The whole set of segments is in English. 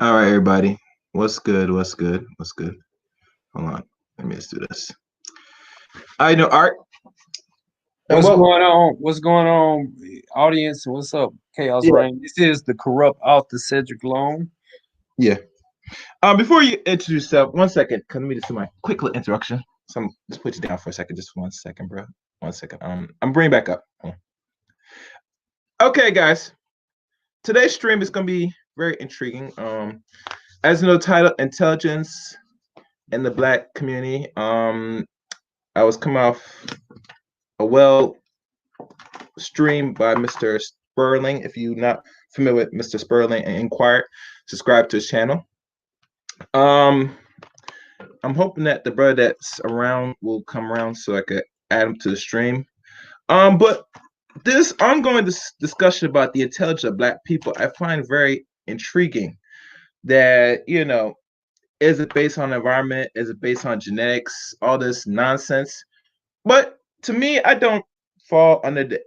All right, everybody. What's good? What's good? What's good? Hold on. Let me just do this. I know Art. What's going on? What's going on, audience? What's up, Chaos Reign? This is the Corrupt Author Cedric Long. Yeah. Before you introduce yourself, 1 second. Let me just do my quick little introduction. So just put you down for a second. Just 1 second, bro. 1 second. I'm bringing back up. Okay, guys. Today's stream is gonna be very intriguing. As you know, title Intelligence in the Black Community. I was coming off a well stream by Mr. Sperling. If you're not familiar with Mr. Sperling and inquire, subscribe to his channel. I'm hoping that the brother that's around will come around so I could add him to the stream. But this ongoing discussion about the intelligence of Black people, I find very intriguing. That, you know, is it based on environment? Is it based on genetics? All this nonsense. But to me, I don't fall under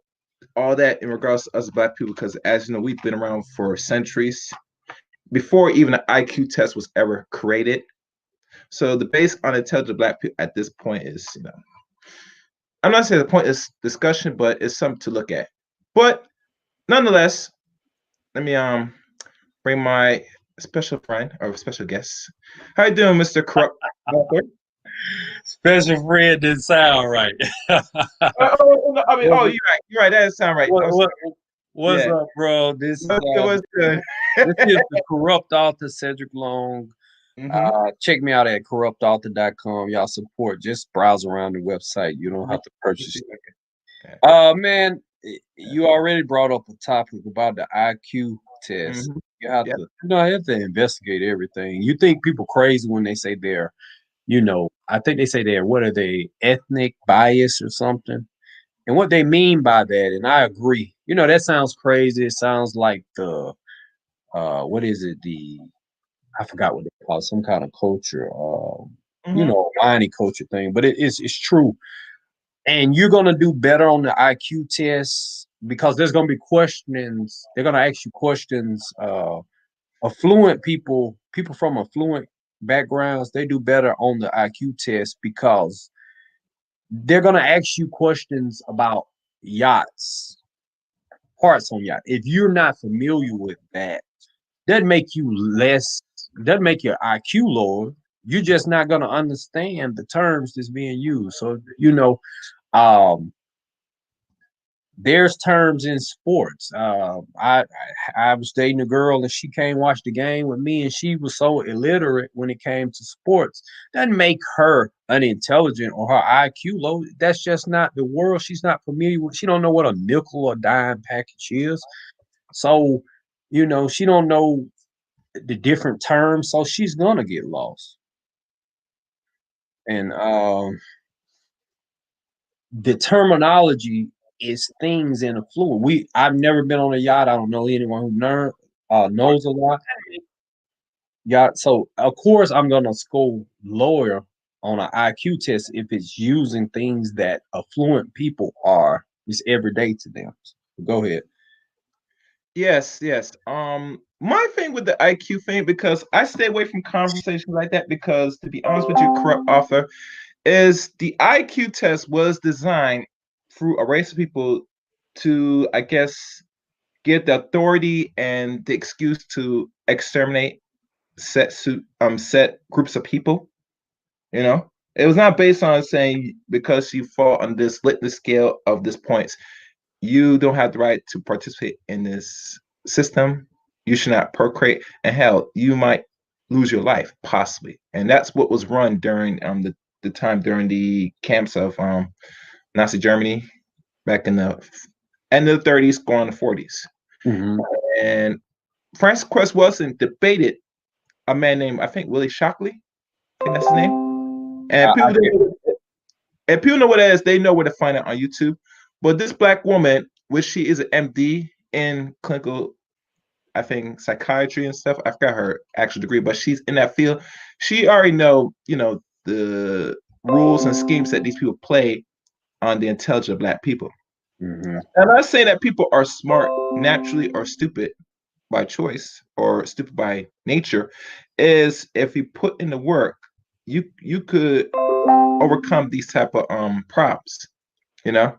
all that in regards to us Black people, because as you know, we've been around for centuries before even an IQ test was ever created. So the base on intelligent Black people at this point is, you know, I'm not saying the point is discussion, but it's something to look at. But nonetheless, let me bring my special friend or special guest. How you doing, Mr. Corrupt? Special friend didn't sound right. You're right. That doesn't sound right. What's up, bro? This is good. This is the Corrupt Author Cedric Long. Check me out at corruptauthor.com. Y'all support. Just browse around the website. You don't have to purchase it. Man, you already brought up a topic about the IQ test. You have to, you have to investigate everything. You think people crazy when they say they're you know, I think they say they're, what are they, ethnic bias or something. And what they mean by that, and I agree, you know, that sounds crazy. It sounds like the what is it? The I forgot what they call it, some kind of culture, you Hmm. know, whiny culture thing, but it's true. And you're gonna do better on the IQ test because there's gonna be questions. They're gonna ask you questions. Affluent people, people from affluent backgrounds, they do better on the IQ test because they're gonna ask you questions about yachts, parts on yacht. If you're not familiar with that, doesn't make you less, doesn't make your IQ lower. You're just not gonna understand the terms that's being used. So you know, um, there's terms in sports. I was dating a girl and she came watch the game with me, and she was so illiterate when it came to sports. Doesn't make her unintelligent or her IQ low. That's just not the world. She's not familiar with. She don't know what a nickel or dime package is. So, you know, she don't know the different terms. So she's gonna get lost. And the terminology is things in a fluid. I've never been on a yacht. I don't know anyone who knows a lot. Yacht. So of course I'm gonna score lower on an IQ test if it's using things that affluent people are. It's everyday to them. Go ahead. Yes, yes. My thing with the IQ thing, because I stay away from conversations like that, because to be honest with you, corrupt author, is the IQ test was designed through a race of people to, I guess, get the authority and the excuse to exterminate set groups of people. You know, it was not based on saying because you fall on this litmus scale of this points, you don't have the right to participate in this system. You should not procreate, and hell, you might lose your life possibly. And that's what was run during the time during the camps of Nazi Germany back in the end of the 30s, going to 40s. Mm-hmm. And Francis Cress Wilson debated a man named, I think, Willie Shockley. I think that's his name. And people know what it is. They know where to find it on YouTube. But this black woman, which she is an MD in clinical, I think, psychiatry and stuff. I forgot her actual degree, but she's in that field. She already know, the rules and schemes that these people play on the intelligent black people. Mm-hmm. I'm not saying that people are smart naturally or stupid by choice or stupid by nature. Is if you put in the work, you could overcome these type of props, you know.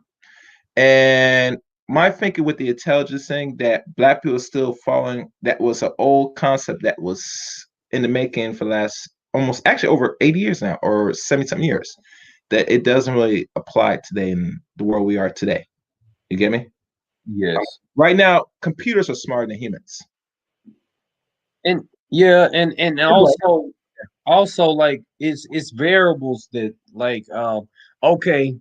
And my thinking with the intelligence thing, that black people are still following, that was an old concept that was in the making for the last almost actually over 80 years now, or 70 something years, that it doesn't really apply today in the world we are today. You get me? Yes. Right now, computers are smarter than humans. And yeah, and also like it's variables that like okay,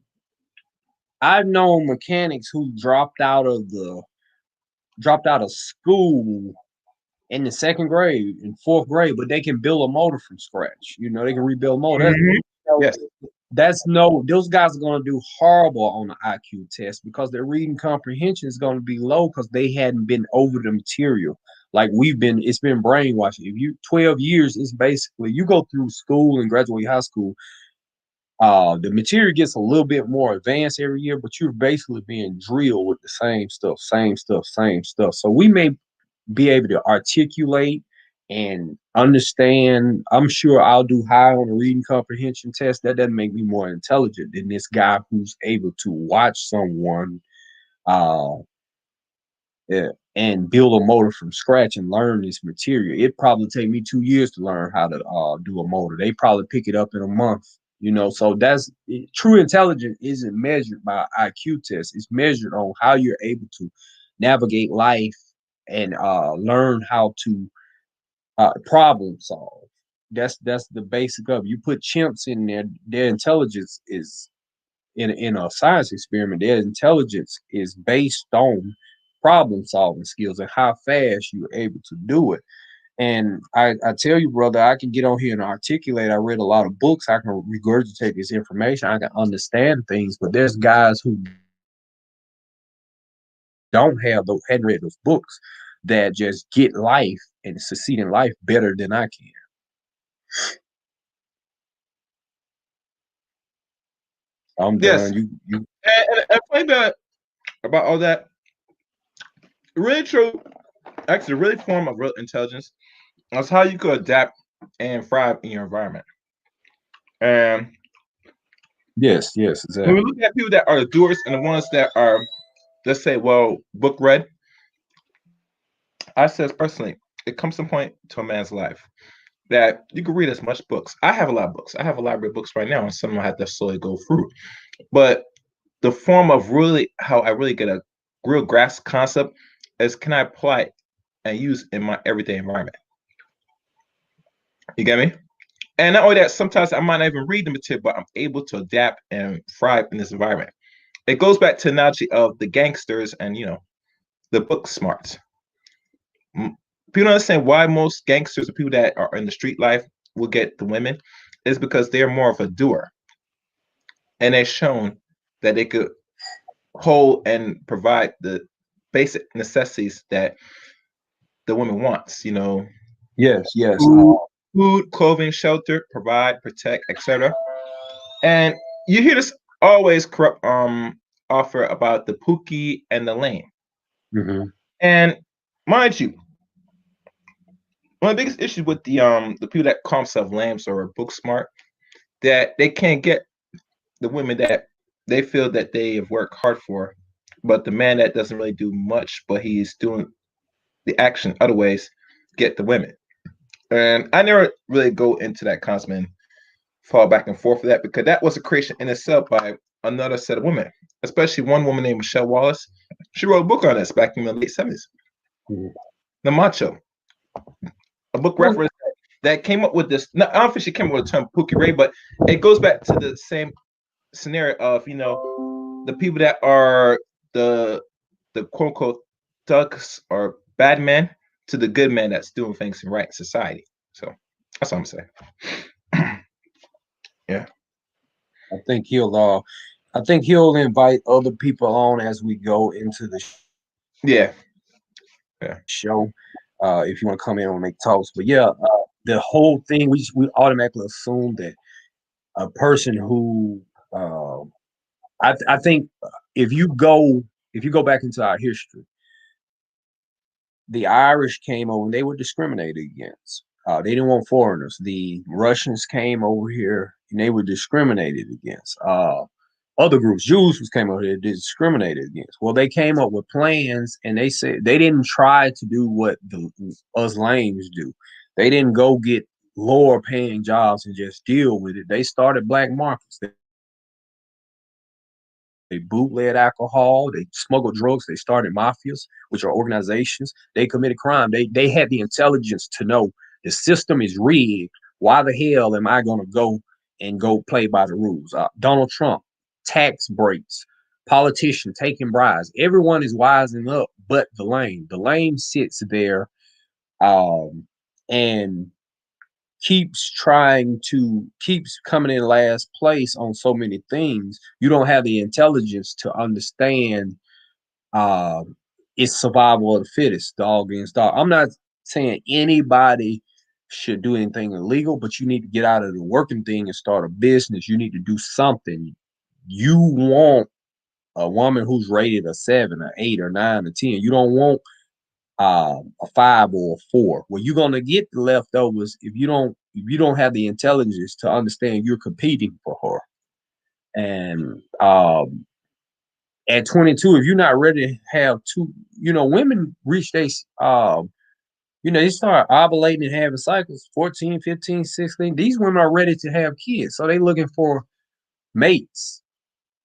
I've known mechanics who dropped out of school in the second grade, in fourth grade, but they can build a motor from scratch. You know, they can rebuild a motor. Mhm. Yes. That's no, those guys are going to do horrible on the IQ test because their reading comprehension is going to be low because they hadn't been over the material. Like we've been, it's been brainwashing. If you 12 years, it's basically you go through school and graduate high school. The material gets a little bit more advanced every year, but you're basically being drilled with the same stuff, same stuff, same stuff. So we may be able to articulate and understand. I'm sure I'll do high on the reading comprehension test. That doesn't make me more intelligent than this guy who's able to watch someone uh, yeah, and build a motor from scratch and learn this material. It probably take me 2 years to learn how to do a motor. They probably pick it up in a month. You know, so that's true intelligence isn't measured by IQ test. It's measured on how you're able to navigate life and learn how to problem solve. That's the basic of it. You put chimps in there, their intelligence is in a science experiment, their intelligence is based on problem solving skills and how fast you're able to do it. And I tell you, brother, I can get on here and articulate. I read a lot of books. I can regurgitate this information. I can understand things. But there's guys who hadn't read those books that just get life and succeed in life better than I can. I'm Yes. done. You. And funny about all that, really true. Actually, really form of real intelligence. That's how you could adapt and thrive in your environment. And Yes, when exactly. we look at people that are the doers and the ones that are, let's say, well, book read, I says personally, it comes to a point to a man's life that you can read as much books. I have a lot of books. I have a library of books right now, and some of them I have to slowly go through. But the form of really how I really get a real grasp concept is, can I apply it and use in my everyday environment? You get me? And not only that, sometimes I might not even read the material, but I'm able to adapt and thrive in this environment. It goes back to the analogy of the gangsters and the book smarts. People don't understand why most gangsters or people that are in the street life will get the women is because they're more of a doer, and they've shown that they could hold and provide the basic necessities that the woman wants. Yes, yes. Food, clothing, shelter, provide, protect, etc. And you hear this always corrupt offer about the Pookie and the lame. Mm-hmm. And mind you, one of the biggest issues with the people that call themselves lambs or book smart, that they can't get the women that they feel that they have worked hard for, but the man that doesn't really do much, but he's doing the action other ways, get the women. And I never really go into that concept and fall back and forth for that, because that was a creation in itself by another set of women, especially one woman named Michelle Wallace. She wrote a book on this back in the late 70s. Mm-hmm. The Macho, a book reference that came up with this. I don't think she came up with the term Pookie Ray, but it goes back to the same scenario of the people that are the quote unquote thugs or bad men to the good man that's doing things in right society. So that's what I'm saying. Yeah. I think he'll invite other people on as we go into the Yeah. show. If you want to come in and make talks, but yeah, the whole thing we automatically assume that a person who I think if you go back into our history, the Irish came over and they were discriminated against. They didn't want foreigners. The Russians came over here and they were discriminated against. Other groups, Jews who came over here, discriminated against. Well, they came up with plans, and they said they didn't try to do what us lames do. They didn't go get lower paying jobs and just deal with it. They started black markets. They bootleg alcohol. They smuggled drugs. They started mafias, which are organizations. They committed crime. They had the intelligence to know the system is rigged. Why the hell am I going to go play by the rules? Donald Trump, tax breaks, politician taking bribes. Everyone is wising up, but the lame. The lame sits there, and keeps coming in last place on so many things. You don't have the intelligence to understand uh it's survival of the fittest, dog against dog. I'm not saying anybody should do anything illegal, but you need to get out of the working thing and start a business. You need to do something. You want a woman who's rated a 7, or 8, or 9, or 10. You don't want a 5 or a 4. Well, you're gonna get the leftovers if you don't have the intelligence to understand you're competing for her. And at 22, if you're not ready to have two, women reach they start ovulating and having cycles 14, 15, 16. These women are ready to have kids, so they looking for mates,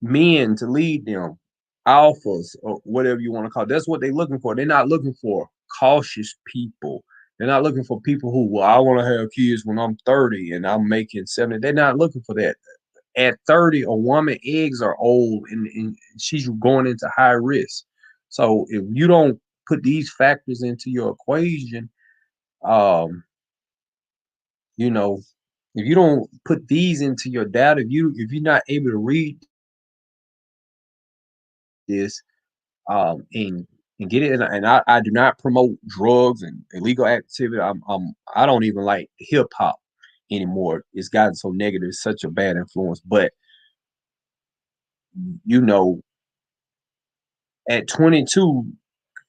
men to lead them, alphas, or whatever you want to call it. That's what they're looking for. They're not looking for cautious people. They're not looking for people who, well, I want to have kids when I'm 30 and I'm making 70. They're not looking for that. At 30, a woman eggs are old, and she's going into high risk. So if you don't put these factors into your equation, Um, you know, if you don't put these into your data, if you're not able to read this, and get it, and I do not promote drugs and illegal activity. I don't even like hip hop anymore. It's gotten so negative, it's such a bad influence. But you know, at 22,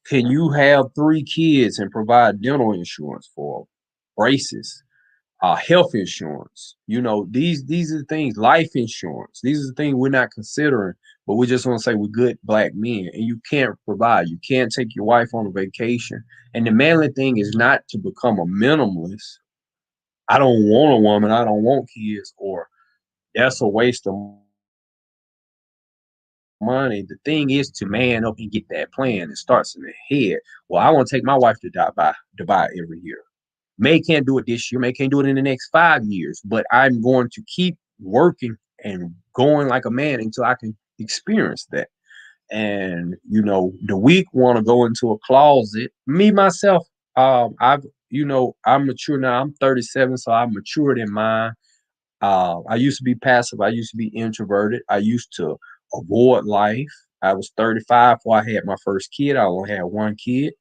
can you have 3 kids and provide dental insurance for 'em, braces, health insurance? These are the things, life insurance. These are the things we're not considering, but we just want to say we're good black men, and you can't provide. You can't take your wife on a vacation. And the manly thing is not to become a minimalist. I don't want a woman. I don't want kids, or that's a waste of money. The thing is to man up and get that plan. It starts in the head. Well, I want to take my wife to Dubai every year. May can't do it this year. May can't do it in the next 5 years. But I'm going to keep working and going like a man until I can experience that. And the weak want to go into a closet. Me myself, I'm mature now. I'm 37, so I'm matured in mind. I used to be passive. I used to be introverted. I used to avoid life. I was 35 before I had my first kid. I only had one kid.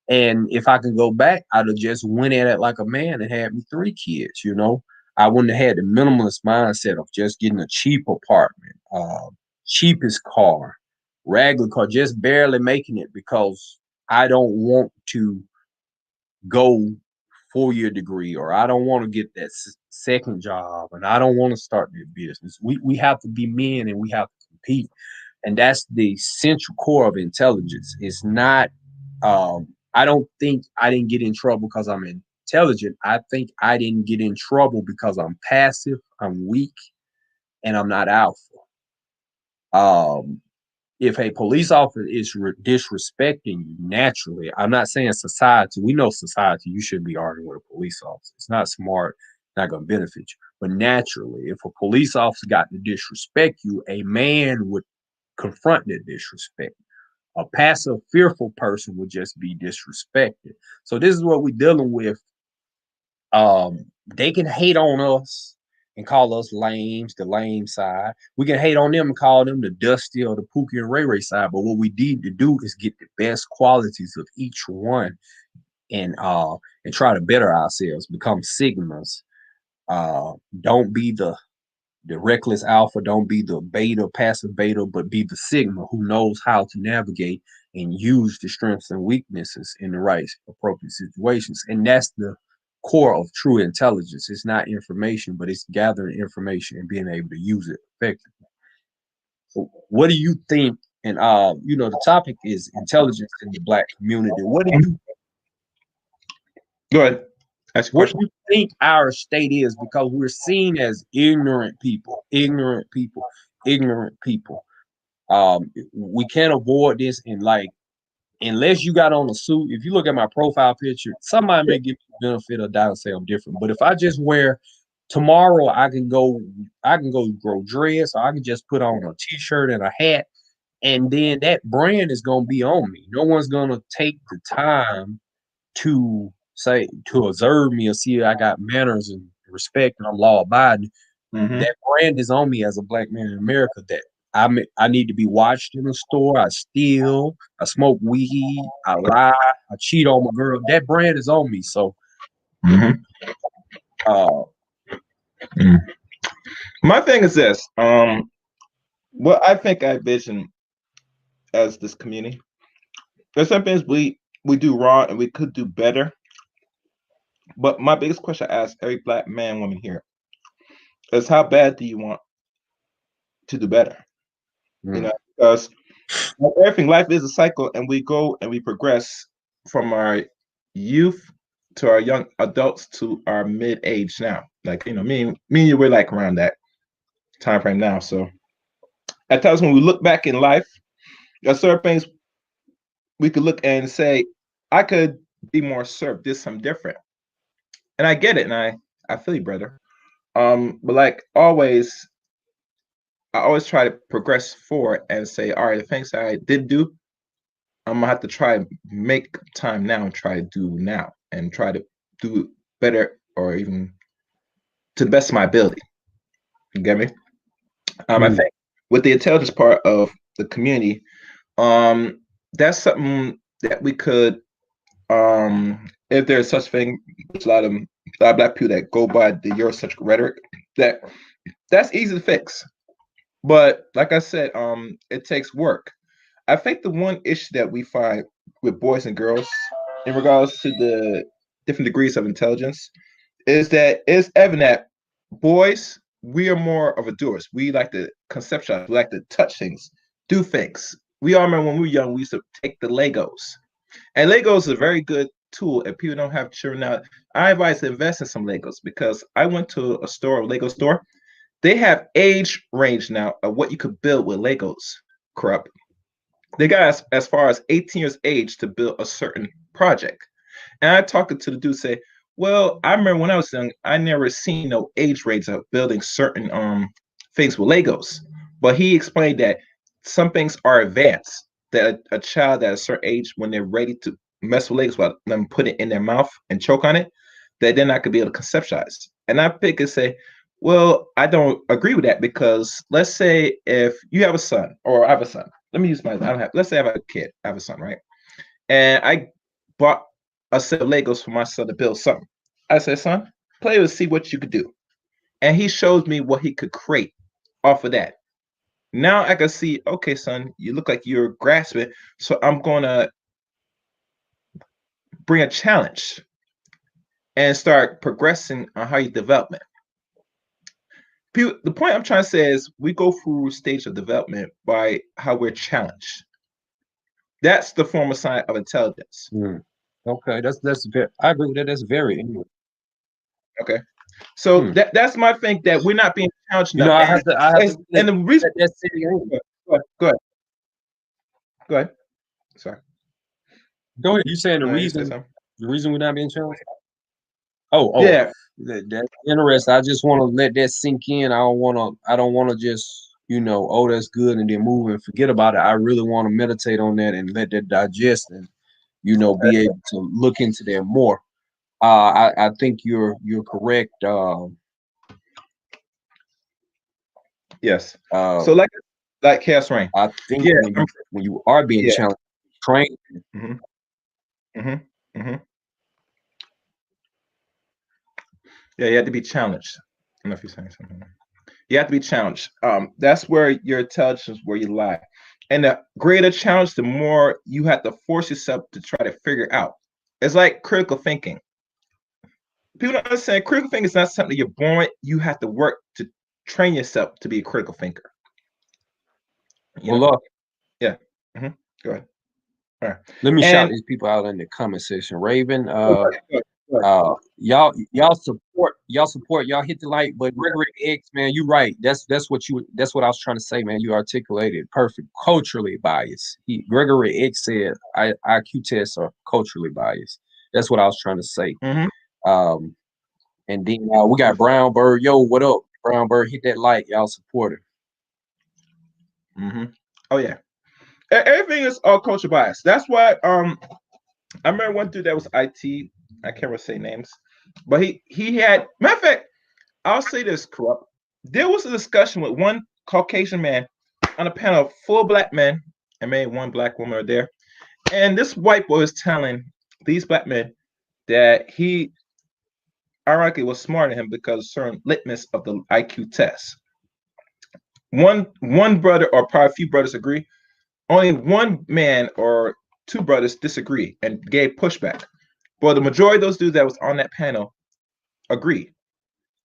And if I could go back, I'd have just went at it like a man and had me 3 kids. I wouldn't have had the minimalist mindset of just getting a cheap apartment, cheapest car, regular car, just barely making it because I don't want to go 4-year degree, or I don't want to get that second job, and I don't want to start that business. We have to be men and we have to compete. And that's the central core of intelligence. It's not I don't think I didn't get in trouble because I'm intelligent. I think I didn't get in trouble because I'm passive, I'm weak, and I'm not alpha. Um, if a police officer is disrespecting you naturally, I'm not saying society, we know society, you shouldn't be arguing with a police officer. It's not smart, not going to benefit you. But naturally, if a police officer got to disrespect you, a man would confront that disrespect. A passive, fearful person would just be disrespected. So this is what we're dealing with. They can hate on us and call us lames, the lame side. We can hate on them and call them the Dusty or the Pookie and Ray Ray side. But what we need to do is get the best qualities of each one and try to better ourselves, become Sigmas. Don't be the reckless alpha, don't be the beta, passive beta, but be the sigma who knows how to navigate and use the strengths and weaknesses in the right appropriate situations. And that's the core of true intelligence. It's not information, but it's gathering information and being able to use it effectively. So what do you think? And the topic is intelligence in the black community. Go ahead. Ask a What do question. you think our state is? Because we're seen as ignorant people, ignorant people, ignorant people. We can't avoid this. And like, unless you got on a suit, if you look at my profile picture, somebody may give me the benefit of doubt and say I'm different. But if I just wear tomorrow, I can go grow dreads, or I can just put on a t-shirt and a hat, and then that brand is gonna be on me. No one's gonna take the time to observe me or see I got manners and respect and I'm law abiding. Mm-hmm. That brand is on me as a black man in America that I need to be watched in the store. I steal, I smoke weed, I lie, I cheat on my girl. That brand is on me. So Mm-hmm. uh My thing is this. What I think I vision as this community. There's some things we do wrong and we could do better. But my biggest question I ask every black man, woman here is how bad do you want to do better? Because like everything, life is a cycle, and we go and we progress from our youth to our young adults to our mid age now. Like me and you, we're like around that time frame now. So at times when we look back in life, there are certain things we could look and say, I could be more served, did some different. And I get it, and I feel you, brother. But like always, I always try to progress forward and say, all right, the things I did do, I'm gonna have to try and make time now and try to do now. and try to do better or even to the best of my ability. You get me? I think with the intelligence part of the community, that's something that we could, if there's such thing, there's a lot of black people that go by the Eurocentric rhetoric, that's easy to fix. But like I said, it takes work. I think the one issue that we find with boys and girls in regards to the different degrees of intelligence is that it's evident that boys, we are more of a doers. We like to conceptualize, we like to touch things, do things. We all remember when we were young, we used to take the Legos. And Legos is a very good tool. If people don't have children now, I advise to invest in some Legos because I went to a store, a Lego store. They have age range now of what you could build with Legos, corrupt. They got as far as 18 years age to build a certain project. And I talked to the dude, say, well, I remember when I was young, I never seen no age range of building certain things with Legos. But he explained that some things are advanced, that a child at a certain age, when they're ready to mess with Legos, while them put it in their mouth and choke on it, that they're not gonna be able to conceptualize. And I pick and say, well, I don't agree with that because let's say if you have a son, or I have a son. Let me use my, I don't have, let's say I have a kid, I have a son, right? And I bought a set of Legos for my son to build something. I said, son, play with, see what you could do. And he shows me what he could create off of that. Now I can see, okay, son, you look like you're grasping, so I'm gonna bring a challenge and start progressing on how you develop it. The point I'm trying to say is we go through stage of development by how we're challenged. That's the form of sign of intelligence. Okay, that's very, I agree with that. That's very English. Okay. So that's my thing, that we're not being challenged enough. You know, I have to and the reason that's go ahead. Sorry. Go ahead. You saying the reason we're not being challenged? Oh, yeah. That's interesting. I just want to let that sink in. I don't want to just, oh, that's good, and then move and forget about it. I really want to meditate on that and let that digest and, be able to look into that more. I think you're correct. Yes. So like Chaos Rain. I think when you are being challenged, trained. Yeah, you have to be challenged. I don't know if you're saying something. You have to be challenged. That's where your intelligence, where you lie. And the greater challenge, the more you have to force yourself to try to figure out. It's like critical thinking. People don't understand critical thinking is not something you're born with. You have to work to train yourself to be a critical thinker. Yeah. Go ahead. All right. Let me shout these people out in the comment section. Raven, y'all support, y'all hit the like, but Gregory X, man, you right. That's what I was trying to say, man. You articulated perfect. Culturally biased. Gregory X said IQ tests are culturally biased. That's what I was trying to say. And then we got Brown Bird. Yo, what up? Brown Bird, hit that like. Y'all support it. Oh yeah. Everything is all culture bias. That's why I remember one dude that was IT. I can't really say names, but he had, matter of fact, I'll say this, corrupt. There was a discussion with one Caucasian man on a panel of 4 black men, and maybe 1 black woman are there. And this white boy was telling these black men that he ironically was smarter than him because of certain litmus of the IQ test. One brother, or probably a few brothers, agree. Only 1 man or 2 brothers disagree and gave pushback. But the majority of those dudes that was on that panel agreed.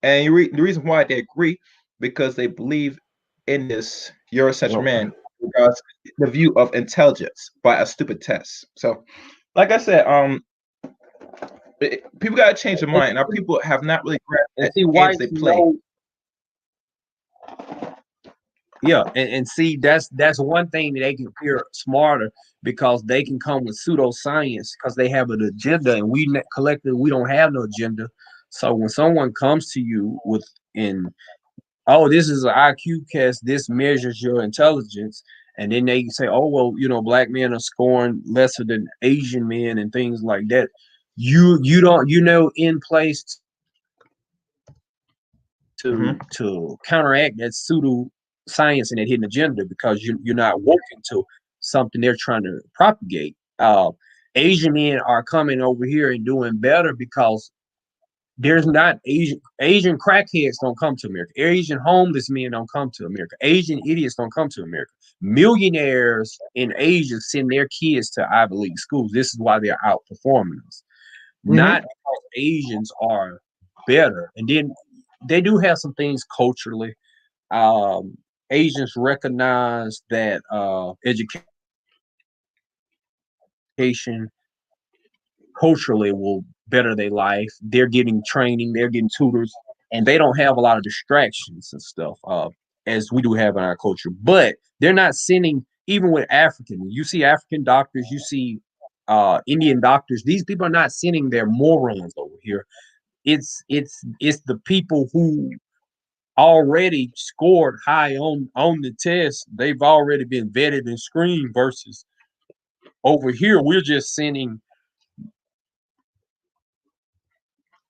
And the reason why they agree, because they believe in this Eurocentric man, regards the view of intelligence by a stupid test. So, like I said, people got to change their mind. Now, people have not really grasped the games they play. Yeah, and see, that's one thing that they can appear smarter because they can come with pseudoscience because they have an agenda, and we collectively we don't have no agenda. So when someone comes to you oh, this is an IQ test, this measures your intelligence, and then they say, oh, well, black men are scoring lesser than Asian men and things like that. you don't in place to counteract that pseudo science and that hidden agenda, because you're not woken to something they're trying to propagate. Asian men are coming over here and doing better because there's not Asian crackheads don't come to America. Asian homeless men don't come to America. Asian idiots don't come to America. Millionaires in Asia send their kids to Ivy League schools. This is why they're outperforming us. Not because Asians are better. And then they do have some things culturally. Asians recognize that education culturally will better their life. They're getting training, they're getting tutors, and they don't have a lot of distractions and stuff as we do have in our culture. But they're not sending, even with African, you see African doctors, you see Indian doctors. These people are not sending their morons over here. It's the people who already scored high on the test. They've already been vetted and screened, versus over here we're just sending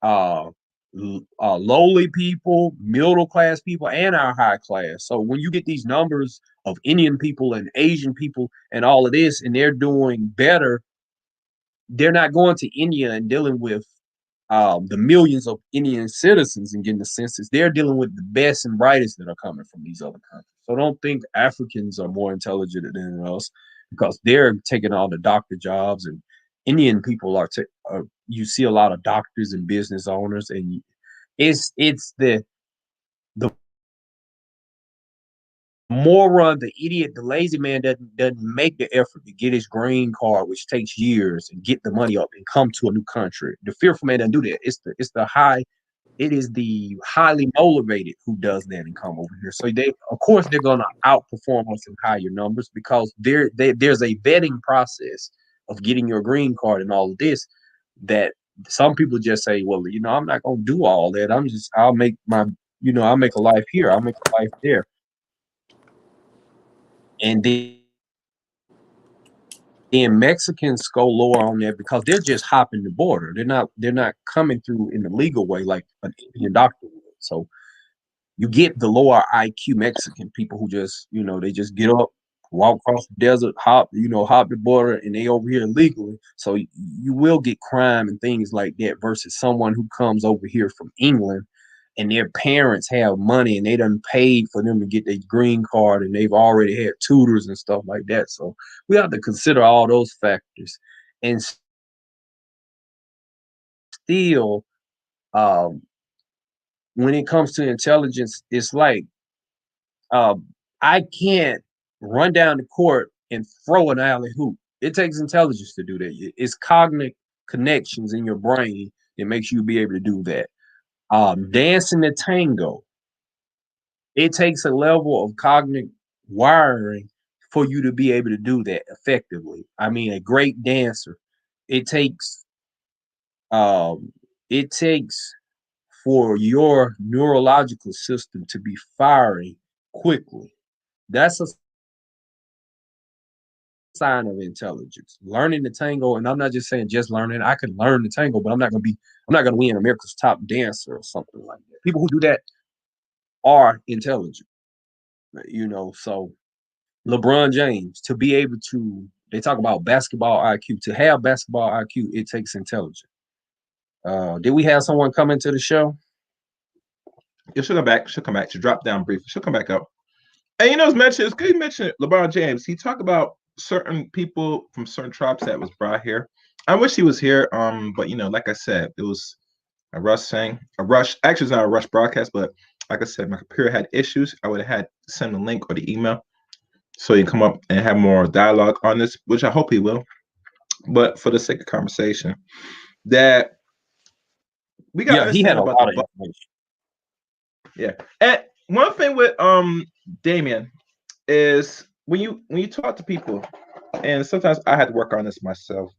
lowly people, middle class people, and our high class. So when you get these numbers of Indian people and Asian people and all of this, and they're doing better, they're not going to India and dealing with the millions of Indian citizens and getting the census. They're dealing with the best and brightest that are coming from these other countries. So don't think Africans are more intelligent than us, because they're taking all the doctor jobs, and Indian people are you see a lot of doctors and business owners, and it's the moron, the idiot, the lazy man doesn't make the effort to get his green card, which takes years, and get the money up and come to a new country. The fearful man doesn't do that. It is the highly motivated who does that and come over here. So of course they're gonna outperform us in higher numbers, because there's a vetting process of getting your green card and all of this, that some people just say, well, I'm not gonna do all that. I'll make a life here. I'll make a life there. And then Mexicans go lower on that because they're just hopping the border. They're not coming through in the legal way like an Indian doctor would. So you get the lower IQ Mexican people who just, they just get up, walk across the desert, hop the border, and they over here illegally. So you will get crime and things like that, versus someone who comes over here from England and their parents have money and they done paid for them to get their green card, and they've already had tutors and stuff like that. So we have to consider all those factors. And still, when it comes to intelligence, it's like I can't run down the court and throw an alley hoop. It takes intelligence to do that. It's cognitive connections in your brain that makes you be able to do that. Dancing the tango, it takes a level of cognitive wiring for you to be able to do that effectively. I mean, a great dancer, it takes for your neurological system to be firing quickly. That's a sign of intelligence. Learning the tango, and I'm not just saying just learning. I can learn the tango, but I'm not gonna win America's Top Dancer or something like that. People who do that are intelligent, So LeBron James, to be able to, they talk about basketball IQ. To have basketball IQ, it takes intelligence. Did we have someone come into the show? Yeah, she'll come back. She'll come back. She'll drop down briefly. She'll come back up. And it's good you mentioned LeBron James. He talked about certain people from certain tribes that was brought here. I wish he was here. But like I said, it was a rush. Actually, it's not a rush broadcast, but like I said, my computer had issues. I would have had to send the link or the email so you can come up and have more dialogue on this, which I hope he will. But for the sake of conversation, that we got he had a lot of information. Yeah. And one thing with Damien is when you talk to people, and sometimes I had to work on this myself.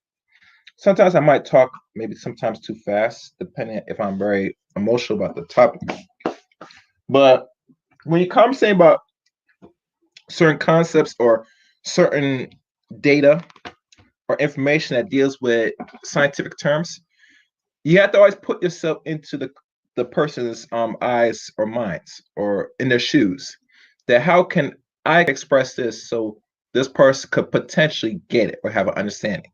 Sometimes I might talk maybe sometimes too fast, depending if I'm very emotional about the topic. But when you come saying about certain concepts or certain data or information that deals with scientific terms, you have to always put yourself into the person's eyes or minds or in their shoes. That how can I express this so this person could potentially get it or have an understanding.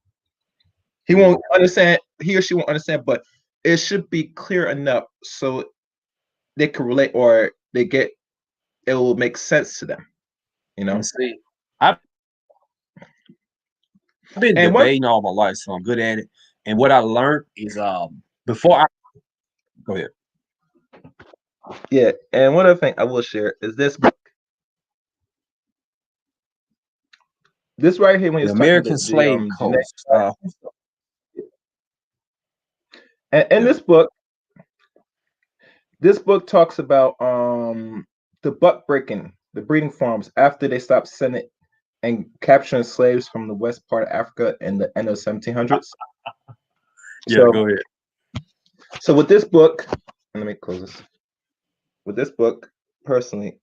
He won't understand, he or she won't understand, but it should be clear enough so they can relate or they get it will make sense to them, you know. And see, I've been And one, debating all my life, so I'm good at it. And what I learned is before I go ahead. yeah, and one other thing I will share is this book. This right here, when The he's talking American about Slave genetic, Coast. and in Yeah. this book talks about the buck breaking, the breeding farms after they stopped sending and capturing slaves from the west part of Africa in the end of 1700s. Yeah, So, go ahead. so with this book, let me close this. With this book, personally,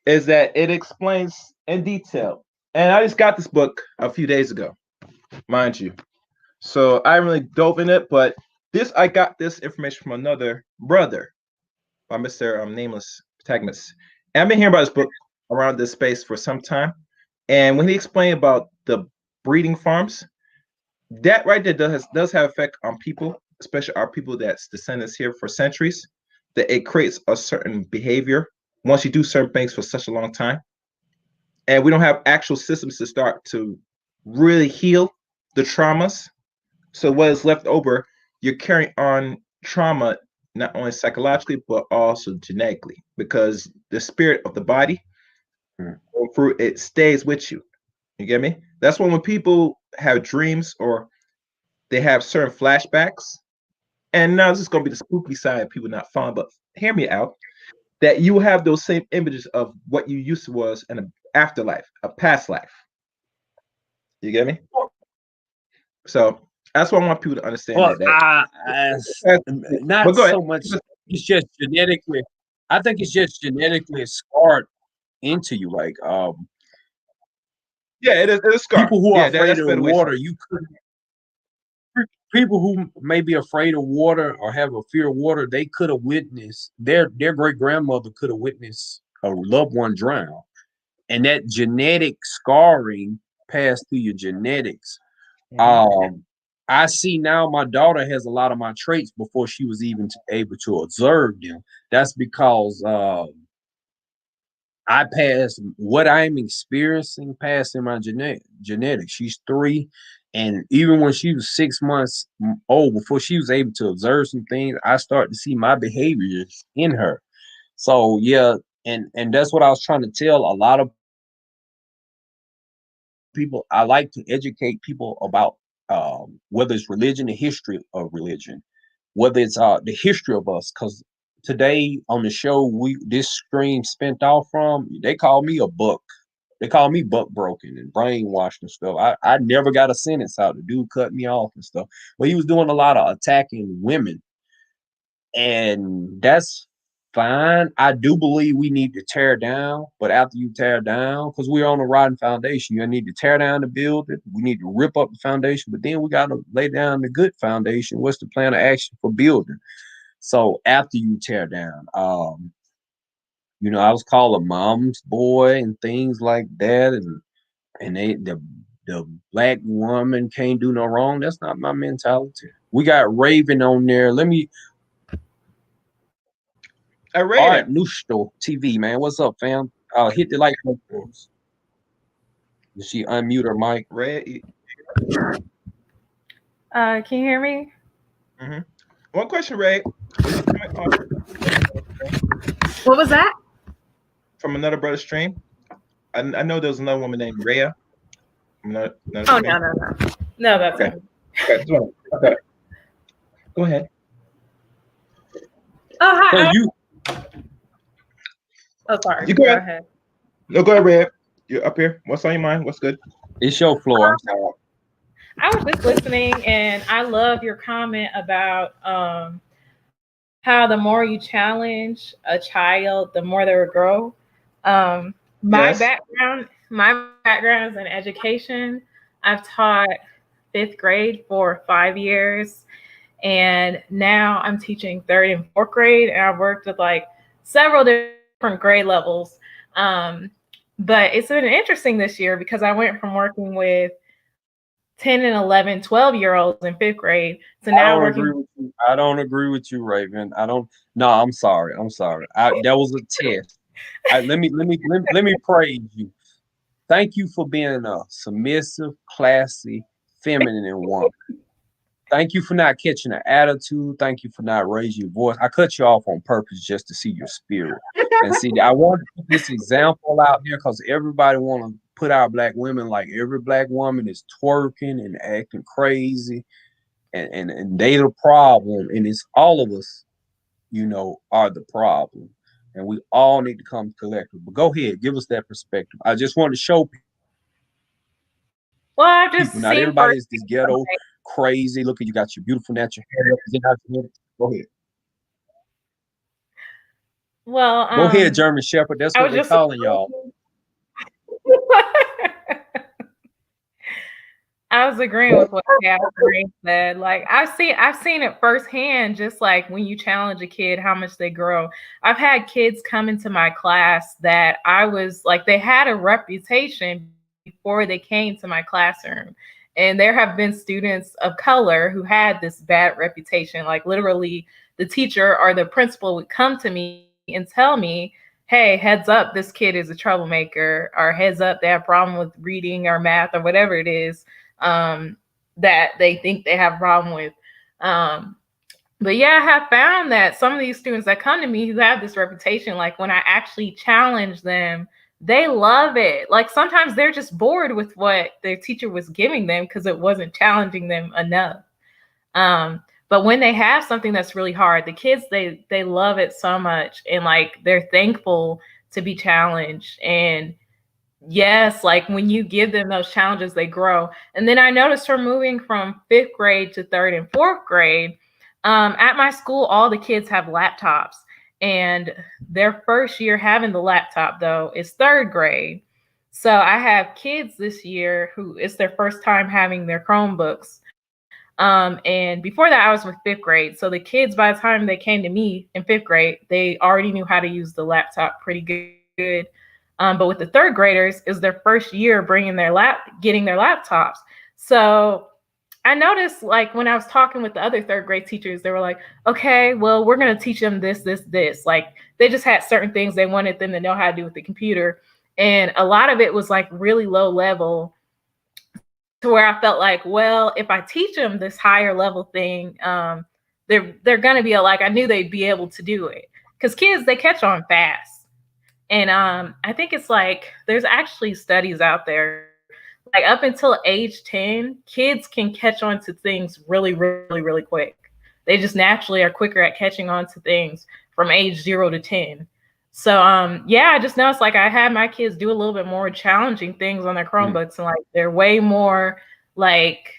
is that it explains in detail. And I just got this book a few days ago, mind you. So I really dove in it, but this I got this information from another brother by Mr. Nameless Protagonist. And I've been hearing about this book around this space for some time. And when he explained about the breeding farms, that right there does have effect on people, especially our people that's descendants here for centuries, that it creates a certain behavior once you do certain things for such a long time. And we don't have actual systems to start to really heal the traumas. So what is left over, you're carrying on trauma not only psychologically but also genetically, because the spirit of the body through it stays with you. You get me? That's when people have dreams or they have certain flashbacks. And now this is gonna be the spooky side of people not fun, but hear me out. That you have those same images of what you used to was in an afterlife, a past life. You get me? So that's what I want people to understand Well, that. not But go ahead. so much. It's just genetically. I think it's just genetically scarred into you. Like Yeah, it is scar. people who are Yeah, afraid that's of better way. water, you could. People who may be afraid of water or have a fear of water, they could have witnessed their great grandmother could have witnessed a loved one drown, and that genetic scarring passed through your genetics. I see now my daughter has a lot of my traits before she was even able to observe them. That's because I passed what I'm experiencing past in my genetics. She's 3, and even when she was 6 months old, before she was able to observe some things, I started to see my behaviors in her. So yeah, and that's what I was trying to tell a lot of people. I like to educate people about whether it's religion, the history of religion, whether it's the history of us. Because today on the show, this stream spent off from, they call me a buck. They call me buck broken and brainwashed and stuff. I never got a sentence out. The dude cut me off and stuff. But he was doing a lot of attacking women. And that's fine. I do believe we need to tear down, but after you tear down, because we're on a rotten foundation, you need to tear down the building. We need to rip up the foundation, but then we got to lay down the good foundation. What's the plan of action for building? So after you tear down, I was called a mom's boy and things like that, and the black woman can't do no wrong. That's not my mentality. We got Raven on there. All right, Nushto TV, man. What's up, fam? Hit the like button for us. Did she unmute her mic? Ray. Can you hear me? Mm-hmm. One question, Ray. What was that? From another brother stream. I know there's another woman named Rhea. No, that's okay. Okay. Go ahead. Oh, hi. So oh, sorry. You go ahead. No, go ahead, Red. You're up here. What's on your mind? What's good? It's your floor. I'm sorry. I was just listening, and I love your comment about how the more you challenge a child, the more they will grow. My background is in education. I've taught 5th grade for 5 years, And now I'm teaching third and fourth grade, and I've worked with like several different grade levels. But it's been interesting this year because I went from working with 10 and 11, 12-year-olds in fifth grade to now working. I don't agree with you, Raven. No, I'm sorry. That was a test. Let me praise you. Thank you for being a submissive, classy, feminine woman. Thank you for not catching an attitude. Thank you for not raising your voice. I cut you off on purpose just to see your spirit. And see, I want to put this example out there because everybody want to put our black women like every black woman is twerking and acting crazy, and they the problem. And it's all of us, are the problem. And we all need to come collective. But go ahead, give us that perspective. I just want to show people. Well, I've just not everybody is this ghetto crazy. Look, you got your beautiful natural hair. Go ahead. Well, go ahead, German Shepherd. That's what they're calling y'all. I was agreeing with what Catherine said. Like I've seen it firsthand, just like when you challenge a kid, how much they grow. I've had kids come into my class that I was like, they had a reputation before they came to my classroom. And there have been students of color who had this bad reputation. Like literally the teacher or the principal would come to me and tell me, hey, heads up, this kid is a troublemaker, or heads up, they have a problem with reading or math or whatever it is that they think they have a problem with. But yeah, I have found that some of these students that come to me who have this reputation, like when I actually challenge them, they love it. Like sometimes they're just bored with what their teacher was giving them because it wasn't challenging them enough. But when they have something that's really hard, the kids, they love it so much, and like they're thankful to be challenged. And yes, like when you give them those challenges, they grow. And then I noticed her moving from fifth grade to third and fourth grade. At my school, all the kids have laptops. And their first year having the laptop, though, is third grade. So I have kids this year who it's their first time having their Chromebooks. And before that, I was with fifth grade. So the kids, by the time they came to me in fifth grade, they already knew how to use the laptop pretty good. But with the third graders, is their first year getting their laptops. So I noticed, like, when I was talking with the other third grade teachers, they were like, okay, well, we're going to teach them this. Like, they just had certain things they wanted them to know how to do with the computer. And a lot of it was like really low level, to where I felt like, well, if I teach them this higher level thing, they're going to be like, I knew they'd be able to do it. Because kids, they catch on fast. And I think it's like, there's actually studies out there, like up until age 10, kids can catch on to things really, really, really quick. They just naturally are quicker at catching on to things from age 0 to 10. So yeah, I just noticed, like, I had my kids do a little bit more challenging things on their Chromebooks, and like they're way more like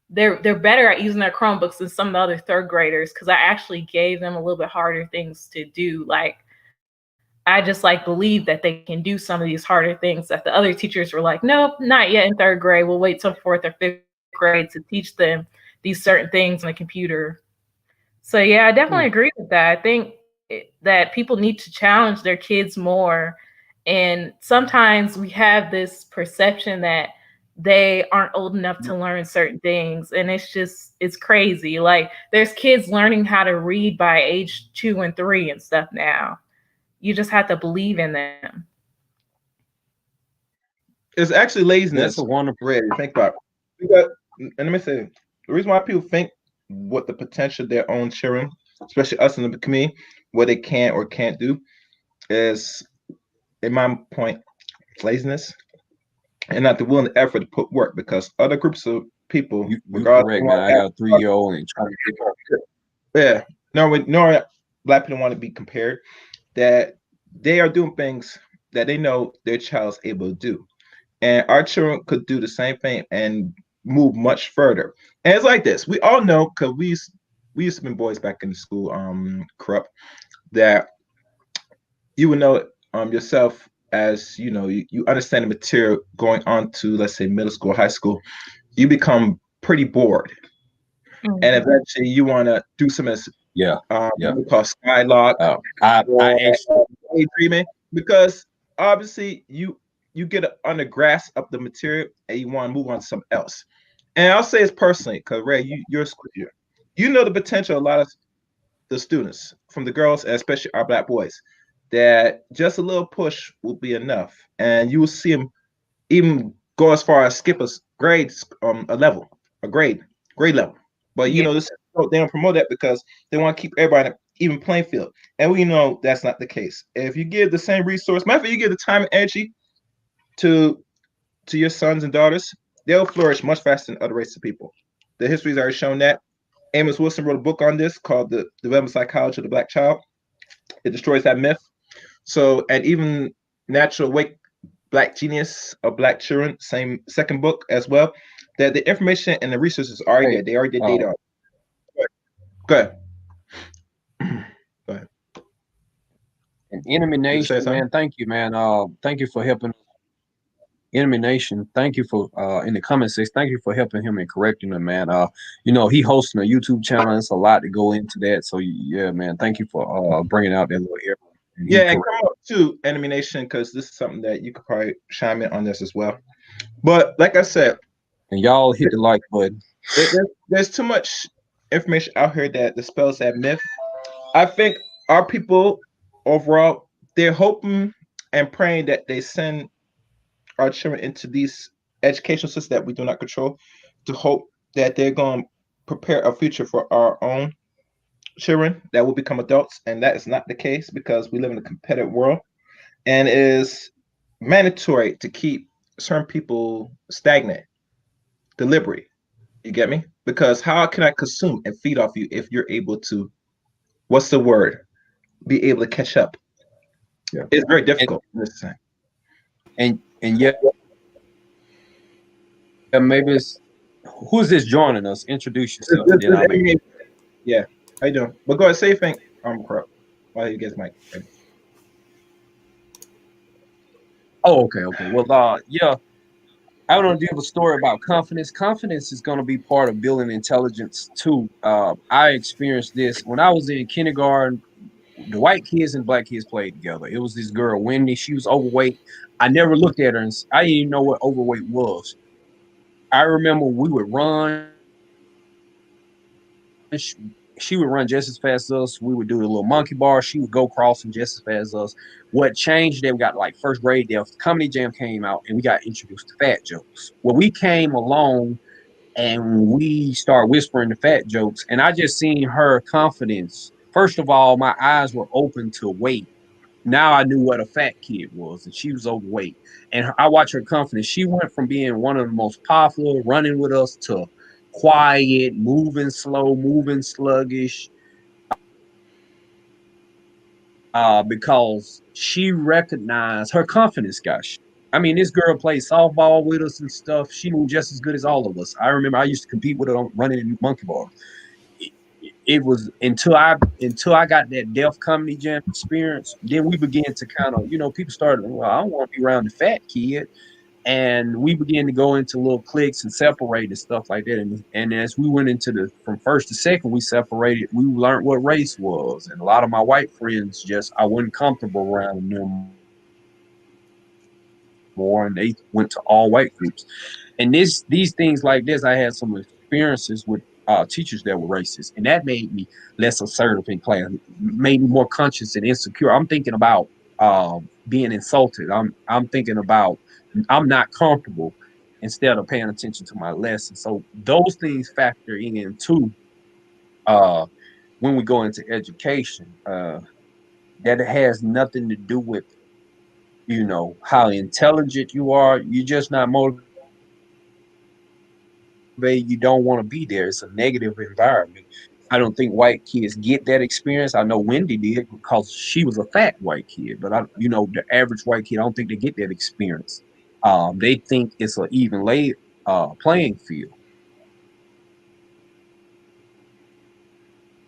they're better at using their Chromebooks than some of the other third graders, because I actually gave them a little bit harder things to do. Like I just like believe that they can do some of these harder things that the other teachers were like, nope, not yet in third grade. We'll wait till fourth or fifth grade to teach them these certain things on the computer. So yeah, I definitely agree with that. I think that people need to challenge their kids more. And sometimes we have this perception that they aren't old enough to learn certain things. And it's crazy. Like there's kids learning how to read by age 2 and 3 and stuff now. You just have to believe in them. It's actually laziness. That's a wonderful. Think about it. And let me say, the reason why people think what the potential of their own children, especially us in the community, what they can or can't do, is, in my point, laziness and not the willing effort to put work. Because other groups of people, correct, man. I got a 3-year-old and trying to get yeah, no, black people want to be compared, that they are doing things that they know their child's able to do, and our children could do the same thing and move much further. And it's like this: we all know, because we used to be boys back in the school, corrupt, that you would know yourself, as you know, you understand the material going on to, let's say, middle school, high school, you become pretty bored. and eventually you want to do some of this Yeah. what we call skylark I or actually daydreaming, because obviously you get an under grasp of the material and you want to move on to something else. And I'll say it's personally, because Ray, you're a school year. You know the potential of a lot of the students, from the girls and especially our black boys, that just a little push will be enough, and you will see them even go as far as skip a grades, a level, a grade level. But you Yeah. know, this they don't promote that because they want to keep everybody on an even playing field, and we know that's not the case. If you give the same resource, matter of fact, you give the time and energy to your sons and daughters, they'll flourish much faster than other races of people. The history's already shown that. Amos Wilson wrote a book on this called The Development Psychology of the Black Child. It destroys that myth. So, and even Natural Wake Black Genius of Black Children, same second book as well, that the information and the resources are already there. They already did data on it. Go ahead. Go ahead. And Enemy Nation, man, thank you, man. Thank you for helping Enemy Nation. Thank you for in the comment section. Thank you for helping him and correcting him, man. You know, he hosting a YouTube channel. It's a lot to go into that. So yeah, man. Thank you for bringing out that little error. Yeah, and come up to Enemy Nation, because this is something that you could probably chime in on this as well. But like I said, and y'all hit the like button. There's too much information out here that dispels that myth. I think our people overall, they're hoping and praying that they send our children into these educational systems that we do not control, to hope that they're going to prepare a future for our own children that will become adults. And that is not the case, because we live in a competitive world, and it is mandatory to keep certain people stagnant, deliberate. You get me? Because how can I consume and feed off you if you're able to, what's the word? Be able to catch up. Yeah. It's very difficult in this time. And yet, maybe it's who's this joining us? Introduce yourself. Yeah, how you doing? But go ahead, say your thing. Corrupt. While he gets mic. Ready. Oh, okay. Well, yeah. I want to give a story about confidence. Confidence is going to be part of building intelligence too. I experienced this when I was in kindergarten. The white kids and black kids played together. It was this girl, Wendy. She was overweight. I never looked at her, and I didn't even know what overweight was. I remember we would run. She would run just as fast as us. We would do the little monkey bar. She would go crossing just as fast as us. What changed that we got like first grade, the Comedy Jam came out, and we got introduced to fat jokes. Well, we came along and we started whispering the fat jokes, and I just seen her confidence. First of all, my eyes were open to weight. Now I knew what a fat kid was, and she was overweight. And I watched her confidence. She went from being one of the most popular, running with us, to quiet, moving slow, moving sluggish, because she recognized her confidence got shot. I mean, this girl played softball with us and stuff. She moved just as good as all of us. I remember I used to compete with her on running in monkey bar. It was until I got that Def Comedy Jam experience, then we began to kind of, people started, well, I don't want to be around the fat kid. And we began to go into little cliques and separate and stuff like that. And as we went into from first to second, we separated. We learned what race was. And a lot of my white friends, I wasn't comfortable around them more. And they went to all white groups. And these things like this, I had some experiences with teachers that were racist. And that made me less assertive in class, made me more conscious and insecure. I'm thinking about being insulted. I'm thinking about I'm not comfortable instead of paying attention to my lesson. So those things factor in too when we go into education. That has nothing to do with, how intelligent you are. You're just not motivated. You don't want to be there. It's a negative environment. I don't think white kids get that experience. I know Wendy did because she was a fat white kid, but the average white kid, I don't think they get that experience. They think it's an even playing field.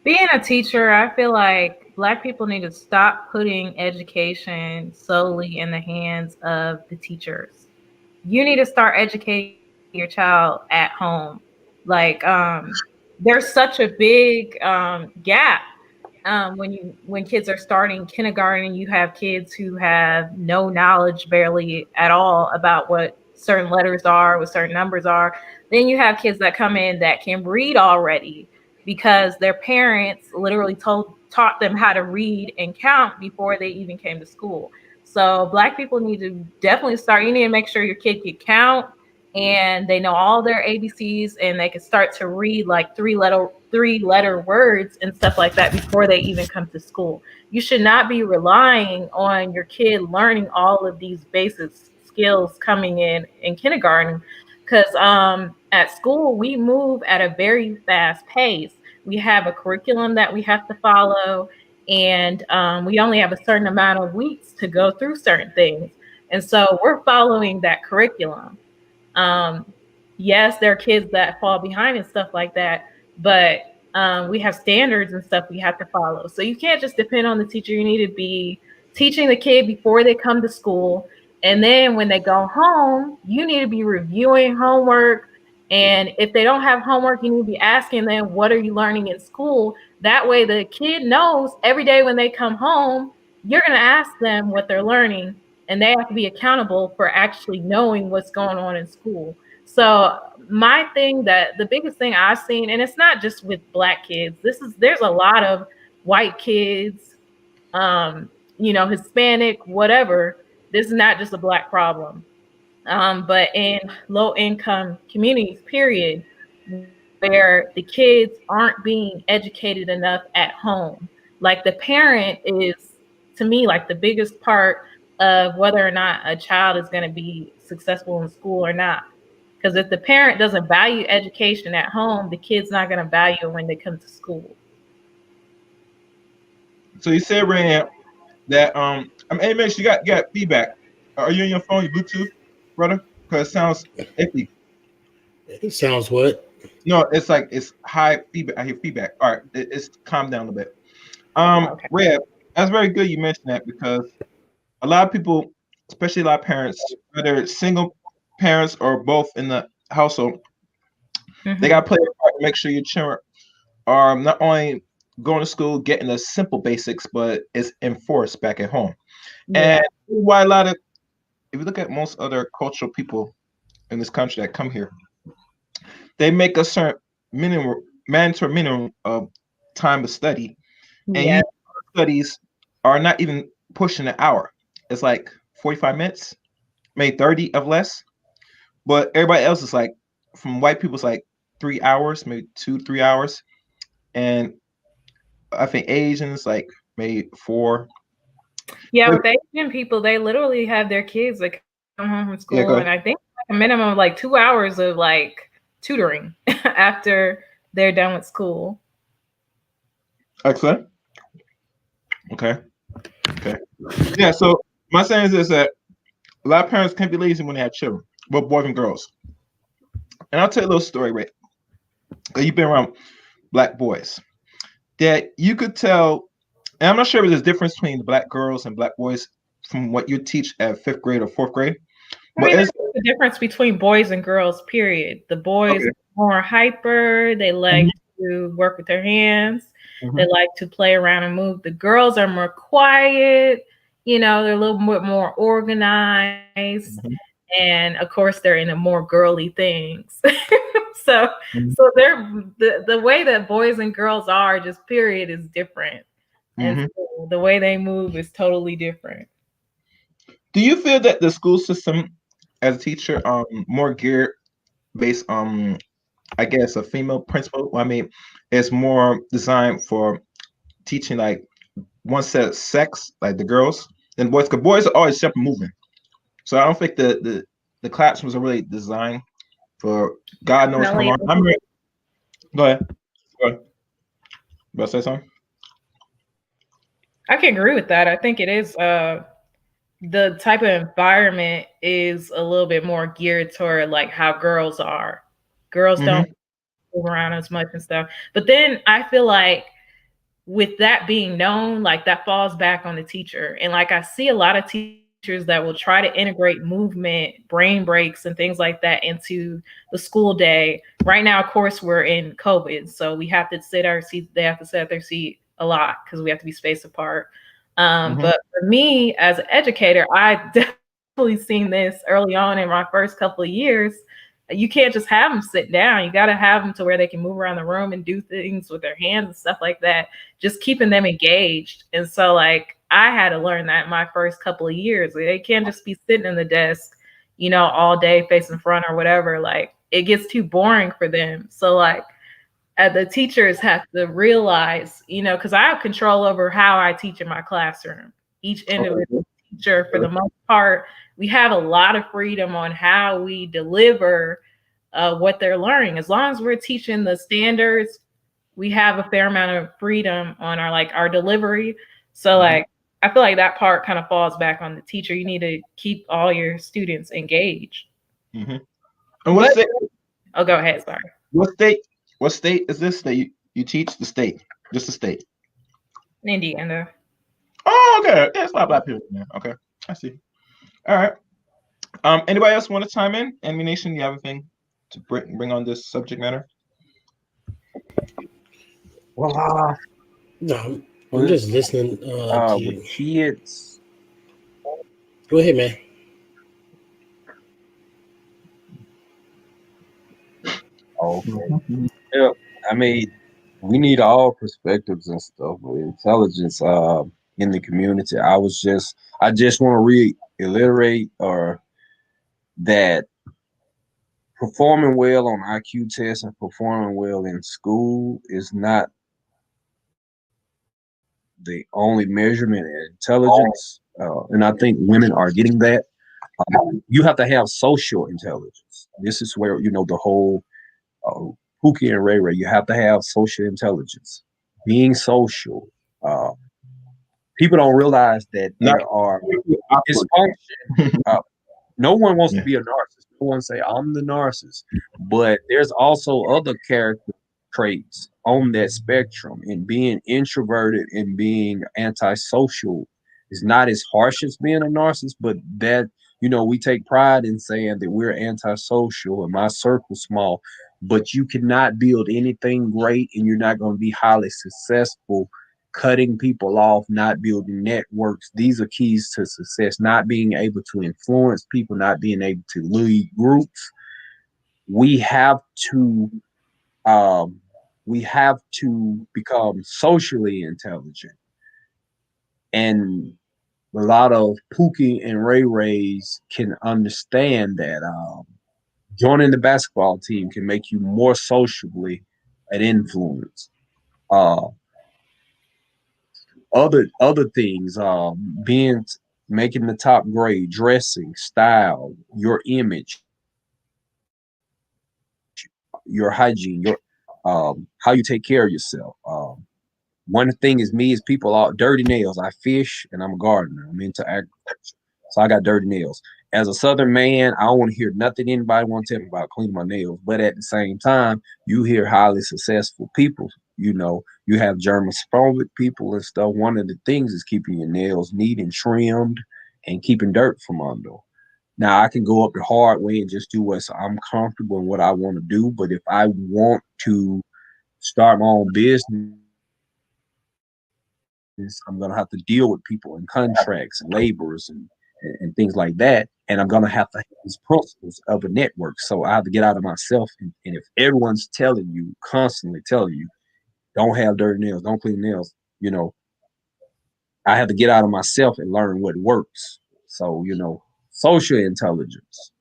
Being a teacher, I feel like Black people need to stop putting education solely in the hands of the teachers. You need to start educating your child at home. Like, there's such a big gap when kids are starting kindergarten. You have kids who have no knowledge barely at all about what certain letters are, what certain numbers are. Then you have kids that come in that can read already because their parents literally taught them how to read and count before they even came to school. So Black people need to definitely start. You need to make sure your kid can count and they know all their ABCs and they can start to read like three letter words and stuff like that before they even come to school. You should not be relying on your kid learning all of these basic skills coming in kindergarten, because at school we move at a very fast pace. We have a curriculum that we have to follow, and we only have a certain amount of weeks to go through certain things, and so we're following that curriculum. um, yes, there are kids that fall behind and stuff like that, but we have standards and stuff we have to follow. So you can't just depend on the teacher. You need to be teaching the kid before they come to school. And then when they go home, you need to be reviewing homework. And if they don't have homework, you need to be asking them, what are you learning in school? That way the kid knows every day when they come home, you're going to ask them what they're learning, and they have to be accountable for actually knowing what's going on in school. So my thing, that the biggest thing I've seen, and it's not just with Black kids, there's a lot of white kids, Hispanic, whatever. This is not just a Black problem. But in low income communities, period, where the kids aren't being educated enough at home. Like the parent is, to me, like the biggest part of whether or not a child is going to be successful in school or not. Because if the parent doesn't value education at home, the kid's not going to value it when they come to school. So you said, Rand, that hey, Max, you got feedback. Are you on your phone, your Bluetooth, brother? Because it sounds iffy. It sounds what? No, it's like it's high feedback. I hear feedback. All right, it's calm down a little bit. Okay. Red, that's very good you mentioned that, because a lot of people, especially a lot of parents, whether single parents or both in the household, they got to play a part to make sure your children are not only going to school, getting the simple basics, but it's enforced back at home. Yeah. And why a lot of, if you look at most other cultural people in this country that come here, they make a certain mandatory minimum of time to study, and Yeah. studies are not even pushing an hour. It's like 45 minutes, maybe 30 of less. But everybody else is like, from white people, it's like 3 hours, maybe 2-3 hours, and I think Asians like maybe 4. Yeah, with Asian people, they literally have their kids that come home from school, and I think like a minimum of like 2 hours of like tutoring after they're done with school. Excellent. Okay. Yeah, so my saying is that a lot of parents can't be lazy when they have children, both boys and girls. And I'll tell you a little story, right? You've been around Black boys, that you could tell, and I'm not sure if there's a difference between the Black girls and Black boys from what you teach at 5th grade or 4th grade. But there's a difference between boys and girls, period. The boys are more hyper. They like to work with their hands. They like to play around and move. The girls are more quiet. They're a little bit more organized. And of course, they're into more girly things. So they're the way that boys and girls are, just period, is different. And so the way they move is totally different. Do you feel that the school system, as a teacher, more geared based on, I guess, a female principal? I mean, it's more designed for teaching like one set of sex, like the girls, than boys. Because boys are always separate moving. So I don't think the classrooms are really designed for God knows how long. Go ahead. You want to say something? I can agree with that. I think it is the type of environment is a little bit more geared toward like how girls are. Girls don't move around as much and stuff. But then I feel like with that being known, like that falls back on the teacher. And like I see a lot of teachers teachers that will try to integrate movement, brain breaks, and things like that into the school day. Right now, of course, we're in COVID, so we have to sit our seats. They have to sit at their seat a lot because we have to be spaced apart. But for me, as an educator, I definitely seen this early on in my first couple of years. You can't just have them sit down. You got to have them to where they can move around the room and do things with their hands and stuff like that, just keeping them engaged. And so, like, I had to learn that in my first couple of years. They can't just be sitting in the desk, you know, all day facing front or whatever. Like, it gets too boring for them. So, like, the teachers have to realize, you know, because I have control over how I teach in my classroom. Each individual teacher, for the most part, we have a lot of freedom on how we deliver what they're learning. As long as we're teaching the standards, we have a fair amount of freedom on our delivery. So like, I feel like that part kind of falls back on the teacher. You need to keep all your students engaged. And what state? Oh, go ahead. Sorry. What state is this that you teach? The state, just the state. Indiana. Oh, okay. Yeah, it's not black people. Yeah. Okay, I see. All right. Anybody else want to chime in? Enemy Nation, you have anything to bring on this subject matter? Well, No, I'm just listening to you. with kids. Go ahead, man. Okay. Yeah, I mean, we need all perspectives and stuff with intelligence in the community. I just want to reiterate that performing well on IQ tests and performing well in school is not the only measurement in intelligence. And I think women are getting that. You have to have social intelligence. This is where, you know, the whole Pookie and Ray Ray, you have to have social intelligence, being social. People don't realize that there are dysfunction. No one wants to be a narcissist. No one say I'm the narcissist, but there's also other character traits on that spectrum. And being introverted and being antisocial is not as harsh as being a narcissist, but that, you know, we take pride in saying that we're antisocial and my circle's small, but you cannot build anything great and you're not going to be highly successful cutting people off, not building networks. These are keys to success, not being able to influence people, not being able to lead groups. We have to become socially intelligent. And a lot of Pookie and Ray Rays can understand that joining the basketball team can make you more socially an influence. Other things, making the top grade, dressing, style, your image, your hygiene, your how you take care of yourself. One thing is people are dirty nails. I fish and I'm a gardener. I'm into agriculture, so I got dirty nails. As a Southern man, I don't want to hear nothing anybody want to tell me about cleaning my nails. But at the same time, you hear highly successful people. You know, you have germophobic people and stuff. One of the things is keeping your nails neat and trimmed and keeping dirt from under. Now, I can go up the hard way and just do what I'm comfortable and what I want to do. But if I want to start my own business, I'm going to have to deal with people and contracts and laborers and things like that. And I'm going to have to have these principles of a network. So I have to get out of myself. And if everyone's constantly telling you, don't have dirty nails, don't clean nails, you know, I have to get out of myself and learn what works. So, you know, social intelligence,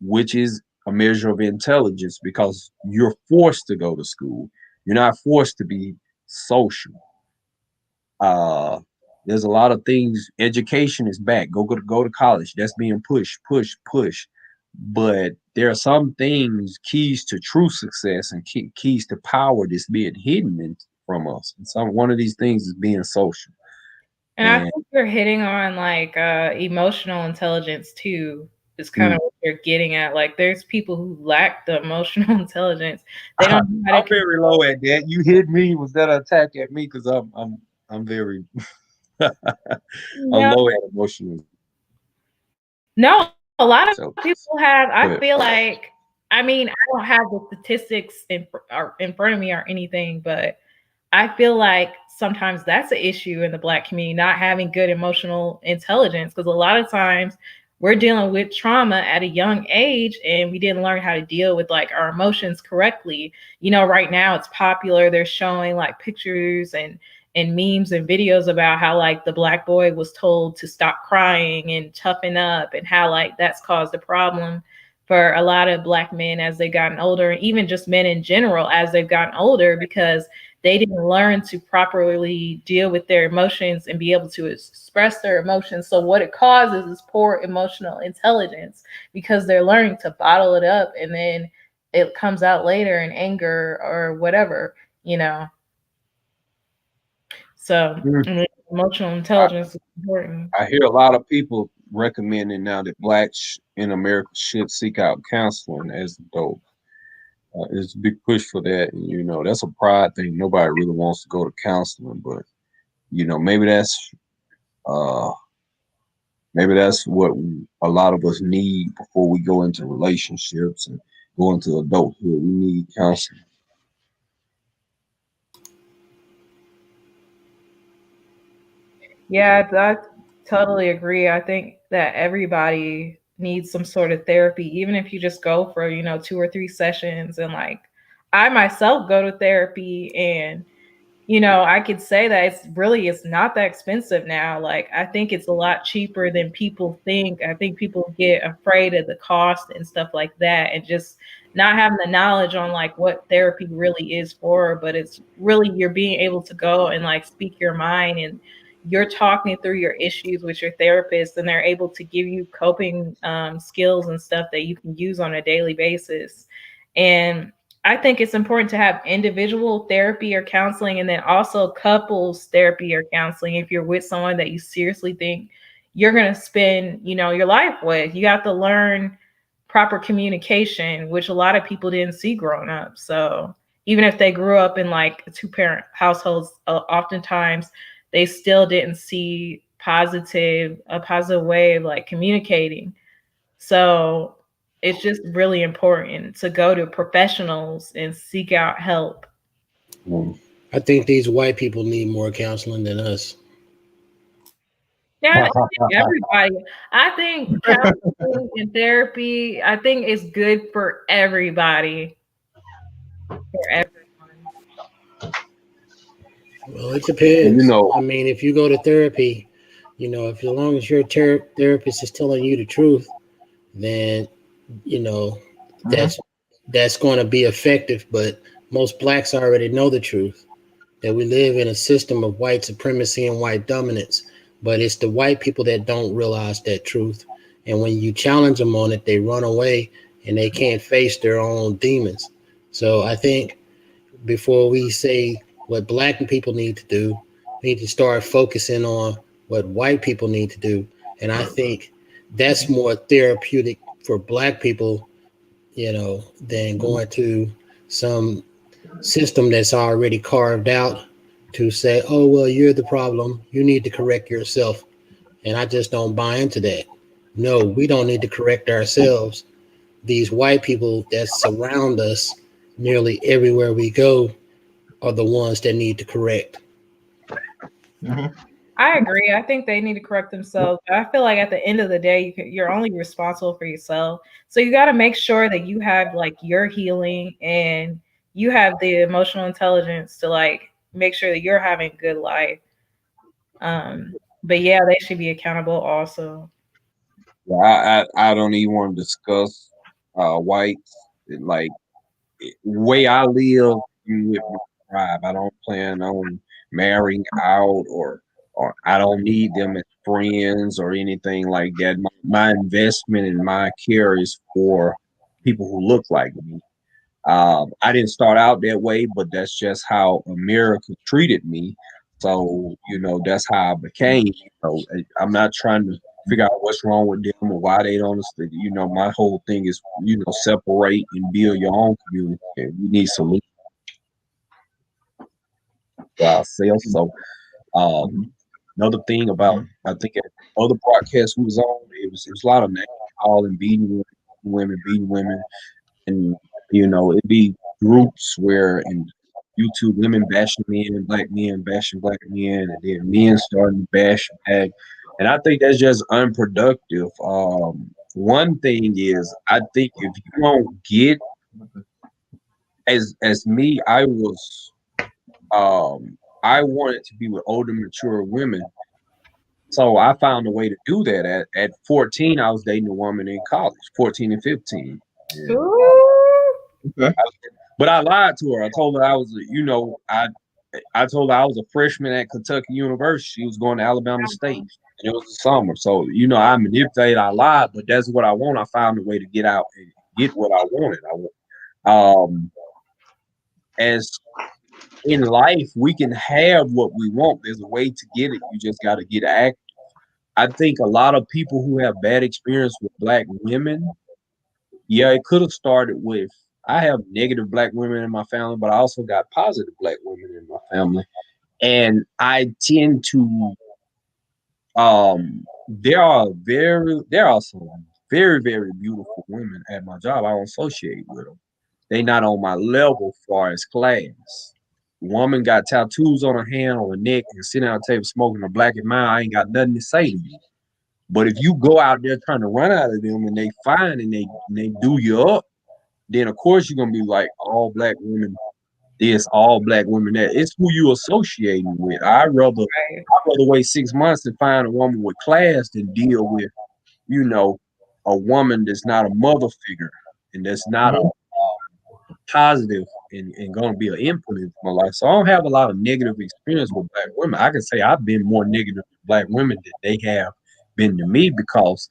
which is a measure of intelligence because you're forced to go to school. You're not forced to be social. There's a lot of things. Education is back. Go to college. That's being push. But there are some things, keys to true success and keys to power that's being hidden from us. And one of these things is being social. And I think you're hitting on like emotional intelligence too. Is kind of what you're getting at. Like, there's people who lack the emotional intelligence. They don't. I'm very low at that. You hit me. Was that an attack at me? Because I'm very I'm low at emotional No, a lot of So, people have. I but feel like, I mean, I don't have the statistics in front of me or anything, but I feel like sometimes that's an issue in the Black community, not having good emotional intelligence. Because a lot of times we're dealing with trauma at a young age and we didn't learn how to deal with like our emotions correctly. You know, right now it's popular. They're showing like pictures and memes and videos about how like the Black boy was told to stop crying and toughen up, and how like that's caused a problem for a lot of Black men as they've gotten older, and even just men in general as they've gotten older, because they didn't learn to properly deal with their emotions and be able to express their emotions. So what it causes is poor emotional intelligence, because they're learning to bottle it up and then it comes out later in anger or whatever, you know. So I mean, emotional intelligence is important. I hear a lot of people recommending now that Blacks in America should seek out counseling as adults. It's a big push for that, and you know that's a pride thing. Nobody really wants to go to counseling, but you know uh, maybe that's what a lot of us need before we go into relationships and go into adulthood. We need counseling. Yeah, I totally agree. I think that everybody needs some sort of therapy, even if you just go for, 2 or 3 sessions. And like, I myself go to therapy, and I could say that it's not that expensive now. Like, I think it's a lot cheaper than people think. I think people get afraid of the cost and stuff like that, and just not having the knowledge on like what therapy really is for. But it's really, you're being able to go and like speak your mind, and you're talking through your issues with your therapist, and they're able to give you coping skills and stuff that you can use on a daily basis. And I think it's important to have individual therapy or counseling, and then also couples therapy or counseling if you're with someone that you seriously think you're going to spend, your life with. You have to learn proper communication, which a lot of people didn't see growing up. So even if they grew up in like two-parent households, oftentimes they still didn't see a positive way of like communicating. So it's just really important to go to professionals and seek out help. Mm. I think these white people need more counseling than us. Yeah, I think everybody. I think counseling and therapy, I think is good for everybody. For everyone. Well, it And you depends. know, I mean, if you go to therapy, if as long as your therapist is telling you the truth, then you know Mhm. that's going to be effective. But most blacks already know the truth, that we live in a system of white supremacy and white dominance. But it's the white people that don't realize that truth. And when you challenge them on it, they run away and they can't face their own demons. So I think before we say what black people need to do, we need to start focusing on what white people need to do. And I think that's more therapeutic for black people, than going to some system that's already carved out to say, oh, well, you're the problem. You need to correct yourself. And I just don't buy into that. No, we don't need to correct ourselves. These white people that surround us nearly everywhere we go are the ones that need to correct. Mhm. I agree. I think they need to correct themselves. I feel like at the end of the day, you're only responsible for yourself. So you got to make sure that you have like your healing, and you have the emotional intelligence to like make sure that you're having a good life. But yeah, they should be accountable also. I don't even want to discuss whites. Like way I live with my tribe. I don't plan on marrying out, or I don't need them as friends or anything like that. My investment and my care is for people who look like me. I didn't start out that way, but that's just how America treated me. So, that's how I became. I'm not trying to figure out what's wrong with them or why they don't understand. My whole thing is, separate and build your own community. And we need solutions for ourselves. So, Mhm. another thing about, I think, at other broadcasts we was on, it was a lot of name calling, beating women, and it'd be groups where in YouTube women bashing men bashing black men, and then men starting to bash back. And I think that's just unproductive. One thing is, I think if you don't get as me, I wanted to be with older, mature women. So I found a way to do that. At 14, I was dating a woman in college, 14 and 15. Yeah. Okay. But I lied to her. I told her I was, I told her I was a freshman at Kentucky University. She was going to Alabama State, and it was the summer. So, I manipulated, I lied, but that's what I want. I found a way to get out and get what I wanted. As in life, we can have what we want. There's a way to get it. You just got to get active. I think a lot of people who have bad experience with black women, it could have started with, I have negative black women in my family, but I also got positive black women in my family. And I tend to, there are some very, very beautiful women at my job. I don't associate with them. They not on my level as far as class. Woman got tattoos on her hand, on her neck, and sitting at a table smoking a Black and Mild. I ain't got nothing to say to you. But if you go out there trying to run out of them and they find and they do you up, then of course you're gonna be like, all black women this, all black women that. It's who you associating with. I'd rather wait 6 months to find a woman with class than deal with, a woman that's not a mother figure and that's not a positive and going to be an influence in my life. So I don't have a lot of negative experience with black women. I can say I've been more negative with black women than they have been to me, because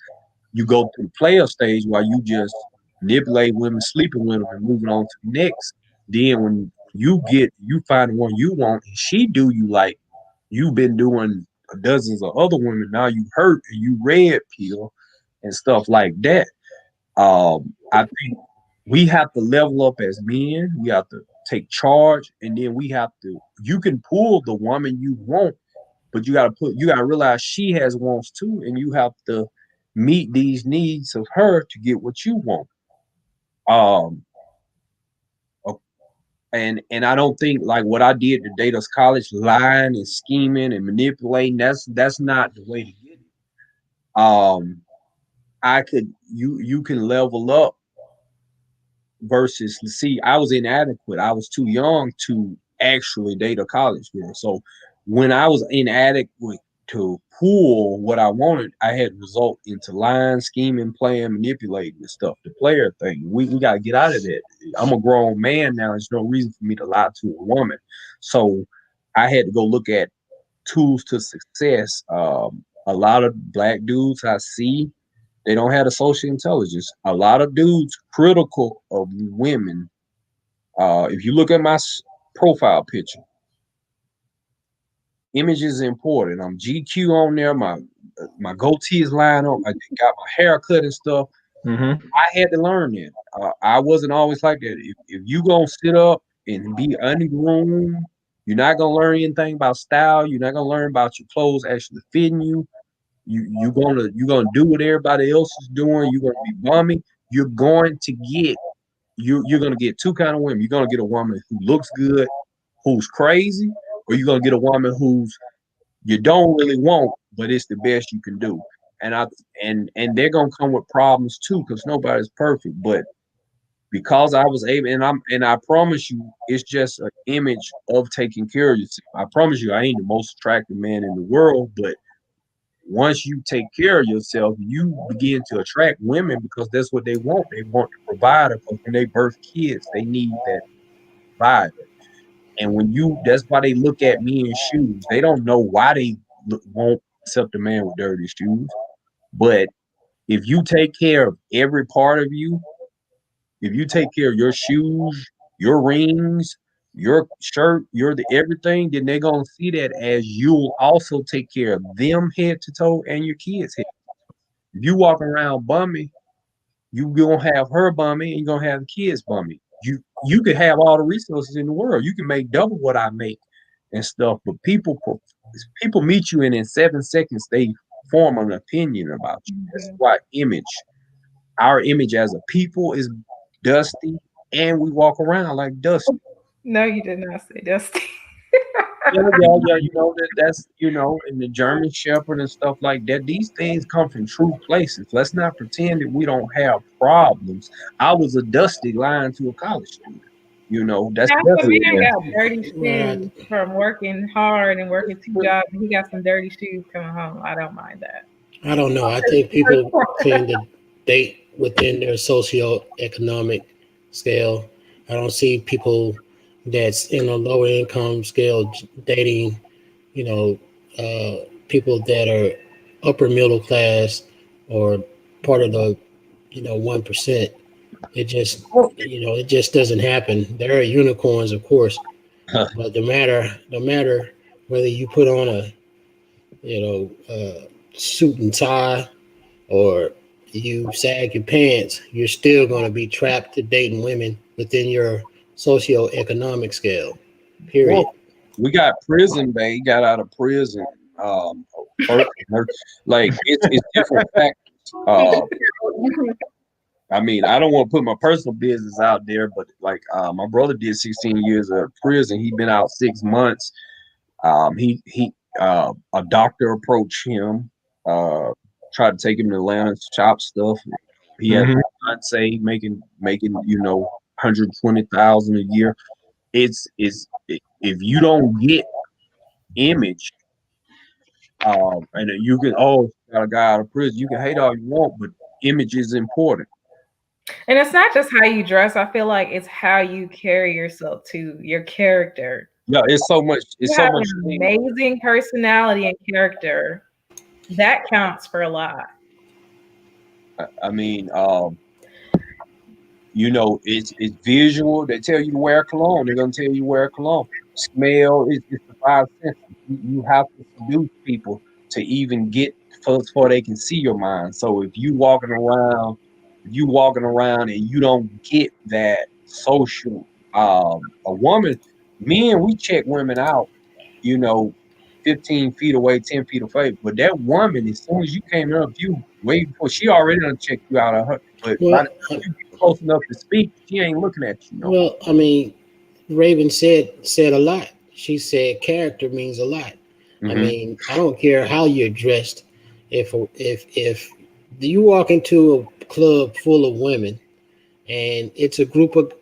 you go through the player stage while you just manipulate women, sleeping with them, and moving on to the next. Then when you find the one you want, and she do you like you've been doing dozens of other women, now you hurt and you red pill and stuff like that. I think we have to level up as men. We have to take charge, and then you can pull the woman you want, but you gotta realize she has wants too, and you have to meet these needs of her to get what you want. And I don't think like what I did to date us college, lying and scheming and manipulating, that's not the way to get it. You can level up versus, see, I was inadequate. I was too young to actually date a college girl. So when I was inadequate to pull what I wanted, I had to result into lying, scheming, playing, manipulating and stuff. The player thing. We got to get out of that. I'm a grown man now. There's no reason for me to lie to a woman. So I had to go look at tools to success. A lot of black dudes I see, they don't have the social intelligence. A lot of dudes critical of women. If you look at my profile picture, image is important. I'm GQ on there. My goatee is lined up. I got my hair cut and stuff. Mm-hmm. I had to learn that. I wasn't always like that. If you gonna sit up and be ungroomed, you're not gonna learn anything about style. You're not gonna learn about your clothes actually fitting you. You're gonna do what everybody else is doing. You're gonna be bummy. You're gonna get two kind of women. You're gonna get a woman who looks good, who's crazy, or you're gonna get a woman who's you don't really want, but it's the best you can do. And they're gonna come with problems too, because nobody's perfect. But because I was able, and I promise you, it's just an image of taking care of yourself. I promise you, I ain't the most attractive man in the world, but once you take care of yourself, you begin to attract women because that's what they want. They want to provide it, because when they birth kids, they need that provider. And that's why they look at me in shoes. They don't know why they won't accept a man with dirty shoes. But if you take care of every part of you, if you take care of your shoes, your rings, your shirt, everything, then they're gonna see that as you'll also take care of them head to toe and your kids head. If you walk around bummy, you gonna have her bummy and you're gonna have the kids bummy. You could have all the resources in the world. You can make double what I make and stuff, but people meet you and in 7 seconds they form an opinion about you. That's why our image as a people is dusty, and we walk around like dusty. No, you did not say Dusty. Yeah. That's and the German Shepherd and stuff like that. These things come from true places. Let's not pretend that we don't have problems. I was a dusty lying to a college student. That's Half the definitely man there. got dirty shoes from working hard and working 2 jobs, and he got some dirty shoes coming home. I don't mind that. I don't know. I think people tend to date within their socioeconomic scale. I don't see people that's in a lower income scale dating, people that are upper middle class or part of the, 1%. It just, it just doesn't happen. There are unicorns, of course, but no matter whether you put on a suit and tie or you sag your pants, you're still going to be trapped to dating women within your socioeconomic scale. Period. Well, we got Prison Bay, got out of prison. Like it's different factors. I mean, I don't want to put my personal business out there, but like my brother did 16 years of prison. He'd been out 6 months. A doctor approached him, tried to take him to Atlanta to chop stuff. He had a fiance making $120,000 a year. It's if you don't get image, and you can got a guy out of prison. You can hate all you want, but image is important. And it's not just how you dress. I feel like it's how you carry yourself too, your character. Yeah, it's so much. It's so much. Amazing personality and character. That counts for a lot. I mean, it's visual. They tell you to wear cologne. They're gonna tell you to wear cologne. Smell is the 5 senses. You have to seduce people to even get before they can see your mind. So if you walking around and you don't get that social, a woman, men, we check women out, 15 feet away, 10 feet away. But that woman, as soon as you came up, you way before she already done checked you out of her. But by the time you get close enough to speak, she ain't looking at you. Well, I mean, Raven said a lot. She said character means a lot. I mean, I don't care how you're dressed. If you walk into a club full of women, and it's a group of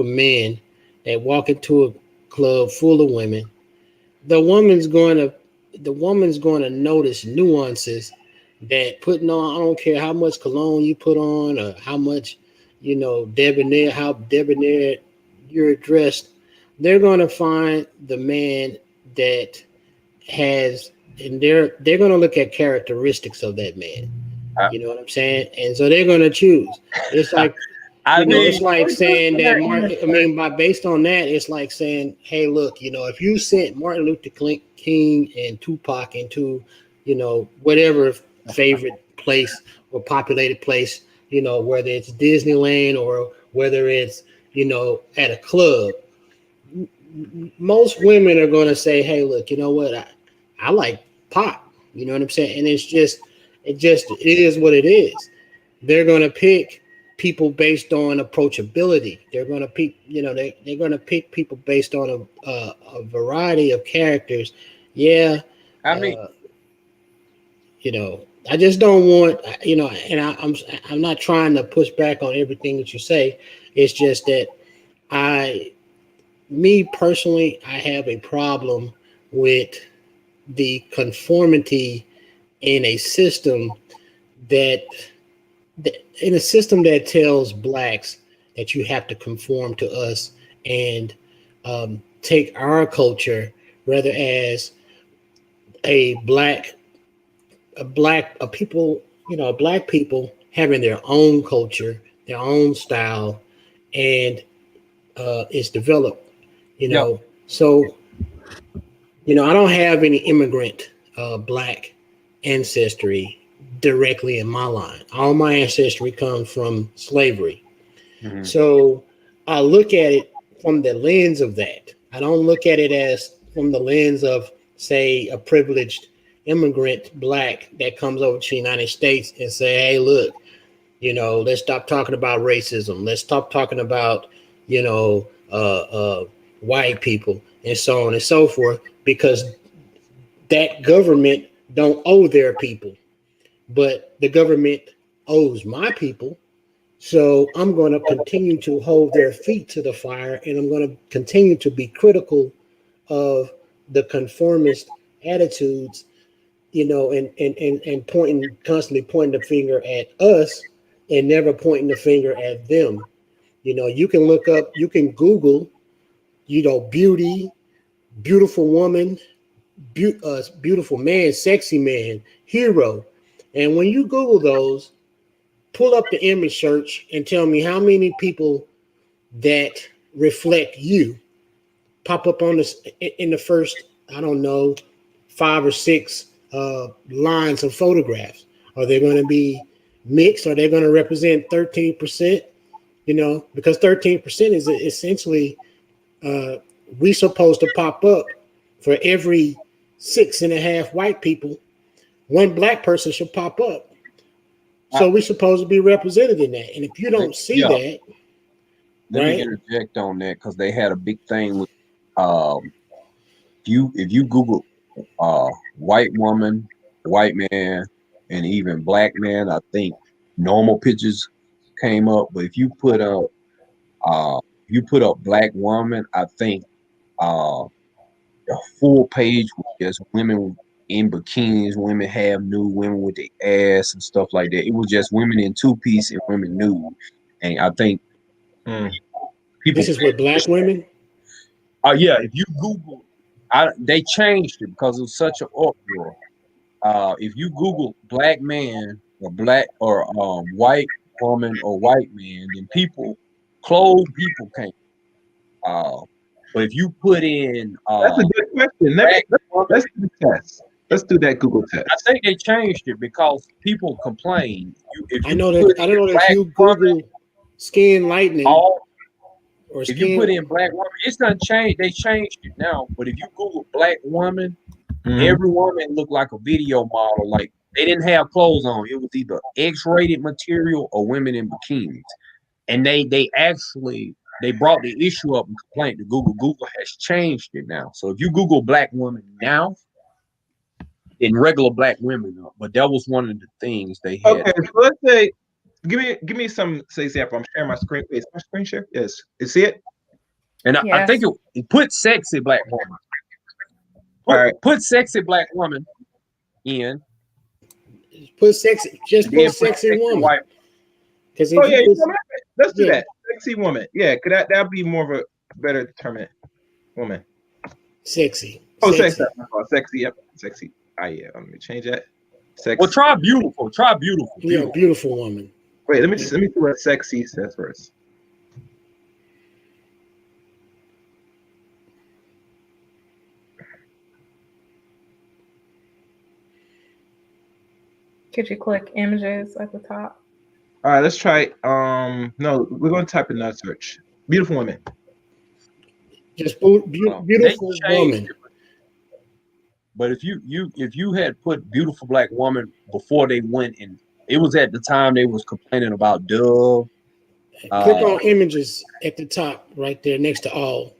men that walk into a club full of women, the woman's going to notice nuances that putting on. I don't care how much cologne you put on or how much debonair you're dressed. They're going to find the man that has, and they're going to look at characteristics of that man. You know what I'm saying? And so they're going to choose. It's like, it's like saying that based on that, it's like saying, hey, look, if you sent Martin Luther King and Tupac into, whatever favorite place or populated place, whether it's Disneyland or whether it's, at a club, most women are going to say, hey, look, you know what? I like pop. You know what I'm saying? And it is what it is. They're going to pick people based on approachability. They're going to pick, they're going to pick people based on a variety of characters. Yeah. I mean, I just don't want, and I'm not trying to push back on everything that you say. It's just that me personally, I have a problem with the conformity in a system that tells blacks that you have to conform to us and take our culture, rather as black people having their own culture, their own style, and it's developed. So I don't have any immigrant black ancestry directly in my line. All my ancestry comes from slavery. So I look at it from the lens of that. I don't look at it as from the lens of, say, a privileged immigrant black that comes over to the United States and say, hey, look, let's stop talking about racism. Let's stop talking about, white people and so on and so forth, because that government don't owe their people, but the government owes my people. So I'm going to continue to hold their feet to the fire, and I'm going to continue to be critical of the conformist attitudes, and constantly pointing the finger at us and never pointing the finger at them. You can look up, you can Google, beauty, beautiful woman, beautiful man, sexy man, hero. And when you Google those, pull up the image search and tell me how many people that reflect you pop up on this in the first, I don't know, 5 or 6 lines of photographs. Are they going to be mixed? Are they going to represent 13%? Because 13% is essentially we supposed to pop up for every 6.5 white people. 1 black person should pop up. So we're supposed to be represented in that. And if you don't see that, let me interject on that, because they had a big thing with if you Google white woman, white man, and even black man, I think normal pictures came up. But if you put up black woman, I think the full page was just women in bikinis, women have nude, women with their ass and stuff like that. It was just women in 2-piece and women nude. And I think people. This is with black women? Yeah, if you Google, they changed it because it was such an uproar. If you Google black man or white woman or white man, then clothed people came. But if you put in that's a good question. Let's do the test. Let's do that Google test. I think they changed it because people complain. I know that if you Google skin lightening, if you put in black woman, it's not changed. They changed it now. But if you Google black woman, every woman looked like a video model. Like they didn't have clothes on. It was either X-rated material or women in bikinis. And they brought the issue up and complained to Google. Google has changed it now. So if you Google black woman now, then regular black women up. But that was one of the things they had. Okay, so let's say, give me some example. I'm sharing my screen. Is my screen share? Yes. You see it? And I think it put sexy black woman. Put sexy black woman in. Put sexy woman. Let's do that. Sexy woman. Yeah, could that'd be more of a better determinant woman. Sexy. Oh, sexy. Sexy. Yep. Sexy. Yeah. Let me change that. Sexy. Well, try beautiful. Yeah, beautiful woman. Wait, let me see what sexy says first. Could you click images at the top? All right, let's try. No, we're going to type in that search. Beautiful women. Just beautiful woman. But if you had put beautiful black woman before they went in, it was at the time they was complaining about Dove. Click on images at the top right there next to all.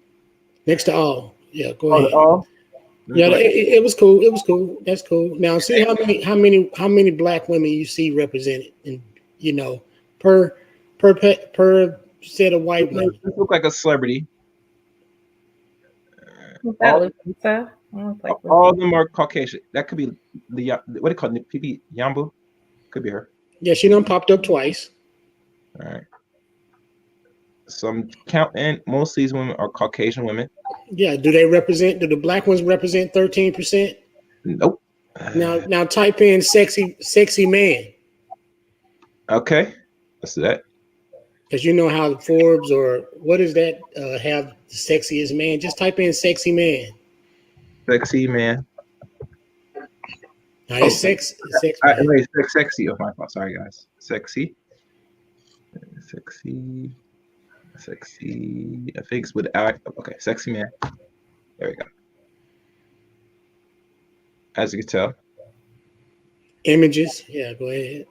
Yeah, go ahead. All? Yeah, it was cool. That's cool. Now see how many black women you see represented, and per set of white women. This look like a celebrity. All of them are Caucasian. That could be what do you call it? Pipi Yambu? Could be her. Yeah, she done popped up twice. All right. So I'm counting. Most of these women are Caucasian women. Yeah. Do the black ones represent 13%? Nope. Now type in sexy man. Okay. Let's do that. Because you know how Forbes or what is that have the sexiest man? Just type in sexy man. Sexy man. No, it's sexy. Sexy. Oh my fault. Sorry, guys. Sexy. I think it's with okay. Sexy man. There we go. As you can tell, Images. Yeah, go ahead.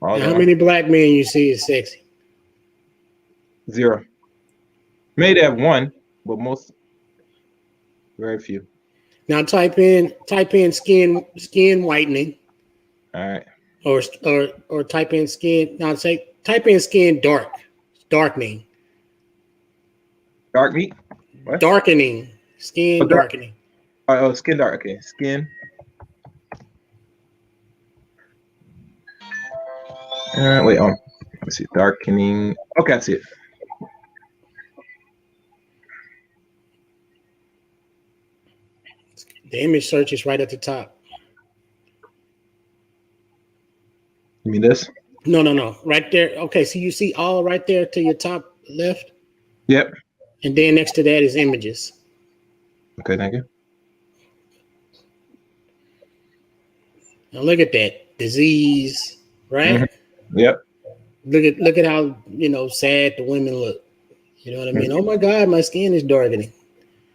All Now, how gone. many black men you see is sexy? 0. Maybe have one, but most very few. Now type in skin whitening All right. or type in skin. Now say type in skin darkening, Dark meat. What? darkening, skin Oh, dark. darkening. Oh, skin dark. Okay, skin. Wait. Let's see. Darkening. Okay, I see it. The image search is right at the top. You mean this? No, right there. Okay, so you see all right there to your top left, Yep. and then next to that is images. Okay, thank you. Now look at that disease, right? Mm-hmm. Yep. Look at how sad the women look. You know what I mean? Oh my God, my skin is darkening,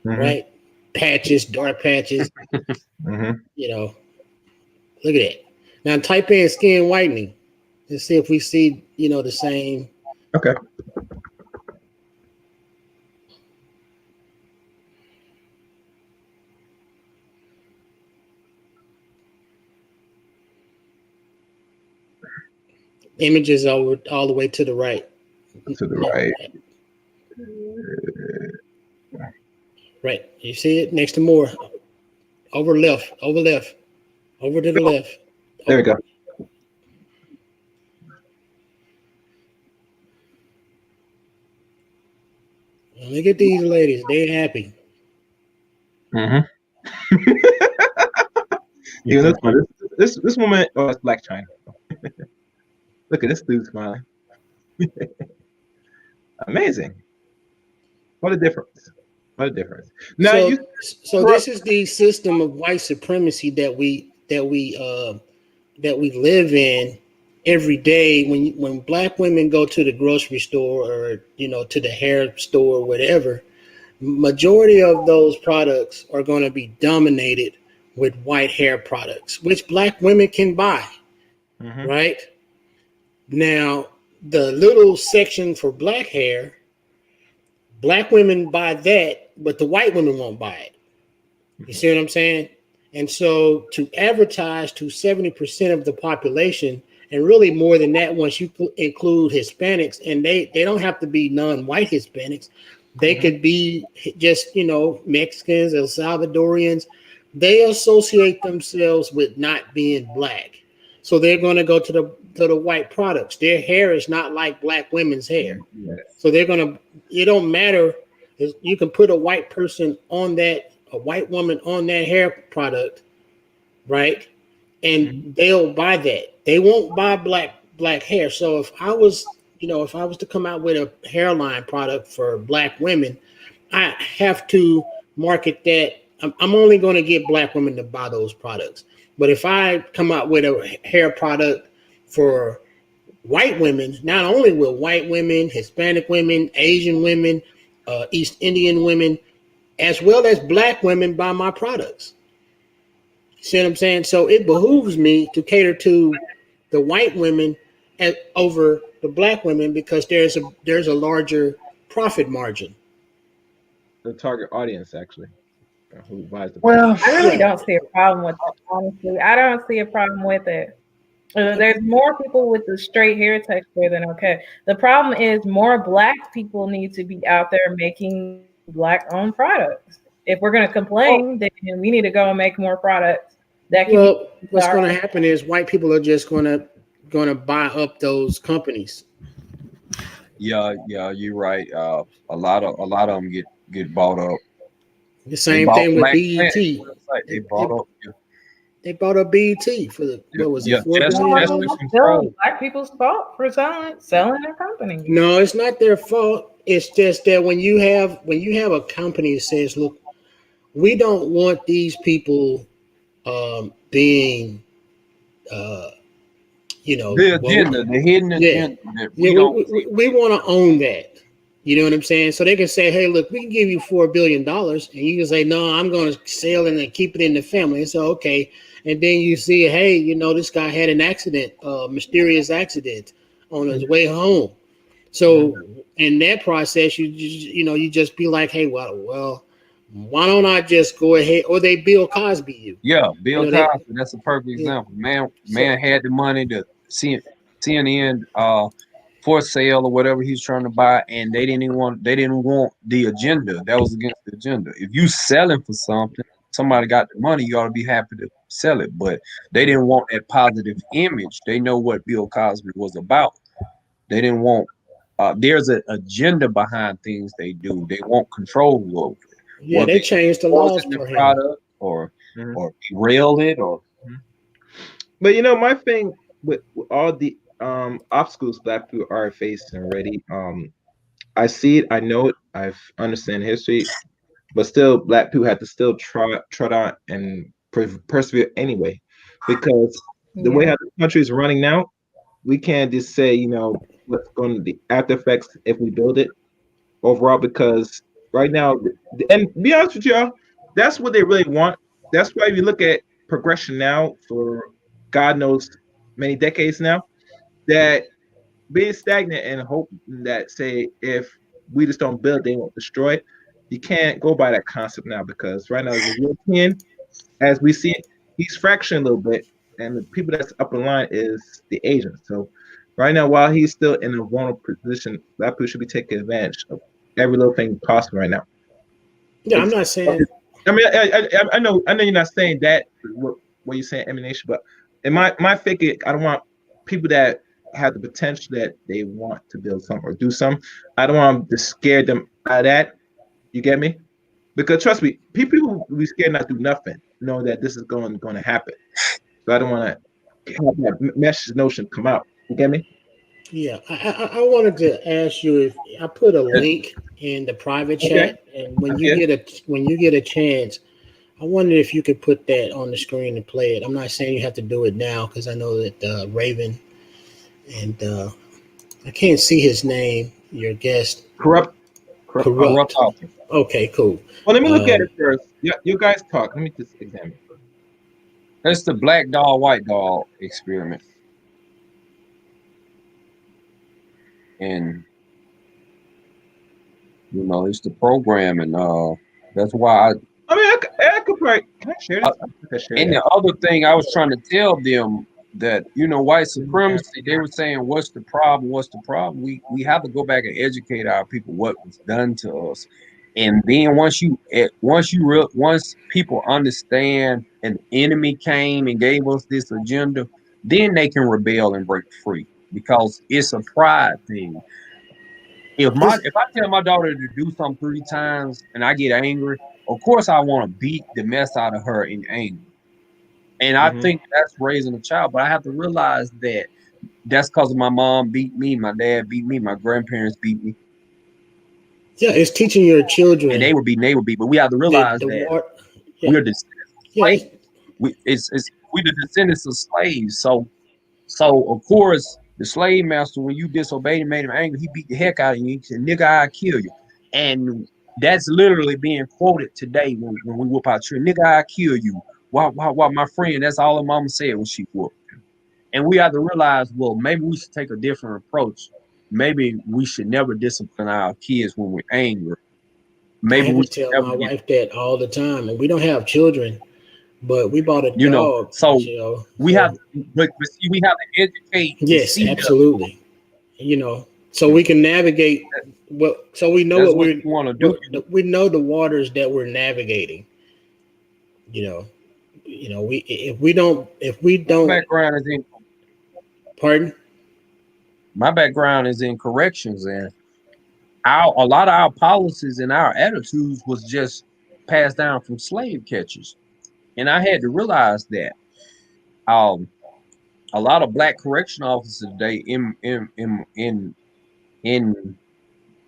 Mm-hmm. right? Patches, dark patches. Mm-hmm. Look at that. Now type in skin whitening. Let's see if we see the same. Okay. Images over all the way to the right. To the right. Right. You see it next to more. Over left. Over to the left. There we go. Look at these ladies. They're happy. Mm-hmm. Even this one. This woman. Oh, it's Black China. Look at this dude smiling. Amazing. What a difference. What a difference. Now so this is the system of white supremacy that we live in every day. When black women go to the grocery store or to the hair store or whatever, majority of those products are going to be dominated with white hair products, which black women can buy. Mm-hmm. Right now, the little section for black hair, black women buy that, but the white women won't buy it. You see what I'm saying? And so to advertise to 70% of the population, and really more than that once you include Hispanics, and they don't have to be non-white Hispanics. They could be just, Mexicans, El Salvadorians. They associate themselves with not being black. So they're going to go to the white products. Their hair is not like black women's hair. Yes. So it don't matter. You can put a white woman on that hair product, right? And they'll buy that. They won't buy black hair. So if I was to come out with a hairline product for black women, I have to market that. I'm only going to get black women to buy those products. But if I come out with a hair product for white women, not only will white women, Hispanic women, Asian women, East Indian women, as well as black women buy my products. See what I'm saying? So it behooves me to cater to the white women over the black women because there's a larger profit margin. The target audience, actually, who buys the. Well, I really don't see a problem with that. Honestly, I don't see a problem with it. There's more people with the straight hair texture than okay. The problem is more black people need to be out there making black-owned products. If we're going to complain, then we need to go and make more products. What's going to happen is white people are just going to buy up those companies. Yeah, you're right. A lot of them get bought up. The same thing with BET. They bought up. They bought up BET for what was it? Black people's fault for selling their company. No, it's not their fault. It's just that when you have a company that says, "Look, we don't want these people being, the agenda, the hidden agenda. We want to own that. You know what I'm saying? So they can say, hey, look, we can give you $4 billion. And you can say, no, I'm going to sell it and keep it in the family. And so, okay. And then you see, hey, you know, this guy had an accident, mysterious accident on his way home. So in that process, you just be like, hey, well, why don't I just go ahead? Or they Bill Cosby you. Yeah, Bill You know, Cosby. That's a perfect example. Man had the money to CNN for sale or whatever he's trying to buy, and they didn't want the agenda. That was against the agenda. If you selling for something, somebody got the money, you ought to be happy to sell it. But they didn't want that positive image. They know what Bill Cosby was about. They didn't want there's an agenda behind things they do. They want control over it. Yeah, they changed the laws for him. Product or derail it or. But you know, my thing with all the obstacles Black people are facing already, I see it, I know it, I've understand history, but still, Black people have to still trot on and persevere anyway, because the way how the country is running now, we can't just say, you know, what's going to be after effects if we build it overall, because right now, and be honest with y'all, that's what they really want. That's why if you look at progression now for God knows many decades now, that being stagnant and hoping that, say, if we just don't build, they won't destroy it. You can't go by that concept now, because right now the European, as we see it, he's fracturing a little bit, and the people that's up in line is the Asians. So right now, while he's still in a vulnerable position, Black people should be taking advantage of every little thing possible right now. Yeah, I'm not saying. I mean, I know you're not saying that what you're saying emanation, but in my thinking, I don't want people that have the potential that they want to build something or do something. I don't want to scare them out of that. You get me? Because trust me, people who be scared not do nothing know that this is going to happen. So I don't want to have that message notion come out. You get me? Yeah, I wanted to ask you if I put a link in the private chat, and when you get a chance, I wondered if you could put that on the screen and play it. I'm not saying you have to do it now, because I know that Raven and I can't see his name. Your guest, Corrupt. Okay, cool. Well, let me look at it first. Yeah, you guys talk. Let me just examine it first. That's the black doll, white doll experiment. And you know, it's the program, and that's why I could probably, can I share this? And the other thing I was trying to tell them that, you know, white supremacy, they were saying, what's the problem? What's the problem? We have to go back and educate our people what was done to us. And then once people understand an enemy came and gave us this agenda, then they can rebel and break free, because it's a pride thing. If I tell my daughter to do something 3 times and I get angry, of course I want to beat the mess out of her in anger. And I think that's raising a child, but I have to realize that that's because my mom beat me, my dad beat me, my grandparents beat me. Yeah, it's teaching your children. And they would beat, but we have to realize that we're the the descendants of slaves. So of course, the slave master, when you disobeyed and made him angry, he beat the heck out of you. He said, "Nigga, I'll kill you." And that's literally being quoted today when we whoop our children. "Nigga, I'll kill you." Why, my friend? That's all her mama said when she whooped him. And we have to realize, well, maybe we should take a different approach. Maybe we should never discipline our kids when we're angry. Maybe we tell my wife that all the time, and we don't have children. But we bought a dog. We have to educate. Yes, absolutely. So we can navigate. Well, so we know what we want to do. We know the waters that we're navigating. If we don't. My background is in. Pardon? My background is in corrections, and a lot of our policies and our attitudes was just passed down from slave catchers. And I had to realize that a lot of black correction officers today in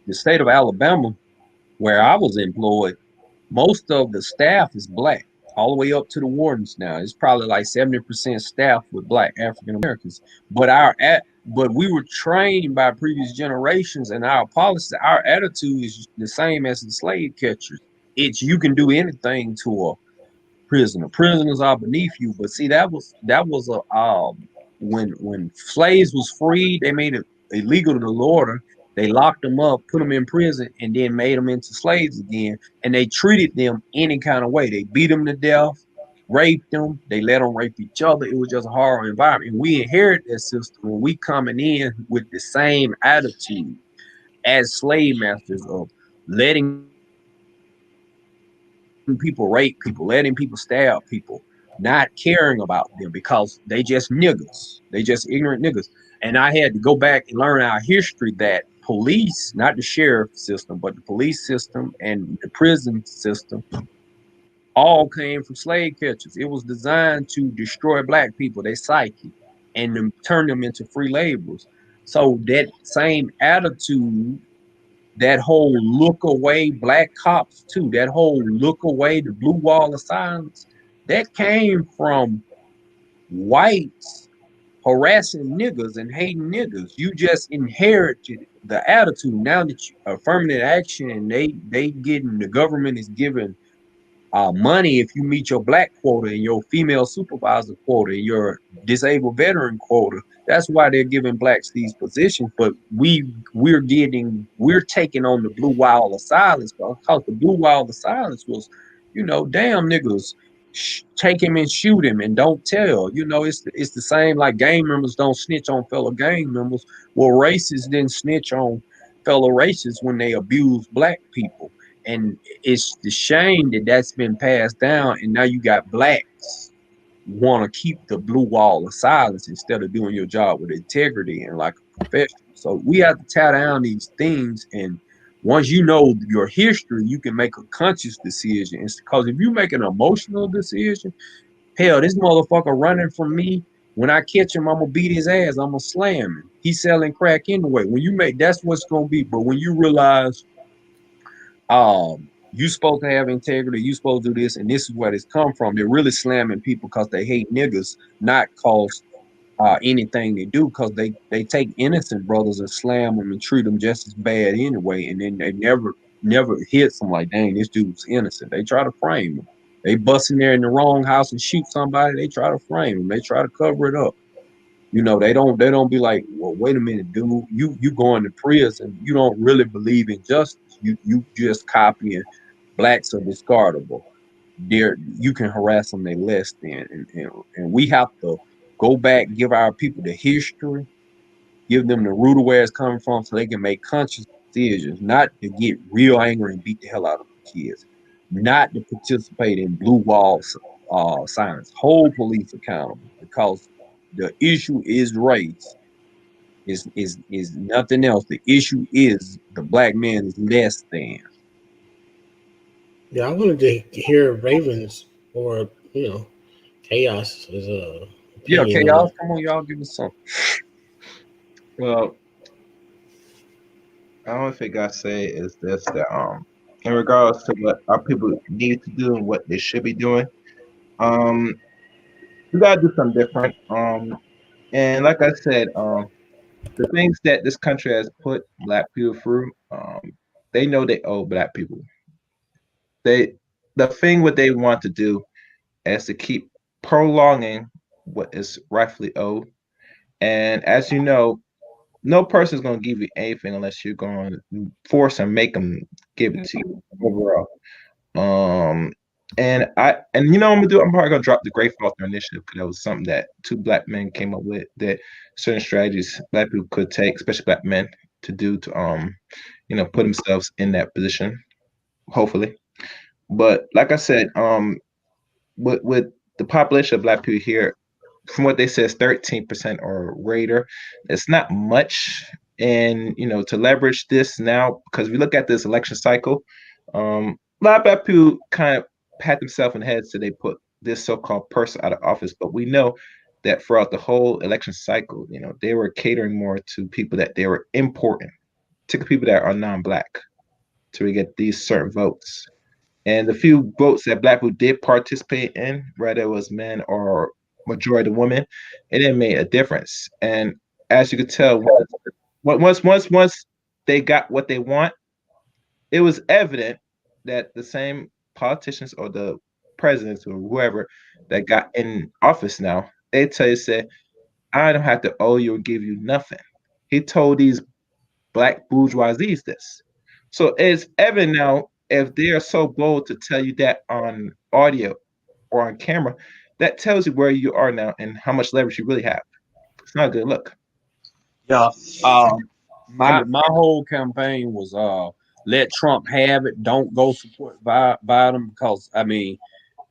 the state of Alabama, where I was employed, most of the staff is black, all the way up to the wardens now. It's probably like 70% staff with black African Americans. But but we were trained by previous generations, and our policy, our attitude is the same as the slave catchers. It's you can do anything to a prisoner. Prisoners are beneath you. But see, that was a when slaves was freed, they made it illegal to lauder. They locked them up, put them in prison, and then made them into slaves again. And they treated them any kind of way. They beat them to death, raped them. They let them rape each other. It was just a horrible environment. And we inherit that system when we coming in with the same attitude as slave masters of letting people rape people, letting people stab people, not caring about them because they just niggas. They just ignorant niggas. And I had to go back and learn our history that police, not the sheriff system, but the police system and the prison system all came from slave catchers. It was designed to destroy black people, their psyche, and then turn them into free laborers. So that same attitude, that whole look away, black cops too, that whole look away, the blue wall of silence, that came from whites harassing niggas and hating niggas. You just inherited the attitude. Now that you affirmative action and they getting, the government is giving money if you meet your black quota and your female supervisor quota and your disabled veteran quota. That's why they're giving blacks these positions. But we're taking on the blue wall of silence, because the blue wall of silence was, damn niggas, take him and shoot him and don't tell. It's the same like gang members don't snitch on fellow gang members. Well, racists didn't snitch on fellow racists when they abuse black people. And it's the shame that that's been passed down, and now you got blacks want to keep the blue wall of silence instead of doing your job with integrity and like a professional. So we have to tear down these things, and once you know your history, you can make a conscious decision. It's because if you make an emotional decision, hell, this motherfucker running from me, when I catch him, I'm gonna beat his ass, I'm gonna slam him. He's selling crack anyway. When you make, that's what's gonna be. But when you realize you supposed to have integrity, you supposed to do this, and this is where it's come from. They're really slamming people because they hate niggas, not cause anything they do, because they take innocent brothers and slam them and treat them just as bad anyway, and then they never hit them like, dang, this dude's innocent. They try to frame him. They bust in there in the wrong house and shoot somebody, they try to frame him. They try to cover it up. They don't be like, well, wait a minute, dude, you going to prison, you don't really believe in justice. You just copying. Blacks are discardable. You can harass them, they less than. And we have to go back, give our people the history, give them the root of where it's coming from so they can make conscious decisions, not to get real angry and beat the hell out of the kids, not to participate in blue wall silence. Hold police accountable, because the issue is race. Is nothing else. The issue is the black man is less than. Yeah, I wanted to hear Ravens or Chaos as a Chaos. Come on, y'all, give us something. Well, I don't think I say is this that in regards to what our people need to do and what they should be doing, we gotta do something different. And like I said, the things that this country has put black people through, they know they owe black people. The thing what they want to do is to keep prolonging what is rightfully owed. And as you know, no person is going to give you anything unless you're going to force and make them give it to you overall. And I'm gonna do. I'm probably gonna drop the Great Faulkner Initiative, because that was something that two black men came up with, that certain strategies black people could take, especially black men, to do to put themselves in that position, hopefully. But like I said, with the population of black people here, from what they say, is 13% or greater. It's not much, and to leverage this now, because we look at this election cycle, a lot of black people kind of pat themselves in the head, so they put this so-called person out of office. But we know that throughout the whole election cycle, they were catering more to people that they were important, to people that are non-black, to get these certain votes. And the few votes that black people did participate in, whether it was men or majority of women, it didn't make a difference. And as you could tell, once they got what they want, it was evident that the same politicians or the presidents or whoever that got in office now, they tell you, say, I don't have to owe you or give you nothing. He told these black bourgeoisies this. So it's evident now, if they are so bold to tell you that on audio or on camera, that tells you where you are now and how much leverage you really have. It's not a good look. Yeah. My whole campaign was let Trump have it. Don't go support Biden because I mean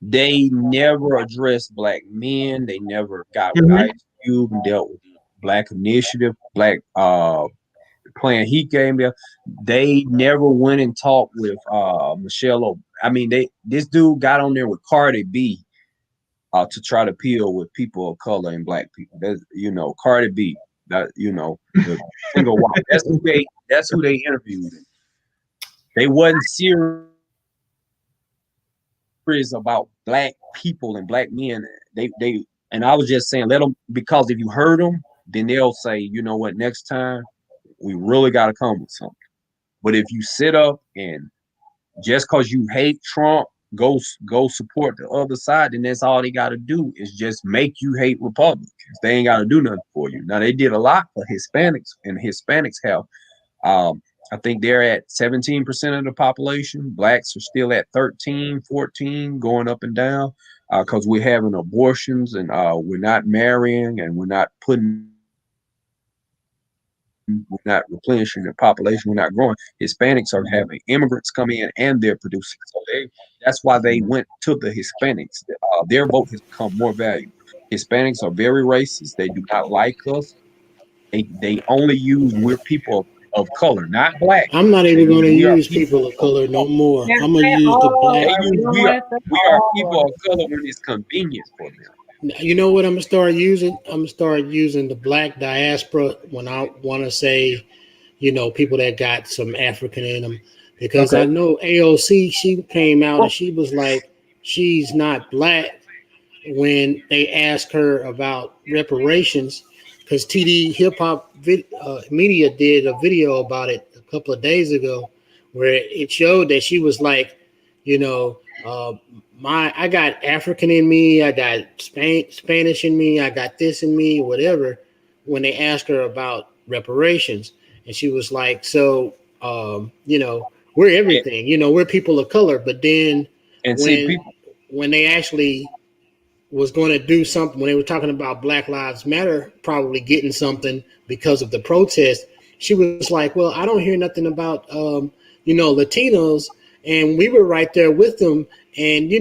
they never addressed black men. They never got with Ice Cube and dealt with Black Initiative, Black plan he came there. They never went and talked with Michelle. I mean, this dude got on there with Cardi B to try to appeal with people of color and black people. That's Cardi B. That the single white. That's who they interviewed. They wasn't serious about black people and black men. They and I was just saying let them, because if you heard them, then they'll say, you know what, next time we really got to come with something. But if you sit up and just because you hate Trump, go support the other side, then that's all they got to do is just make you hate Republicans. They ain't got to do nothing for you. Now, they did a lot for Hispanics, and Hispanics have, I think they're at 17% of the population. Blacks are still at 13, 14, going up and down because we're having abortions and we're not marrying and we're not replenishing the population. We're not growing. Hispanics are having immigrants come in and they're producing. So that's why they went to the Hispanics. Their vote has become more valuable. Hispanics are very racist. They do not like us. They only use we're people of color, not black. I'm not even going to use people of color no more. I'm going to use the black. We are people of color when it's convenient for them. You know what I'm gonna start using? I'm gonna start using the black diaspora when I want to say, people that got some African in them, because I know AOC, she came out and she was like, she's not black when they asked her about reparations, because TD Hip Hop Media did a video about it a couple of days ago, where it showed that she was like, I got African in me, I got Spanish in me, I got this in me, whatever, when they asked her about reparations. And she was like, so, we're everything, we're people of color. But then when they actually was going to do something, when they were talking about Black Lives Matter, probably getting something because of the protest, she was like, well, I don't hear nothing about, Latinos. And we were right there with them. And,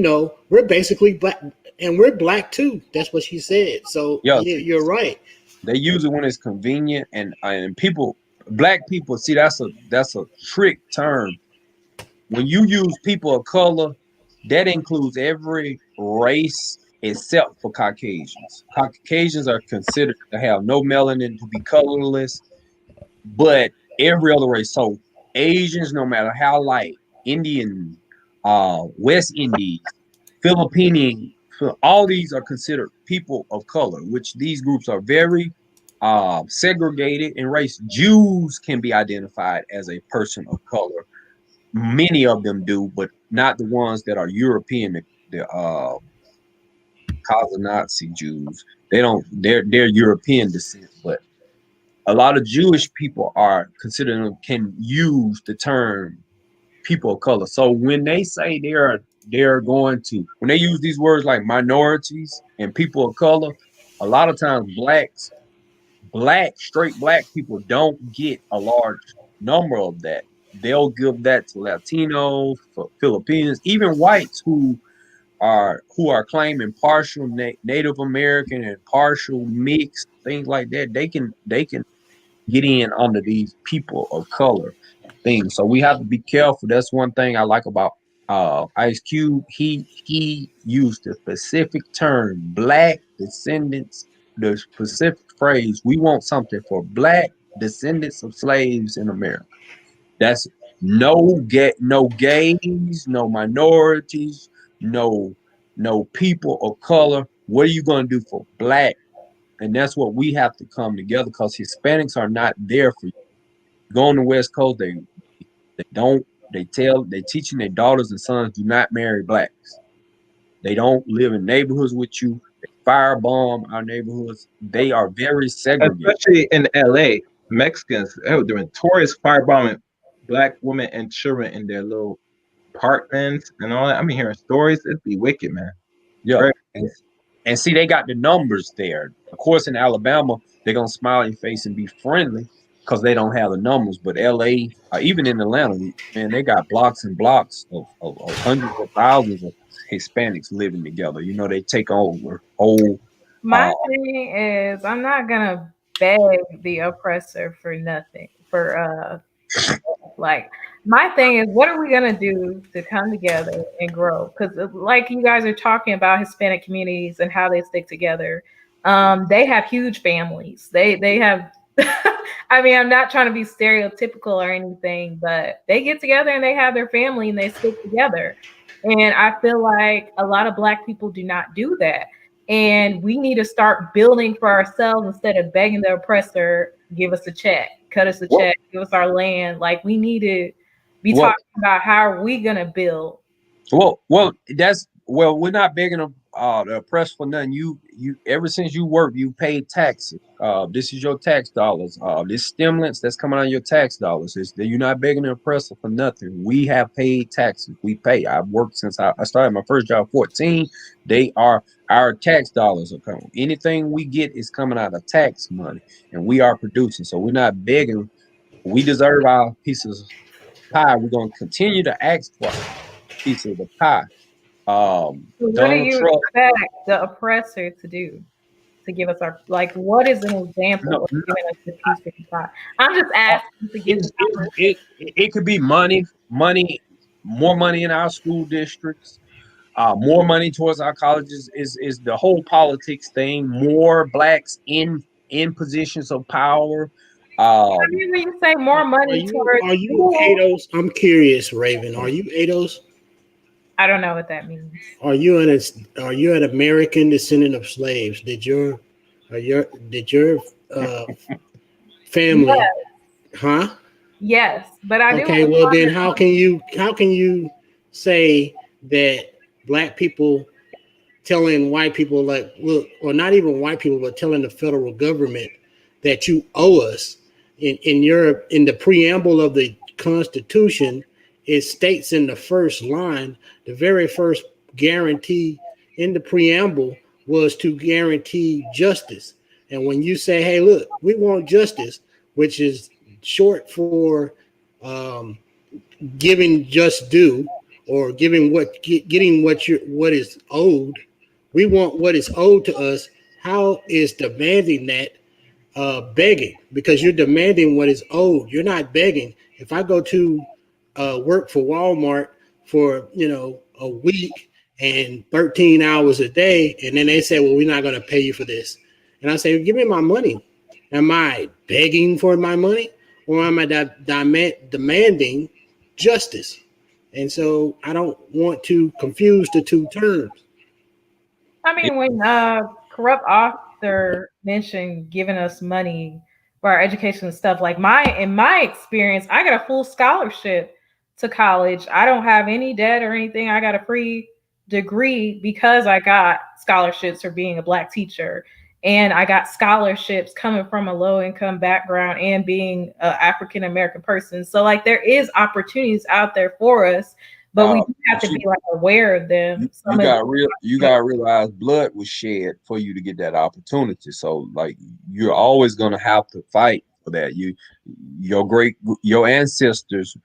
we're basically black, and we're black too. That's what she said. So yeah, you're right. They use it when it's convenient, and people, black people, see, that's a trick term. When you use people of color, that includes every race except for Caucasians. Caucasians are considered to have no melanin, to be colorless, but every other race. So Asians, no matter how light, Indian, West Indies, Filipino, all these are considered people of color, which these groups are very segregated in race. Jews can be identified as a person of color. Many of them do, but not the ones that are European, the Nazi Jews. They're European descent, but a lot of Jewish people are considered, can use the term people of color. So when they say they're going to, when they use these words like minorities and people of color, a lot of times straight black people don't get a large number of that. They'll give that to Latinos, for Filipinos, even whites who are claiming partial Native American and partial mixed, things like that. They can get in under these people of color things. So we have to be careful. That's one thing I like about Ice Cube. He used the specific term black descendants, the specific phrase, we want something for black descendants of slaves in America. That's no gays, no minorities, no people of color. What are you going to do for black And that's what we have to come together, because Hispanics are not there for you. Go on the West Coast, they teaching their daughters and sons do not marry blacks. They don't live in neighborhoods with you. They firebomb our neighborhoods. They are very segregated. Especially in LA, Mexicans, they're notorious firebombing black women and children in their little apartments and all that. I mean, hearing stories, it'd be wicked, man. Yeah. Right. And see, they got the numbers there. Of course, in Alabama, they're going to smile in your face and be friendly because they don't have the numbers. But LA, even in Atlanta, man, they got blocks and blocks of hundreds of thousands of Hispanics living together. You know, they take over whole. My thing is, I'm not going to beg the oppressor for nothing. Like, my thing is, what are we going to do to come together and grow? Because like you guys are talking about Hispanic communities and how they stick together. They have huge families. They have, I mean, I'm not trying to be stereotypical or anything, but they get together and they have their family and they stick together. And I feel like a lot of Black people do not do that. And we need to start building for ourselves instead of begging the oppressor, give us a check, cut us a check, give us our land. Like, we need to be talking about how are we gonna build. Well, we're not begging the oppressed for nothing. You ever since you work, you paid taxes. This is your tax dollars. This stimulus that's coming out of your tax dollars. You're not begging the oppressor for nothing. We have paid taxes. We pay. I've worked since I started my first job at 14. They are our tax dollars are coming. Anything we get is coming out of tax money, and we are producing. So we're not begging. We deserve our pieces of pie. We're going to continue to ask for a piece of the pie. So what do you expect the oppressor to do to give us our, like, what is an example of giving us the piece of the pie? I'm just asking to give it could be money, more money in our school districts, more money towards our colleges is the whole politics thing, more Blacks in positions of power. I mean, when you say more money are you ADOS? I'm curious, Raven. Are you ADOS? I don't know what that means. Are you an American descendant of slaves? Did your family? Yes. Huh? Yes, but I do. Okay, well then, how can you say that Black people telling white people, like, look, or not even white people, but telling the federal government that you owe us? In the preamble of the Constitution, it states in the first line, the very first guarantee in the preamble was to guarantee justice. And when you say, hey, look, we want justice, which is short for giving just due, or getting what is owed. We want what is owed to us. How is demanding that begging? Because you're demanding what is owed. You're not begging. If I go to work for Walmart for a week and 13 hours a day, and then they say, well, we're not going to pay you for this, and I say, give me my money. Am I begging for my money, or am I demanding justice? And so I don't want to confuse the two terms. I mean, when Corrupt Author mentioned giving us money for our education and stuff, like in my experience, I got a full scholarship to college. I don't have any debt or anything. I got a free degree because I got scholarships for being a Black teacher. And I got scholarships coming from a low income background and being an African American person. So, like, there is opportunities out there for us, but we have to be like aware of them. You gotta realize blood was shed for you to get that opportunity. So, like, you're always gonna have to fight for that. Your ancestors.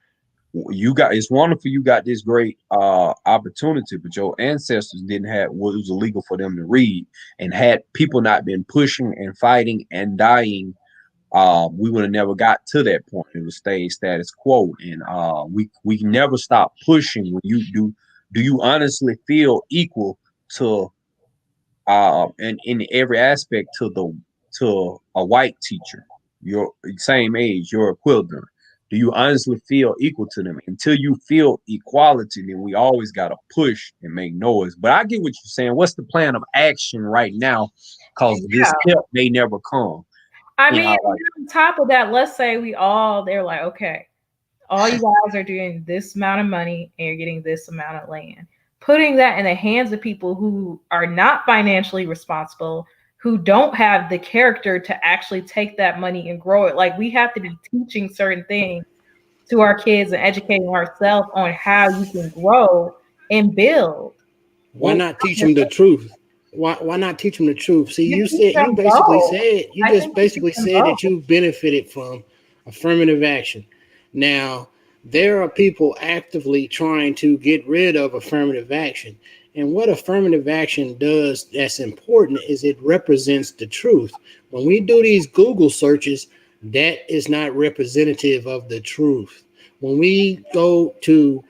It's wonderful you got this great opportunity, but your ancestors didn't have what was illegal for them to read, and had people not been pushing and fighting and dying, we would have never got to that point. It would stay status quo, and we never stop pushing. When you do you honestly feel equal to and in every aspect to a white teacher, your same age, your equivalent? Do you honestly feel equal to them? Until you feel equality, then we always got to push and make noise. But I get what you're saying. What's the plan of action right now because this help may never come. I mean, on top of that, let's say they're like, okay, all you guys are doing this amount of money and you're getting this amount of land. Putting that in the hands of people who are not financially responsible, who don't have the character to actually take that money and grow it. Like, we have to be teaching certain things to our kids and educating ourselves on how you can grow and build. Why not teach them the truth? Why not teach them the truth? See, you basically said that you benefited from affirmative action. Now, there are people actively trying to get rid of affirmative action. And what affirmative action does that's important is it represents the truth. When we do these Google searches, that is not representative of the truth. When we go to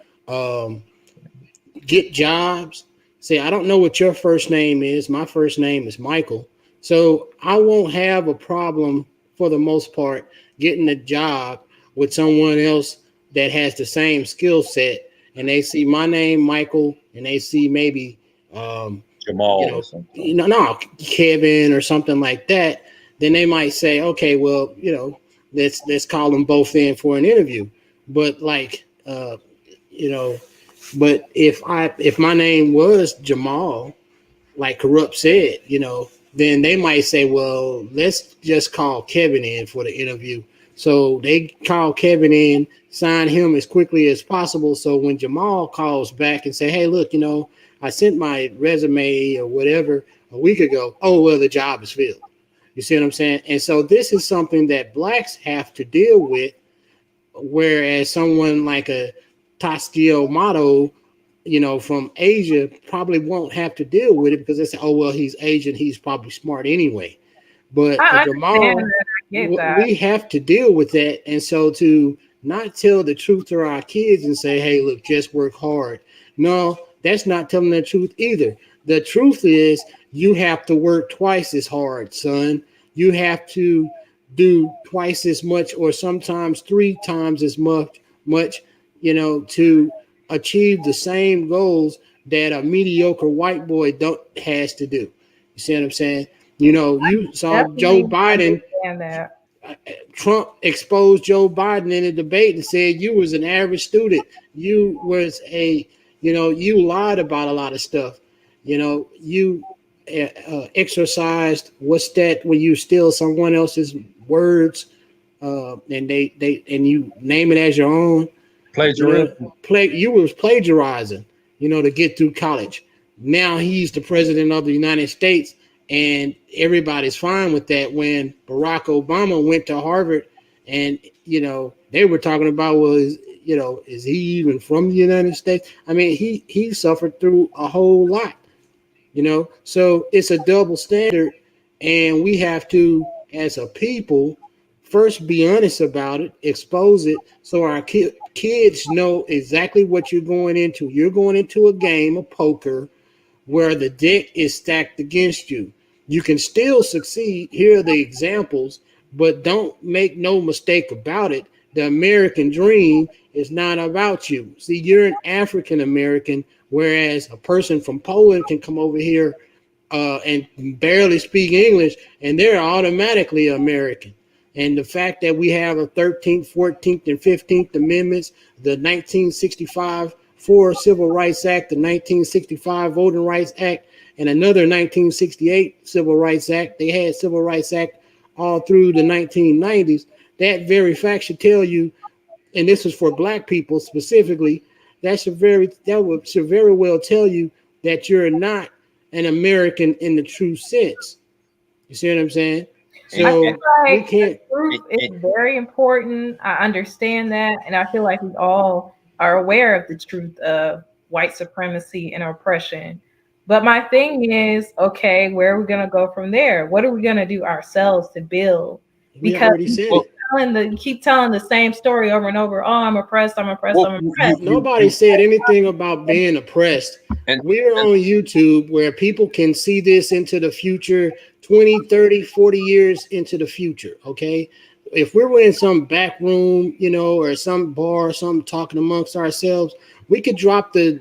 get jobs, say, I don't know what your first name is. My first name is Michael. So I won't have a problem for the most part getting a job with someone else that has the same skill set, and they see my name, Michael, and they see maybe Jamal or something. No, Kevin or something like that. Then they might say, okay, well, let's call them both in for an interview. But but if my name was Jamal, like Corrupt said, then they might say, well, let's just call Kevin in for the interview. So they call Kevin in, sign him as quickly as possible. So when Jamal calls back and say, hey, look, I sent my resume or whatever a week ago. Oh, well, the job is filled. You see what I'm saying? And so this is something that blacks have to deal with, whereas someone like a Tasquio Mato, from Asia probably won't have to deal with it because they say, oh, well, he's Asian. He's probably smart anyway. But Jamal, we have to deal with that. And so to not tell the truth to our kids and say, hey, look, just work hard. No, that's not telling the truth either. The truth is you have to work twice as hard, son. You have to do twice as much or sometimes 3 times as much, to achieve the same goals that a mediocre white boy has to do. You see what I'm saying? You saw Joe Biden. Trump exposed Joe Biden in a debate and said you was an average student. You was you lied about a lot of stuff. You exercised, what's that when you steal someone else's words and you name it as your own? Plagiarism. You was plagiarizing, to get through college. Now he's the president of the United States. And everybody's fine with that. When Barack Obama went to Harvard and, they were talking about, well, is he even from the United States? I mean, he suffered through a whole lot, so it's a double standard. And we have to, as a people, first be honest about it, expose it. So our kids know exactly what you're going into. You're going into a game of poker where the deck is stacked against you. You can still succeed. Here are the examples, but don't make no mistake about it. The American dream is not about you. See, you're an African American, whereas a person from Poland can come over here and barely speak English, and they're automatically American. And the fact that we have a 13th, 14th, and 15th Amendments, the 1965 Civil Rights Act, the 1965 Voting Rights Act, and another 1968 Civil Rights Act. They had Civil Rights Act all through the 1990s. That very fact should tell you, and this is for black people specifically, that should very well tell you that you're not an American in the true sense. You see what I'm saying? So we can't. Truth is very important. I understand that, and I feel like we all are aware of the truth of white supremacy and oppression. But my thing is, okay, where are we going to go from there? What are we going to do ourselves to build? Because keep telling the same story over and over. Oh, I'm oppressed. I'm oppressed. I'm oppressed. Nobody said anything about being oppressed. And we're on YouTube where people can see this into the future, 20, 30, 40 years into the future. Okay. If we're in some back room, or some bar or something talking amongst ourselves, We could drop the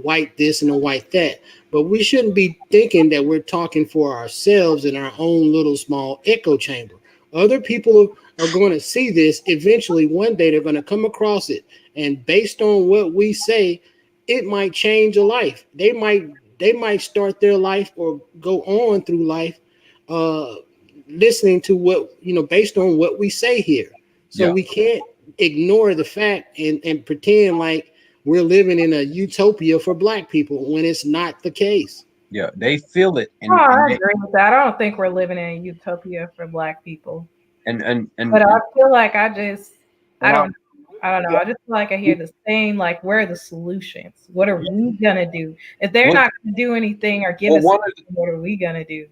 white this and the white that, but we shouldn't be thinking that we're talking for ourselves in our own little small echo chamber. Other people are going to see this eventually. One day they're going to come across it, and based on what we say, it might change a life. They might start their life or go on through life listening to what, based on what we say here. So we can't ignore the fact and pretend like we're living in a utopia for Black people when it's not the case. Yeah, they feel it. And, I agree with that. I don't think we're living in a utopia for Black people. But I feel like I don't know. I just feel like I hear the same, like, where are the solutions? What are we gonna do? If they're not gonna do anything or give us something, what are we gonna do?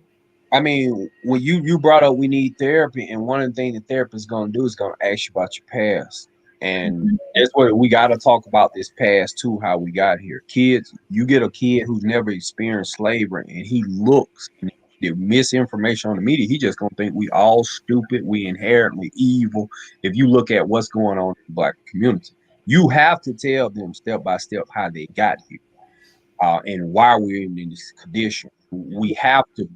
I mean, when you brought up we need therapy, and one of the things the therapist is gonna do is gonna ask you about your past. And that's what we got to talk about, this past too, how we got here. Kids, you get a kid who's never experienced slavery and he looks and the misinformation on the media, he just gonna think we all stupid, we inherently evil. If you look at what's going on in the Black community, you have to tell them step by step how they got here and why we're in this condition. We have to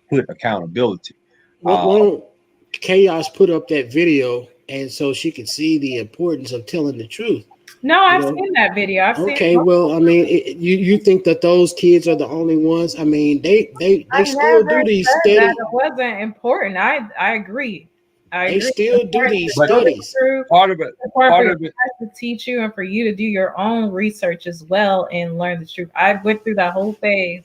put accountability. Why don't Chaos put up that video and so she could see the importance of telling the truth? No, I've seen that video. Okay, well, I mean, you think that those kids are the only ones? I mean, they still do these studies. That it wasn't important. I agree. They still do these studies. Part of it to teach you and for you to do your own research as well and learn the truth. I went through that whole phase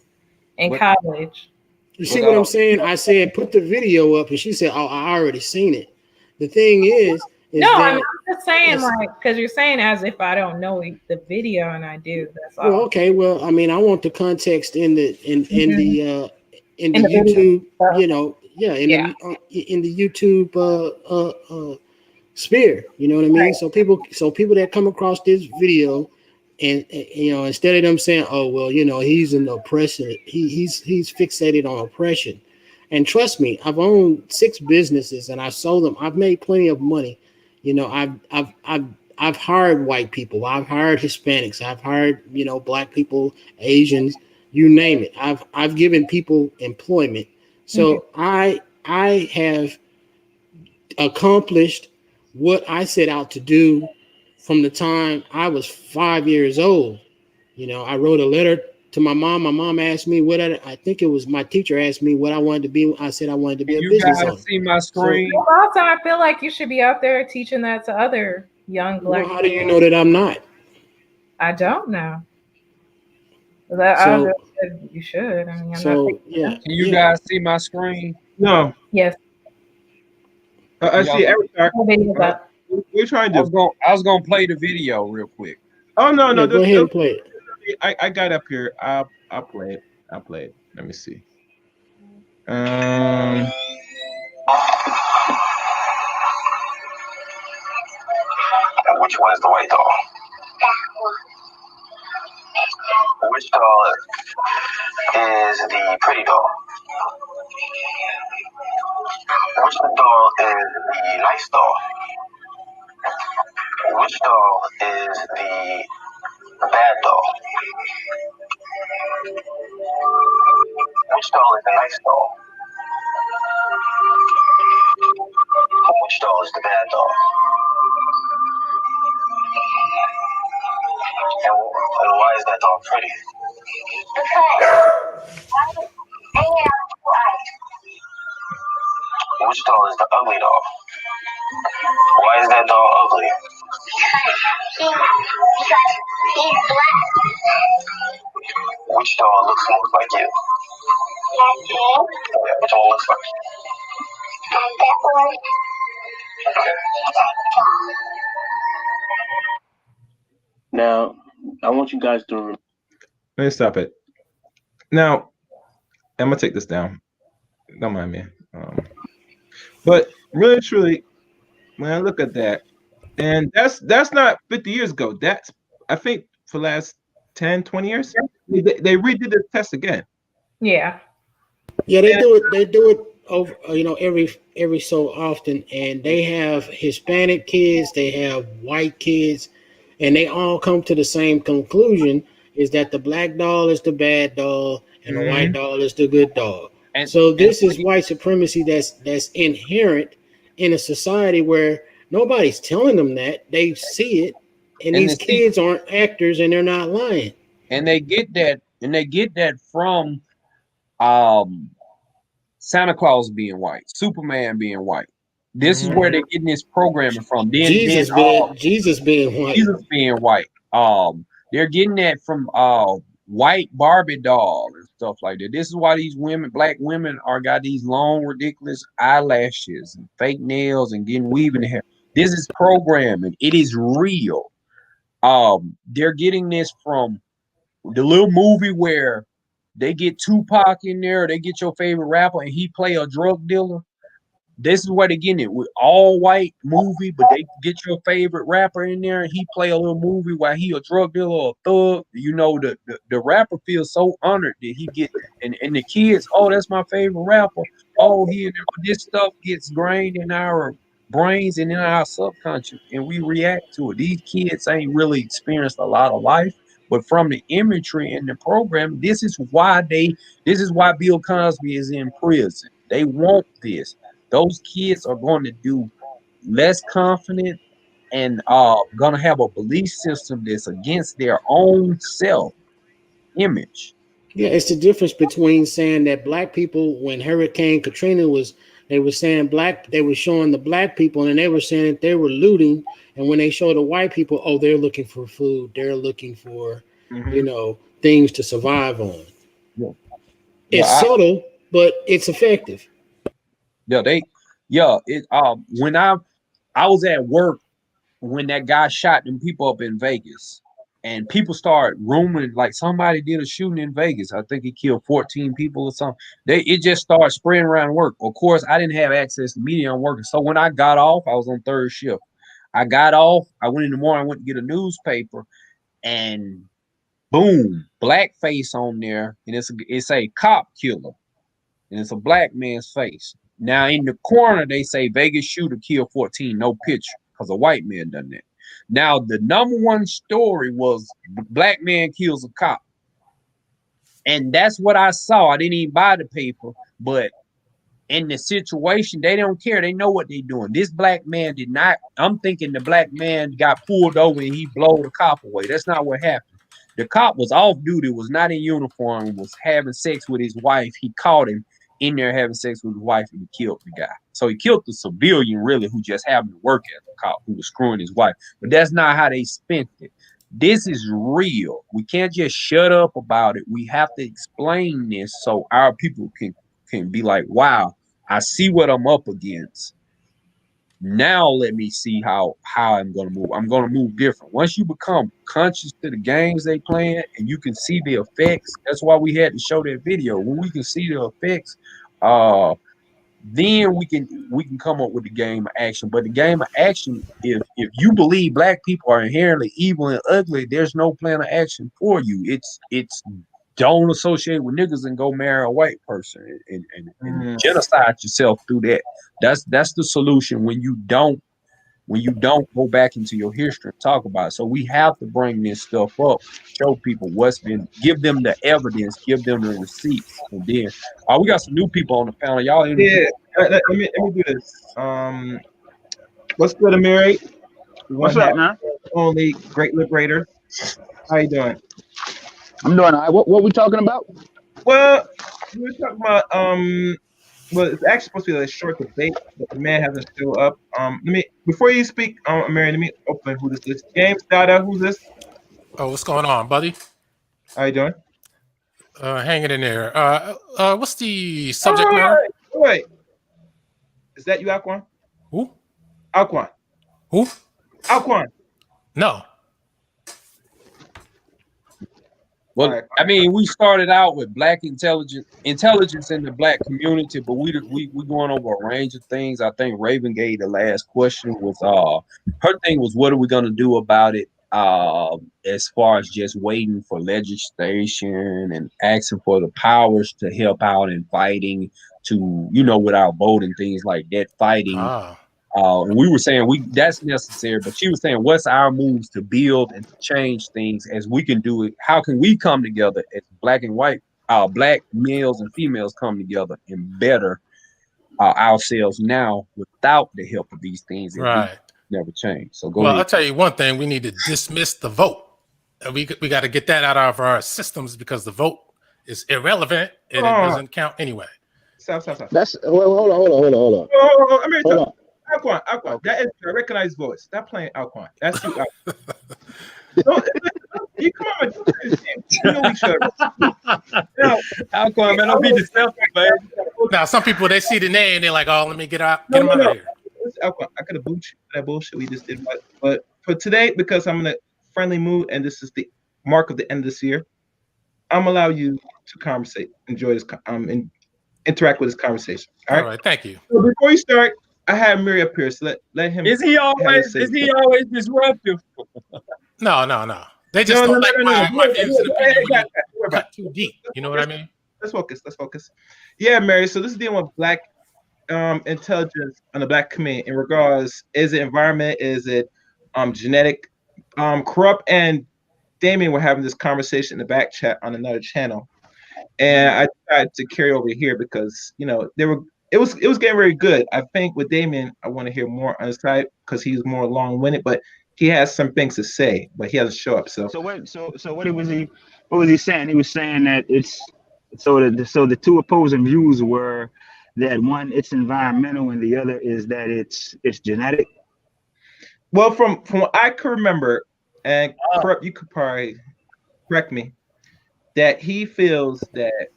in college. You see what I'm saying? I said put the video up, and she said, "Oh, I already seen it." The thing is no, I'm just saying, like, because you're saying as if I don't know the video, and I do. That's all. Well, okay. Well, I mean, I want the context in the YouTube, in the YouTube sphere. You know what I mean? Right. So people that come across this video, and instead of them saying, "Oh, well, he's an oppressor," he's fixated on oppression. And trust me, I've owned 6 businesses and I sold them. I've made plenty of money. I've hired white people. I've hired Hispanics. I've hired, Black people, Asians, you name it. I've given people employment. So I have accomplished what I set out to do from the time I was 5 years old. I wrote a letter to my mom. My mom asked me I think it was my teacher asked me what I wanted to be. I said I wanted to be a business owner. You guys see my screen? So, also, I feel like you should be out there teaching that to other young Black people. How do you know that I'm not? I don't know. You should. I mean, Can you guys see my screen? No. Yes. I see everything. We're trying to. I was gonna play the video real quick. Oh no! Go ahead and play it. I got up here. I'll play it. Let me see. Now, which one is the white doll? Which doll is the pretty doll? Which doll is the nice doll? Which doll is the bad doll? Which doll is the nice doll? Which doll is the bad doll? And why is that doll pretty? Which doll is the ugly doll? Why is that doll ugly? Because he's black. Which doll looks most like you? Like you. Yeah, which one looks like you? That one. Okay. Now, I want you guys to. Let me stop it. Now, I'm gonna take this down. Don't mind me. But really, truly, when I look at that, and that's not 50 years ago. That's, I think, for the last 10, 20 years, they redid the test again. Yeah. Yeah, they do it. They do it over, every so often, and they have Hispanic kids, they have white kids, and they all come to the same conclusion: is that the black doll is the bad doll and the white doll is the good doll. And So this is white supremacy that's inherent in a society where nobody's telling them that. They see it, and these kids aren't actors and they're not lying. And they get that, from Santa Claus being white, Superman being white. This is where they're getting this programming from. Then Jesus being white. They're getting that from white Barbie doll and stuff like that. This is why these black women got these long, ridiculous eyelashes and fake nails and getting weaving hair. This is programming. It is real. They're getting this from the little movie where they get Tupac in there, they get your favorite rapper, and he play a drug dealer. This is where they're getting it with all white movie, but they get your favorite rapper in there and he play a little movie while he a drug dealer or a thug. You know, the rapper feels so honored that he get, and the kids, oh, that's my favorite rapper. Oh, this stuff gets grained in our brains and in our subconscious, and we react to it. These kids ain't really experienced a lot of life, but from the imagery and the program, this is why Bill Cosby is in prison. They want this. Those kids are going to do less confident and going to have a belief system that's against their own self-image. Yeah, it's the difference between saying that black people, when Hurricane Katrina they were saying they were showing the black people and they were saying that they were looting. And when they show the white people, oh, they're looking for food. They're looking for, things to survive on. Yeah. It's subtle, but it's effective. When I was at work when that guy shot them people up in Vegas, and people started rumoring like somebody did a shooting in Vegas. I think he killed 14 people or something. It just started spreading around work. Of course, I didn't have access to media on work. So when I got off, I was on third shift. I got off, I went in the morning, I went to get a newspaper, and boom, blackface on there, and it's a cop killer, and it's a black man's face. Now in the corner, they say Vegas shooter killed 14, no picture, because a white man done that. Now the number one story was black man kills a cop. And that's what I saw. I didn't even buy the paper, but in the situation, they don't care. They know what they're doing. This black man did not. I'm thinking the black man got pulled over and he blew the cop away. That's not what happened. The cop was off duty, was not in uniform, was having sex with his wife. He caught him in there having sex with his wife and he killed the guy. So he killed the civilian, really, who just happened to work as a cop, who was screwing his wife. But that's not how they spent it. This is real. We can't just shut up about it. We have to explain this so our people can be like, wow, I see what I'm up against. Now let me see how I'm going to move. I'm going to move different. Once you become conscious to the games they playing and you can see the effects, that's why we had to show that video. When we can see the effects, then we can come up with the game of action. But the game of action, if you believe black people are inherently evil and ugly, there's no plan of action for you. It's don't associate with niggas and go marry a white person and genocide yourself through that. That's the solution when you don't go back into your history and talk about it. So we have to bring this stuff up, show people give them the evidence, give them the receipts. And then we got some new people on the panel. Y'all let me do this. What's good, Amiri? What's up, man? Only Great Liberator. How you doing? I'm doing all right. What we talking about? Well, we were talking about well, it's actually supposed to be a short debate, but the man hasn't showed up. Before you speak, Mary, let me open who this is. James Dada, who's this? Oh, what's going on, buddy? How you doing? Hanging in there. What's the subject matter? Wait. Is that you, Alquan? Who? Alquan. Who? Alquan. No. Well, I mean, we started out with black intelligence in the black community, but we going over a range of things. I think Raven gave the last question was her thing was, what are we gonna do about it? As far as just waiting for legislation and asking for the powers to help out in fighting to, without voting, things like that, fighting And we were saying that's necessary, but she was saying, what's our moves to build and to change things as we can do it? How can we come together as black and white, black males and females come together and better ourselves now without the help of these things? Right. Never change. So Well, ahead. I'll tell you one thing: we need to dismiss the vote. We got to get that out of our systems because the vote is irrelevant and it doesn't count anyway. Stop. That's hold on. I mean, Hold on. Alquan. Okay. That is a recognized voice. Stop playing Alquan. That's you. You come on, you know each other. Alquan, man, don't be deceptive, man. Now, some people they see the name, they're like, "Oh, let me get him out of here." Alquan, I could have booed you for that bullshit we just did, but for today, because I'm in a friendly mood and this is the mark of the end of this year, I'm allow you to conversate, enjoy this, and interact with this conversation. All right. Thank you. So before you start, I have Murray up here, so let him. Is he always disruptive? No. They just don't like my views and opinion when you cut too deep. You know what I mean? Let's focus. Yeah, Mary. So this is dealing with black intelligence on the black community in regards, is it environment, is it genetic, corrupt, and Damien were having this conversation in the back chat on another channel, and I tried to carry over here because it was getting very good. I think with Damien, I want to hear more on his side because he's more long-winded, but he has some things to say, but he doesn't show up. So what was he saying? He was saying that it's the two opposing views were that one, it's environmental, and the other is that it's genetic. Well, from what I can remember, and you could probably correct me, that he feels that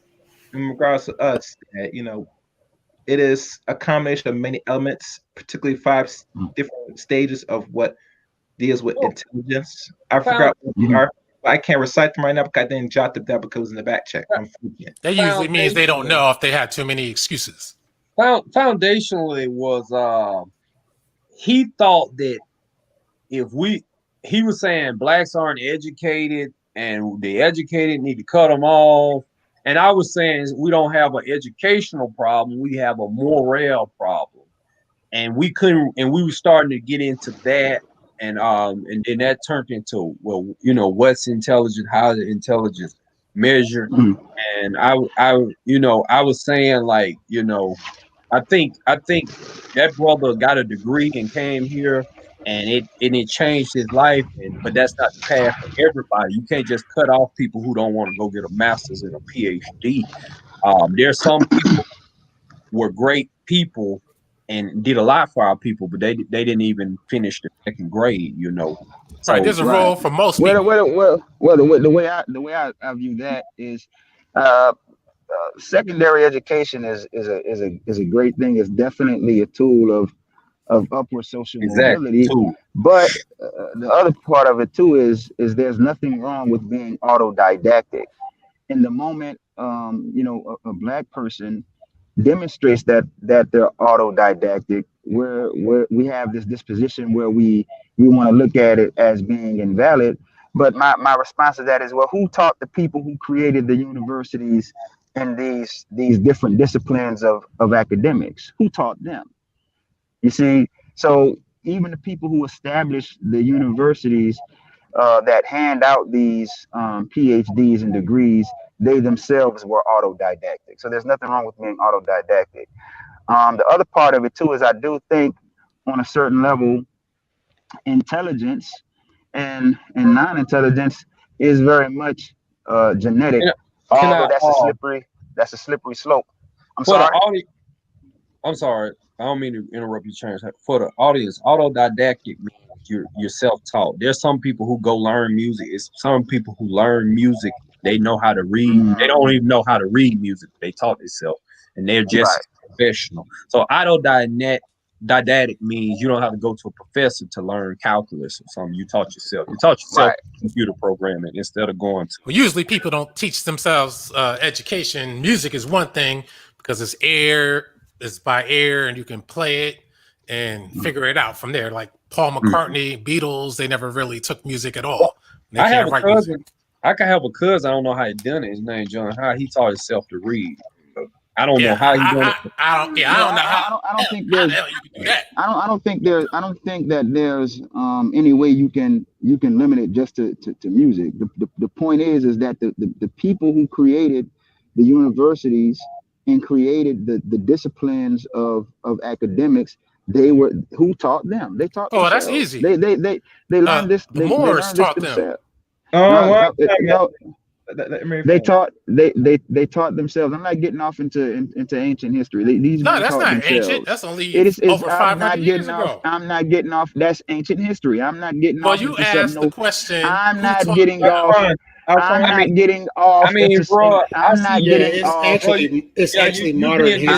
in regards to us, that it is a combination of many elements, particularly 5 different stages of what deals with intelligence. I forgot what they are. I can't recite them right now because I didn't jot them down because it was in the back check. That usually means they don't know if they had too many excuses. Foundationally was he thought that he was saying blacks aren't educated and the educated need to cut them off. And I was saying we don't have an educational problem, we have a moral problem. And we were starting to get into that. And then that turned into, what's intelligent, how is intelligence measured? And I was saying, like, I think that brother got a degree and came here and it changed his life, but that's not the path for everybody. You can't just cut off people who don't want to go get a master's and a PhD. There's some people who were great people and did a lot for our people, but they didn't even finish the 2nd grade, So, right, there's a role for most people. Well, the way I view that is, secondary education is a great thing. It's definitely a tool of upward social mobility. But the other part of it too is there's nothing wrong with being autodidactic. In the moment, a black person demonstrates that they're autodidactic, where we have this disposition where we want to look at it as being invalid. But my response to that is, well, who taught the people who created the universities and these different disciplines of academics? Who taught them? You see, so even the people who established the universities that hand out these PhDs and degrees, they themselves were autodidactic. So there's nothing wrong with being autodidactic. The other part of it too is I do think on a certain level, intelligence and non-intelligence is very much genetic. Although that's a slippery slope. I'm sorry. I don't mean to interrupt you, Chance. For the audience, autodidactic means you're self-taught. There's some people who go learn music. It's some people who learn music. They know how to read. They don't even know how to read music. They taught themselves, and they're just professional. So autodidactic means you don't have to go to a professor to learn calculus or something. You taught yourself. You taught yourself computer programming instead of going to. Well, usually people don't teach themselves education. Music is one thing because it's by ear, and you can play it and figure it out from there. Like Paul McCartney, Beatles, they never really took music at all. I have a cousin. I can have a cousin. I don't know how he done it. His name John. How he taught himself to read. I don't know how you gonna. I don't know how. I don't think How there's. the hell you can do that? I don't think that there's any way you can limit it just to music. The point is that the people who created the universities and created the disciplines of academics, who taught them? They taught themselves. That's easy. They learned this. The Moors taught them. themselves. Oh, They taught themselves. I'm not getting off into ancient history. These men that's taught not themselves. ancient. That's only It's over I'm 500 not years getting ago. off. I'm not getting off. That's ancient history. I'm not getting Well, off. you into asked something the question. I'm who not taught getting them? off. I'm not getting off. I mean, into bro, I'm not getting it's off. actually modern history.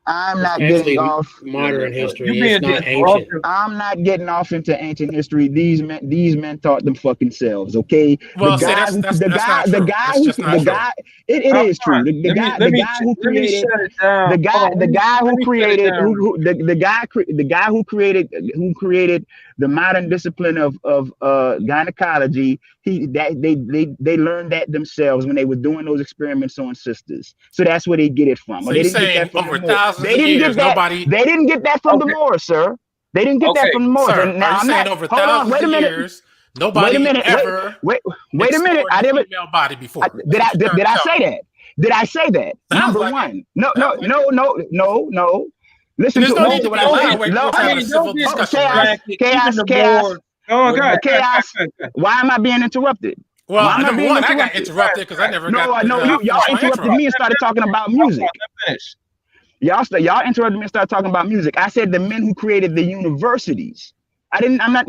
I'm not It's getting off. modern history. You being It's not disruptive. ancient. I'm not getting off into ancient history. These men taught them fucking selves. Okay. Well, see, that's not true. That's just not true. It is true. The guy who created who created the modern discipline of gynecology. They learned that themselves when they were doing those experiments on sisters. So that's where they get it from. So They you're didn't get saying that from over the Moors. thousands of years, nobody. They didn't get that from the Moors, sir. They didn't get that from the Moors. Sir, And now are you I'm saying not. over Hold on. thousands Wait a of minute. years, nobody ever Wait a minute. I explored never. the female body before? Did I say that? Did I say that? Sounds Number like one. it. No. Listen There's to no need to what be I loud. said. We're No, having a civil discussion. Right? Chaos. Oh, God. Chaos. Why am I being interrupted? Well, Why am I number being one, I got interrupted? interrupted because I never got. No, y'all interrupted me and started talking about music. Y'all interrupted me and started talking about music. I said the men who created the universities. I'm not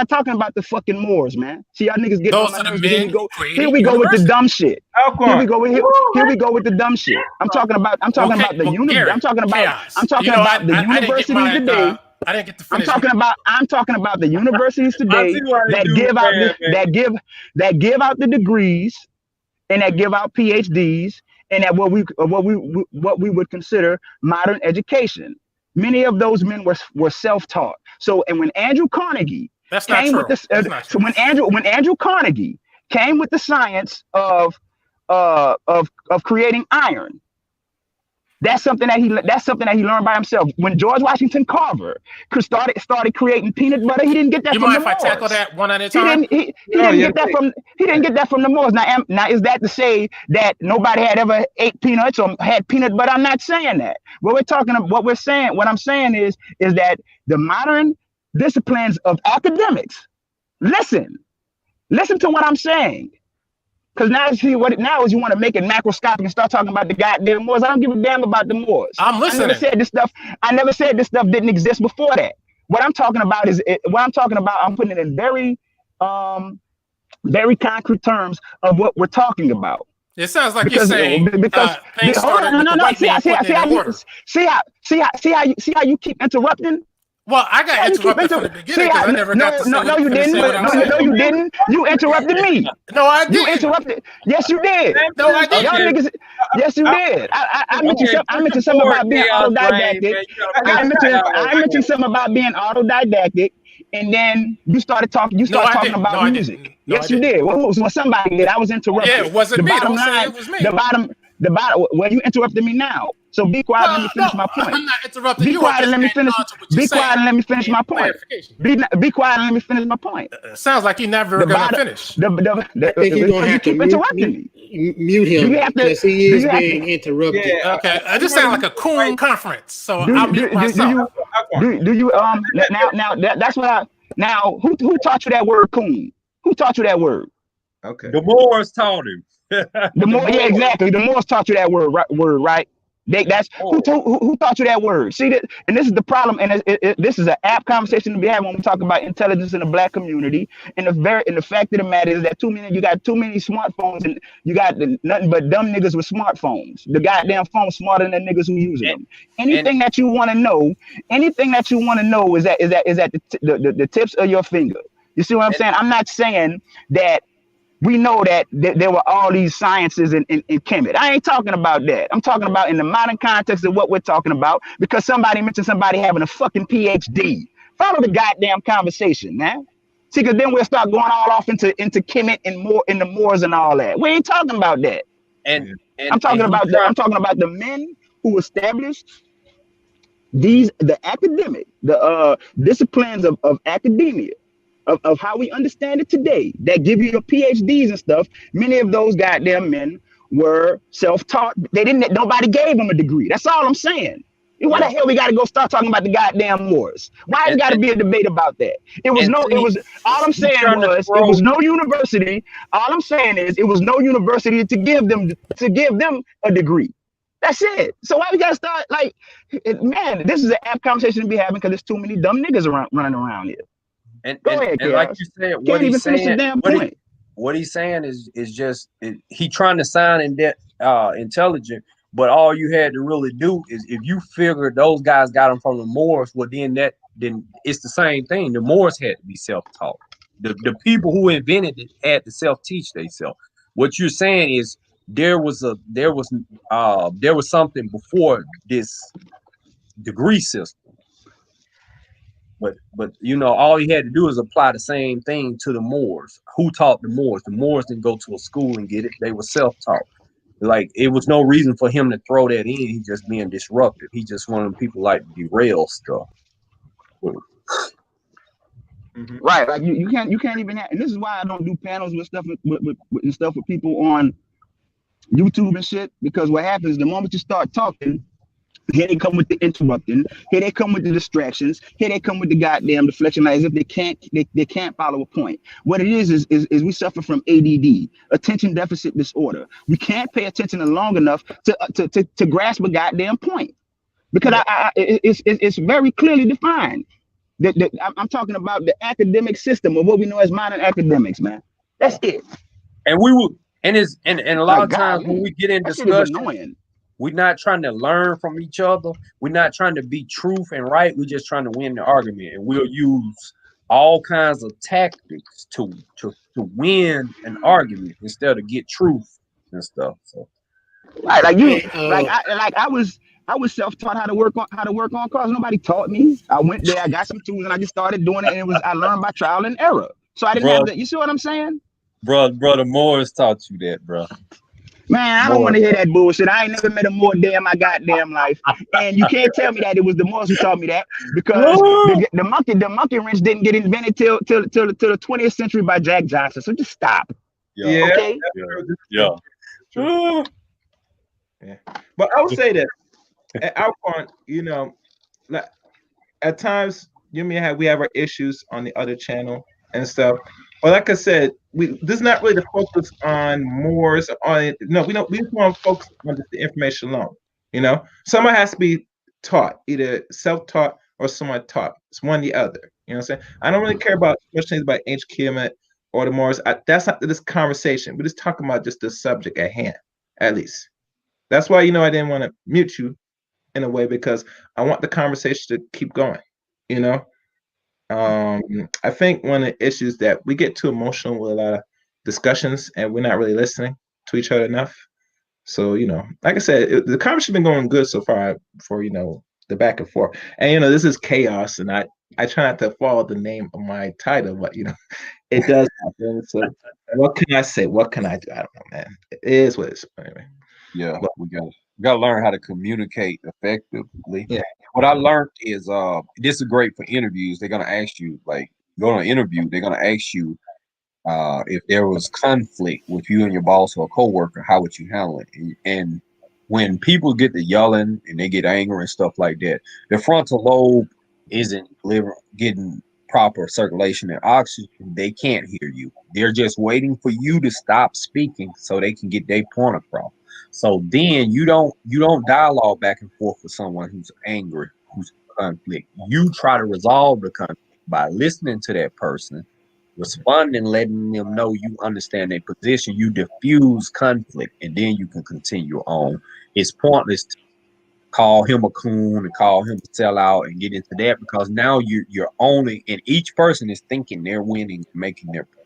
talking about the fucking Moors, man. See, y'all niggas get Those on are my the nerves. men who created Here we go with the dumb shit. Here we go with the dumb shit. I'm talking about the university. I'm talking about the universities today. I didn't get to I'm finish. talking about the universities today that give out the degrees and that give out PhDs and that what we would consider modern education. Many of those men were self-taught. So, and when Andrew Carnegie came with this, so when Andrew Carnegie came with the science of creating iron, that's something that he learned by himself. When George Washington Carver started creating peanut butter, he didn't get that from the Moors. You mind if I tackle that one at a time? He didn't get that from the Moors. Now is that to say that nobody had ever ate peanuts or had peanut butter? I'm not saying that. What I'm saying is that the modern disciplines of academics, listen to what I'm saying. Because now you want to make it macroscopic and start talking about the goddamn Moors. I don't give a damn about the Moors. I'm listening. I never said this stuff didn't exist before that. What I'm talking about I'm putting it in very very concrete terms of what we're talking about. It sounds like you're saying things started with the white man putting it in order. See how you keep interrupting? Well, I got interrupted from the beginning because I never got to say what you didn't. No, you didn't. You interrupted me. No, I didn't. You interrupted. Yes, you did. No, I didn't. Y'all niggas. Yes, you did. I mentioned something about being autodidactic. I mentioned something about being autodidactic, and then you started talking. You started talking about music. Yes, you did. Well, somebody did. I was interrupted. Yeah, it wasn't me. Don't say it was me. The bottom. Well, you interrupted me now. So be quiet and let me finish my point. I'm not interrupting you. Be quiet and let me finish. Be quiet and let me finish my point. Be quiet and let me finish my point. Sounds like you never gonna finish. I think you're gonna have to mute him because he is being interrupted. Yeah, okay, this sounds like a coon conference. So I'll mute myself. Do you now that's what I now who taught you that word coon? Who taught you that word? Okay. The Moors taught him. Yeah, exactly. The Moors taught you that word, right? Who taught you that word? See that, and this is the problem. And this is an apt conversation to be having when we talk about intelligence in the Black community. And the fact of the matter is that you got too many smartphones, and you got nothing but dumb niggas with smartphones. The goddamn phone's smarter than the niggas who use them. Anything that you want to know is at the tips of your finger. You see what I'm saying? I'm not saying that. We know that there were all these sciences in Kemet. I ain't talking about that. I'm talking about in the modern context of what we're talking about, because somebody mentioned somebody having a fucking PhD. Follow the goddamn conversation, man. See, because then we'll start going all off into Kemet and more in the Moors and all that. We ain't talking about that. And I'm talking about the men who established the disciplines of academia, of how we understand it today, that give you your PhDs and stuff. Many of those goddamn men were self-taught. Nobody gave them a degree. That's all I'm saying. Why the hell we got to go start talking about the goddamn Moors? Why it got to be a debate about that? All I'm saying was it was no university. All I'm saying is it was no university to give them a degree. That's it. So why we got to start man, this is an app conversation to be having because there's too many dumb niggas running around here. And like you said, what he's saying is just he trying to sound intelligent, but all you had to really do is if you figure those guys got them from the Moors, well then it's the same thing. The Moors had to be self-taught. The people who invented it had to self-teach themselves. What you're saying is there was something before this degree system. But all he had to do is apply the same thing to the Moors. Who taught the Moors? The Moors didn't go to a school and get it. They were self-taught. Like it was no reason for him to throw that in. He's just being disruptive. He just one of them people like derail stuff. Right. Like you can't even have, and this is why I don't do panels with stuff with people on YouTube and shit, because what happens the moment you start talking, here they come with the interrupting, here they come with the distractions, here they come with the goddamn deflection, like as if they can't follow a point. What it is we suffer from ADD, attention deficit disorder. We can't pay attention long enough to grasp a goddamn point, because it's very clearly defined. I'm talking about the academic system of what we know as modern academics, man. That's it. And a lot of times when we get in discussion, we're not trying to learn from each other. We're not trying to be truth and right. We're just trying to win the argument, and we'll use all kinds of tactics to win an argument instead of get truth and stuff. So, right, I was self-taught how to work on cars. Nobody taught me. I went there, I got some tools, and I just started doing it. And I learned by trial and error. So I didn't have to. You see what I'm saying? Brother Morris taught you that, bro. Man, I don't want to hear that bullshit. I ain't never met a Moor day in my goddamn life. And you can't tell me that it was the Moors who taught me that, because the monkey wrench didn't get invented till the 20th century by Jack Johnson. So just stop. Yeah. Okay? Yeah. But I would say that at our point, like, at times we have our issues on the other channel and stuff. But like I said, this is not really the focus on Moors. We just want to focus on just the information alone. Someone has to be taught, either self-taught or someone taught. It's one or the other. You know what I'm saying? I don't really care about much things about ancient Kemet or the Moors. That's not this conversation. We're just talking about just the subject at hand, at least. That's why I didn't want to mute you in a way, because I want the conversation to keep going. I think one of the issues that we get too emotional with a lot of discussions, and we're not really listening to each other enough. So, like I said, the conversation has been going good so far for, the back and forth. And, this is chaos, and I try not to follow the name of my title, but, it does happen. So what can I say? What can I do? I don't know, man. It is what it is. Anyway. Yeah, we got to learn how to communicate effectively. Yeah. What I learned is this is great for interviews. They're gonna ask you, like, go on an interview. They're gonna ask you if there was conflict with you and your boss or a coworker, how would you handle it? And when people get to yelling and they get angry and stuff like that, the frontal lobe isn't getting proper circulation and oxygen. They can't hear you. They're just waiting for you to stop speaking so they can get their point across. So then you don't dialogue back and forth with someone who's angry, who's in conflict. You try to resolve the conflict by listening to that person, responding, letting them know you understand their position. You diffuse conflict, and then you can continue on. It's pointless to call him a coon and call him a sellout and get into that, because now you're only, and each person is thinking they're winning, making their point.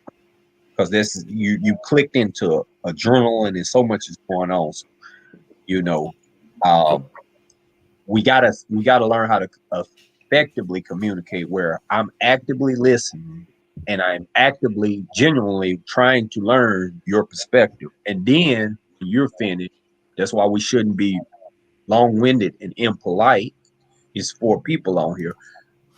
Because this you clicked into a journal, and there's so much is going on. So, we gotta learn how to effectively communicate, where I'm actively listening and I'm actively, genuinely trying to learn your perspective. And then when you're finished, That's why we shouldn't be long-winded and impolite. It's 4 people on here.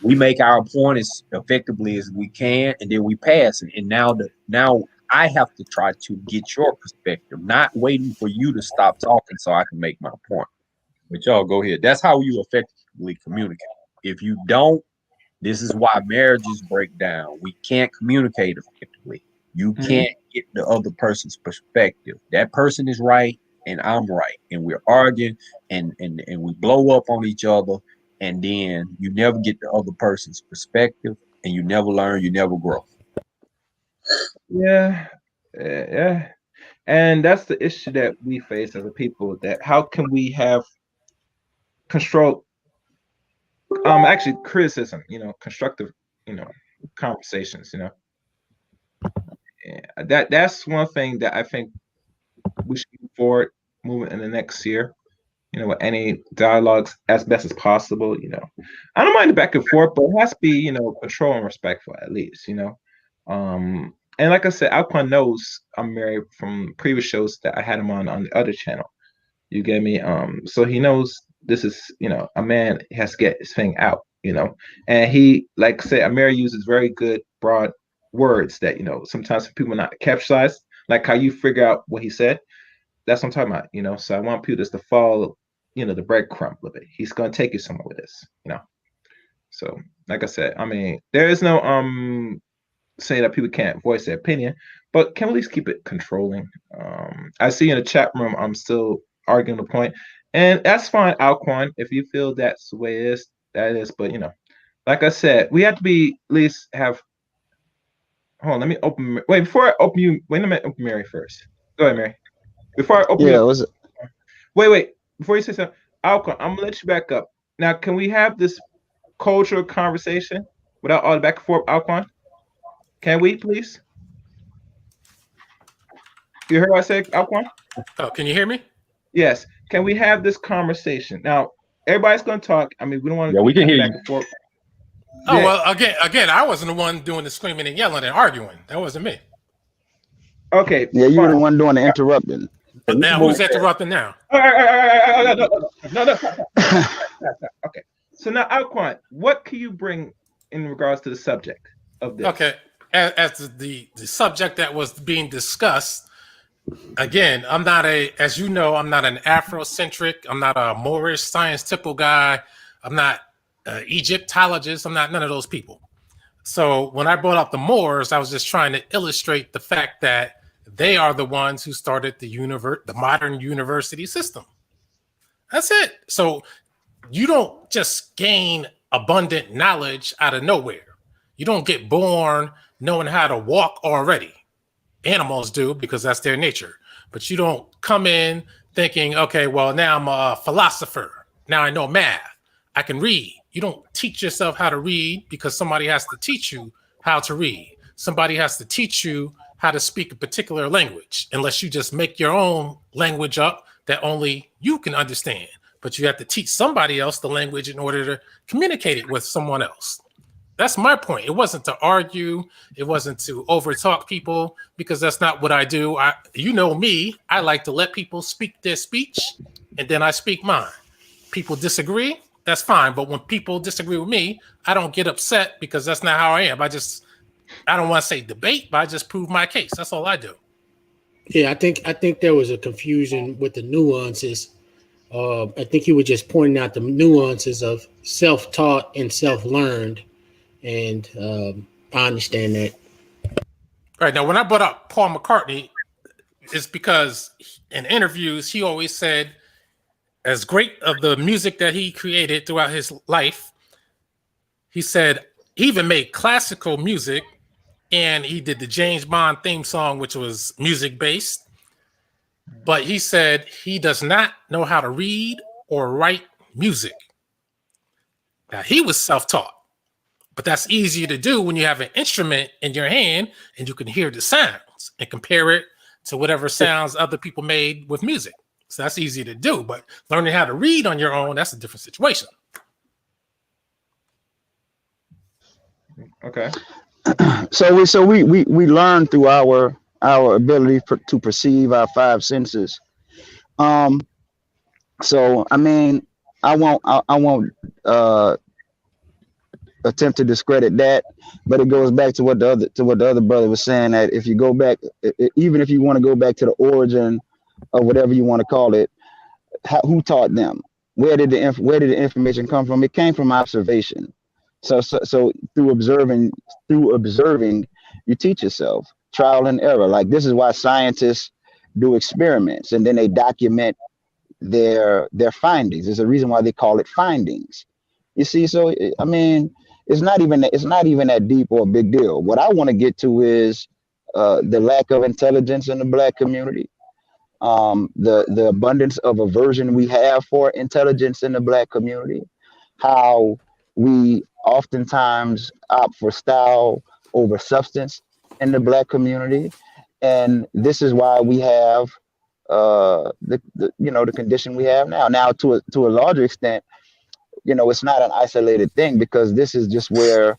We make our point as effectively as we can, and then we pass it. And now I have to try to get your perspective, not waiting for you to stop talking so I can make my point. But y'all go ahead. That's how you effectively communicate. If you don't, this is why marriages break down. We can't communicate effectively. You can't get the other person's perspective. That person is right and I'm right, and we're arguing and we blow up on each other, and then you never get the other person's perspective, and you never learn, you never grow. Yeah, and that's the issue that we face as a people. That how can we have control? Actually, criticism. Constructive. Conversations. Yeah, that's one thing that I think we should move forward, moving in the next year. With any dialogues as best as possible. I don't mind the back and forth, but it has to be, control and respectful at least. And like I said, Alquan knows I'm married from previous shows that I had him on the other channel. You get me? So he knows this is, a man has to get his thing out. And he, like I said, Amir uses very good broad words that sometimes people not capitalized, like how you figure out what he said. That's what I'm talking about. So I want people just to follow, the breadcrumb a little bit. He's gonna take you somewhere with this, So, like I said, I mean, there is no saying that people can't voice their opinion, but can we at least keep it controlling? I see in the chat room, I'm still arguing the point, and that's fine, Alquan. If you feel that's the way it is, that is. But like I said, we have to be at least have. Hold on, let me open. Wait, before I open you, wait a minute. Open Mary first. Go ahead, Mary. Before I open. Yeah, what's it? Wait. Before you say something, Alquan, I'm gonna let you back up. Now, can we have this cultural conversation without all the back and forth, Alquan? Can we, please? You heard what I said, Alquan? Oh, can you hear me? Yes. Can we have this conversation? Now, everybody's gonna talk. I mean, we don't want to. Yeah, we can hear you. And forth. Oh, Yeah. well, again, I wasn't the one doing the screaming and yelling and arguing. That wasn't me. Okay. Yeah, you were the fine. one doing the interrupting. But now who's interrupting now? No. Okay. So now, Alquan, what can you bring in regards to the subject of this? Okay. As the subject that was being discussed, again, I'm not as you know, I'm not an Afrocentric. I'm not a Moorish science typical guy. I'm not an Egyptologist. I'm not none of those people. So when I brought up the Moors, I was just trying to illustrate the fact that they are the ones who started the modern university system. That's it. So you don't just gain abundant knowledge out of nowhere. You don't get born knowing how to walk already. Animals do because that's their nature. But you don't come in thinking, okay, well, now I'm a philosopher. Now I know math. I can read. You don't teach yourself how to read because somebody has to teach you how to read. Somebody has to teach you how to speak a particular language, unless you just make your own language up that only you can understand. But you have to teach somebody else the language in order to communicate it with someone else. That's my point. It wasn't to argue. It wasn't to overtalk people, because that's not what I do. You know me, I like to let people speak their speech and then I speak mine. People disagree, that's fine. But when people disagree with me, I don't get upset because that's not how I am. I don't want to say debate, but I just prove my case. That's all I do. Yeah, I think there was a confusion with the nuances. I think you were just pointing out the nuances of self-taught and self-learned, and I understand that. All right, now when I brought up Paul McCartney, it's because in interviews he always said, as great of the music that he created throughout his life, he said he even made classical music. And he did the James Bond theme song, which was music-based. But he said he does not know how to read or write music. Now, he was self-taught. But that's easier to do when you have an instrument in your hand and you can hear the sounds and compare it to whatever sounds other people made with music. So that's easy to do. But learning how to read on your own, that's a different situation. Okay. So we learn through our ability to perceive our 5 senses. So I mean, I won't attempt to discredit that, but it goes back to what the other brother was saying, that if you go back, even if you want to go back to the origin of whatever you want to call it, who taught them? Where did the information come from? It came from observation. So through observing, you teach yourself, trial and error. Like, this is why scientists do experiments and then they document their findings. There's a reason why they call it findings. You see, so I mean, it's not even that deep or a big deal. What I want to get to is the lack of intelligence in the Black community, the abundance of aversion we have for intelligence in the Black community, how we oftentimes opt for style over substance in the Black community, and this is why we have the condition we have now. Now, to a larger extent, it's not an isolated thing, because this is just where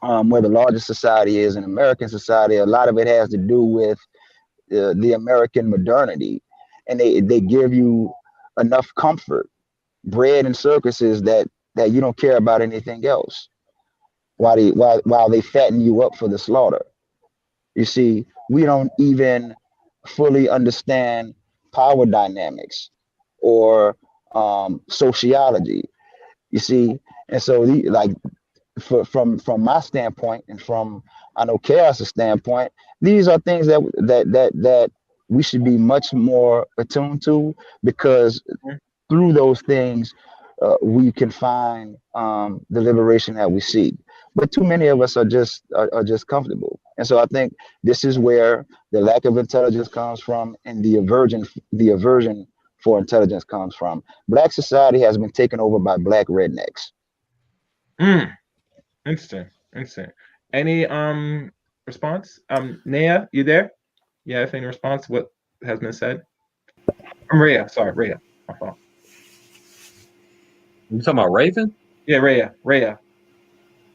the largest society is in American society. A lot of it has to do with the American modernity, and they give you enough comfort, bread and circuses, that you don't care about anything else, while they fatten you up for the slaughter. You see, we don't even fully understand power dynamics or sociology. You see, and so from my standpoint, and from, I know, Chaos's standpoint, these are things that we should be much more attuned to, because through those things we can find the liberation that we seek. But too many of us are just comfortable, and so I think this is where the lack of intelligence comes from, and the aversion for intelligence comes from. Black society has been taken over by Black rednecks. Interesting. Any response? Naya, you there? Yeah, if any response to what has been said? Rhea, sorry, Rhea. My fault. You talking about Raven? Yeah, Rhea,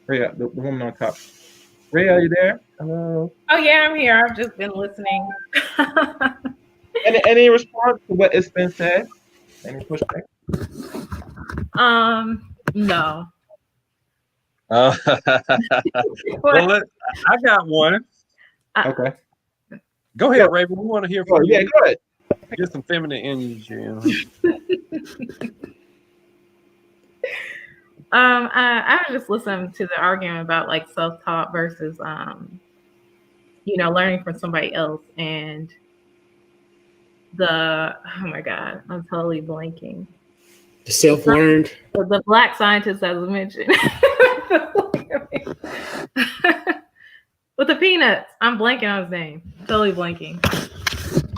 the woman on top. Rhea, are you there? Hello. Oh yeah, I'm here. I've just been listening. Any response to what has been said? Any pushback? No. Well, I got one. Okay. Go ahead, Raven. We want to hear from you. Yeah, go ahead. Get some feminine energy. I just listened to the argument about like self-taught versus learning from somebody else, and oh my God, I'm totally blanking. The self-learned. The Black scientist that was mentioned. With the peanuts. I'm blanking on his name. Totally blanking.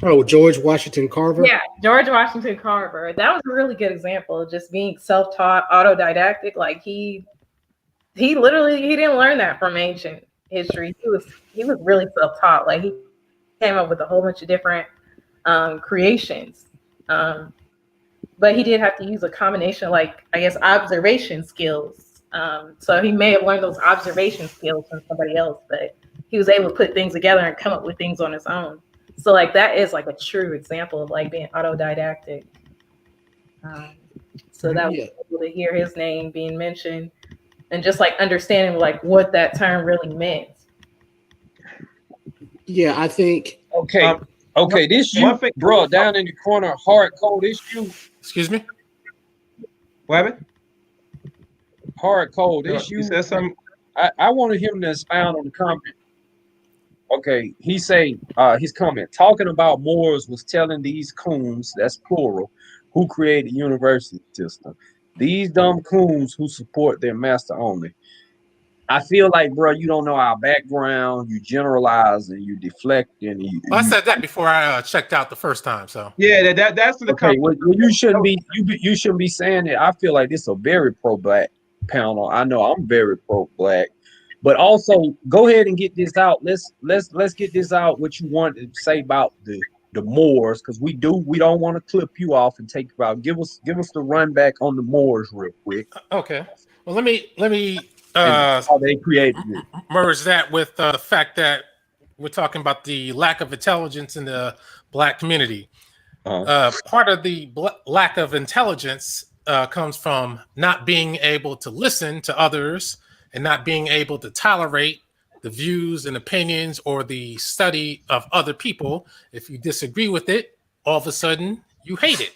Oh, George Washington Carver? Yeah, George Washington Carver. That was a really good example of just being self-taught, autodidactic. Like he didn't learn that from ancient history. He was really self-taught. Like he came up with a whole bunch of different creations. But he did have to use a combination of, like, I guess, observation skills. So he may have learned those observation skills from somebody else, but he was able to put things together and come up with things on his own. So like that is like a true example of like being autodidactic. So that was able to hear his name being mentioned and just like understanding like what that term really meant. Yeah, I think. Okay, this you, bro, down in the corner, hard code. This you. Excuse me. What happened? Hard code. This you. You said something. I wanted him to expound on the comment. Okay, he say his comment talking about Moors was telling these coons, that's plural, who created the university system. These dumb coons who support their master only. I feel like, bro, you don't know our background. You generalize and you deflect. And I said that before I checked out the first time. So yeah, that's the okay. Well, you shouldn't be you shouldn't be saying it. I feel like this is a very pro-black panel. I know I'm very pro-black, but also go ahead and get this out. Let's get this out. What you want to say about the Moors, because we don't want to clip you off and take you out. Give us the run back on the Moors real quick. Okay. Well, let me. How they created it. Merge that with the fact that we're talking about the lack of intelligence in the Black community. Part of the lack of intelligence comes from not being able to listen to others and not being able to tolerate the views and opinions or the study of other people. If you disagree with it, all of a sudden you hate it.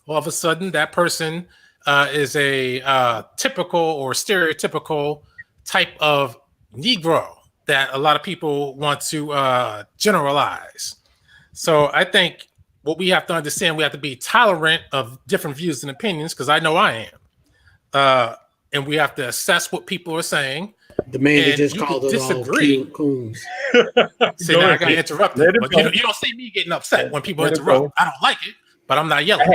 All of a sudden that person is a typical or stereotypical type of Negro that a lot of people want to generalize. So I think what we have to understand, we have to be tolerant of different views and opinions, because I know I am. And we have to assess what people are saying. The man that just called us all coons. See, now I got to interrupt them. But you don't see me getting upset when people interrupt. I don't like it, but I'm not yelling.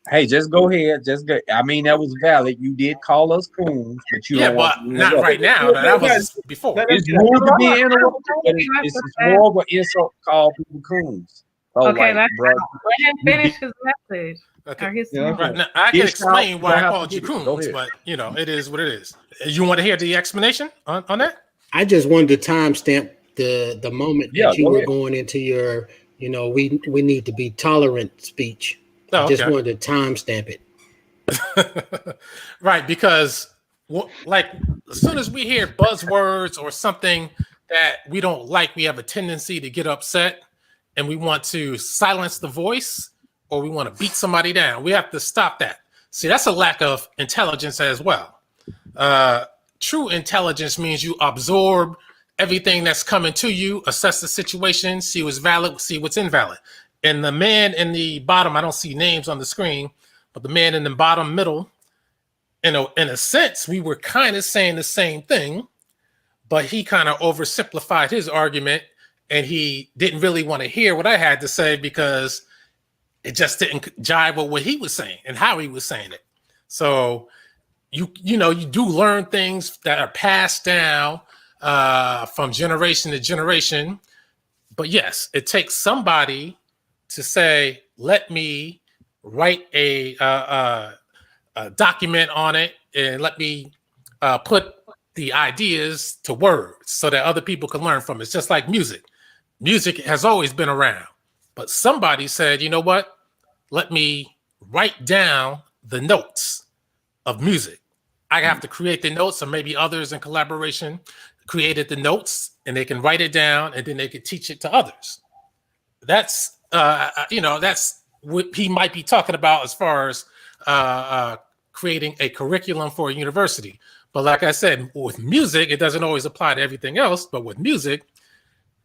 Hey, just go ahead. Just go. I mean, that was valid. You did call us coons, but you don't want to not right now. That was before. It's rude to be interrupted, but it's more of an insult to call people coons. Okay, let him finish his message. Okay. Right. Now, I can explain why I called you coons, but it is what it is. You want to hear the explanation on that? I just wanted to timestamp the moment that you were going into your, we need to be tolerant speech. I just wanted to timestamp it. Right, because as soon as we hear buzzwords or something that we don't like, we have a tendency to get upset and we want to silence the voice or we want to beat somebody down. We have to stop that. See, that's a lack of intelligence as well. True intelligence means you absorb everything that's coming to you, assess the situation, see what's valid, see what's invalid. And the man in the bottom, I don't see names on the screen, but the man in the bottom middle, in a sense, we were kind of saying the same thing, but he kind of oversimplified his argument and he didn't really want to hear what I had to say because it just didn't jive with what he was saying and how he was saying it. So you do learn things that are passed down from generation to generation. But yes, it takes somebody to say, let me write a document on it and let me put the ideas to words so that other people can learn from it. It's just like music. Music has always been around, but somebody said, you know what? Let me write down the notes of music. I have to create the notes, or maybe others in collaboration created the notes and they can write it down and then they can teach it to others. That's that's what he might be talking about as far as creating a curriculum for a university. But like I said, with music, it doesn't always apply to everything else. But with music,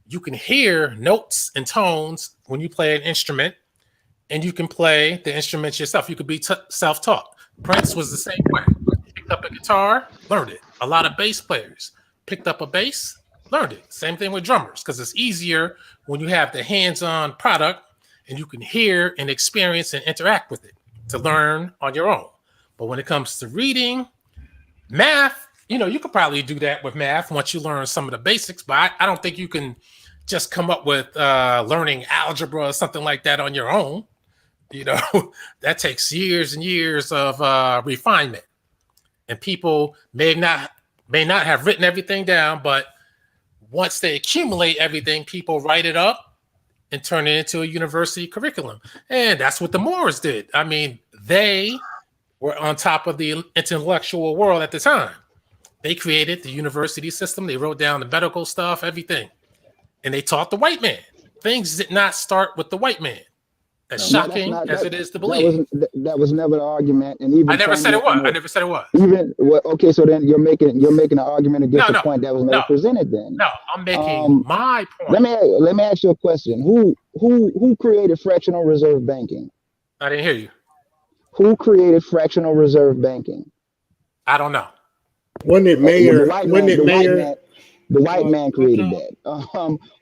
you can hear notes and tones when you play an instrument, and you can play the instruments yourself. You could be self-taught. Prince was the same way. Picked up a guitar, learned it. A lot of bass players picked up a bass, learned it. Same thing with drummers, because it's easier when you have the hands-on product and you can hear and experience and interact with it to learn on your own. But when it comes to reading, math, you could probably do that with math once you learn some of the basics, but I don't think you can just come up with learning algebra or something like that on your own. That takes years and years of refinement. And people may not have written everything down, but once they accumulate everything, people write it up and turn it into a university curriculum. And that's what the Moors did. I mean, they were on top of the intellectual world at the time. They created the university system. They wrote down the medical stuff, everything. And they taught the white man. Things did not start with the white man. As shocking as it is to believe. That was never the argument. And even I never said it was. Okay, so then you're making an argument against the point that was never presented then. No, I'm making my point. Let me ask you a question. Who created fractional reserve banking? I didn't hear you. Who created fractional reserve banking? I don't know. Wasn't it Mayor? The white man created that.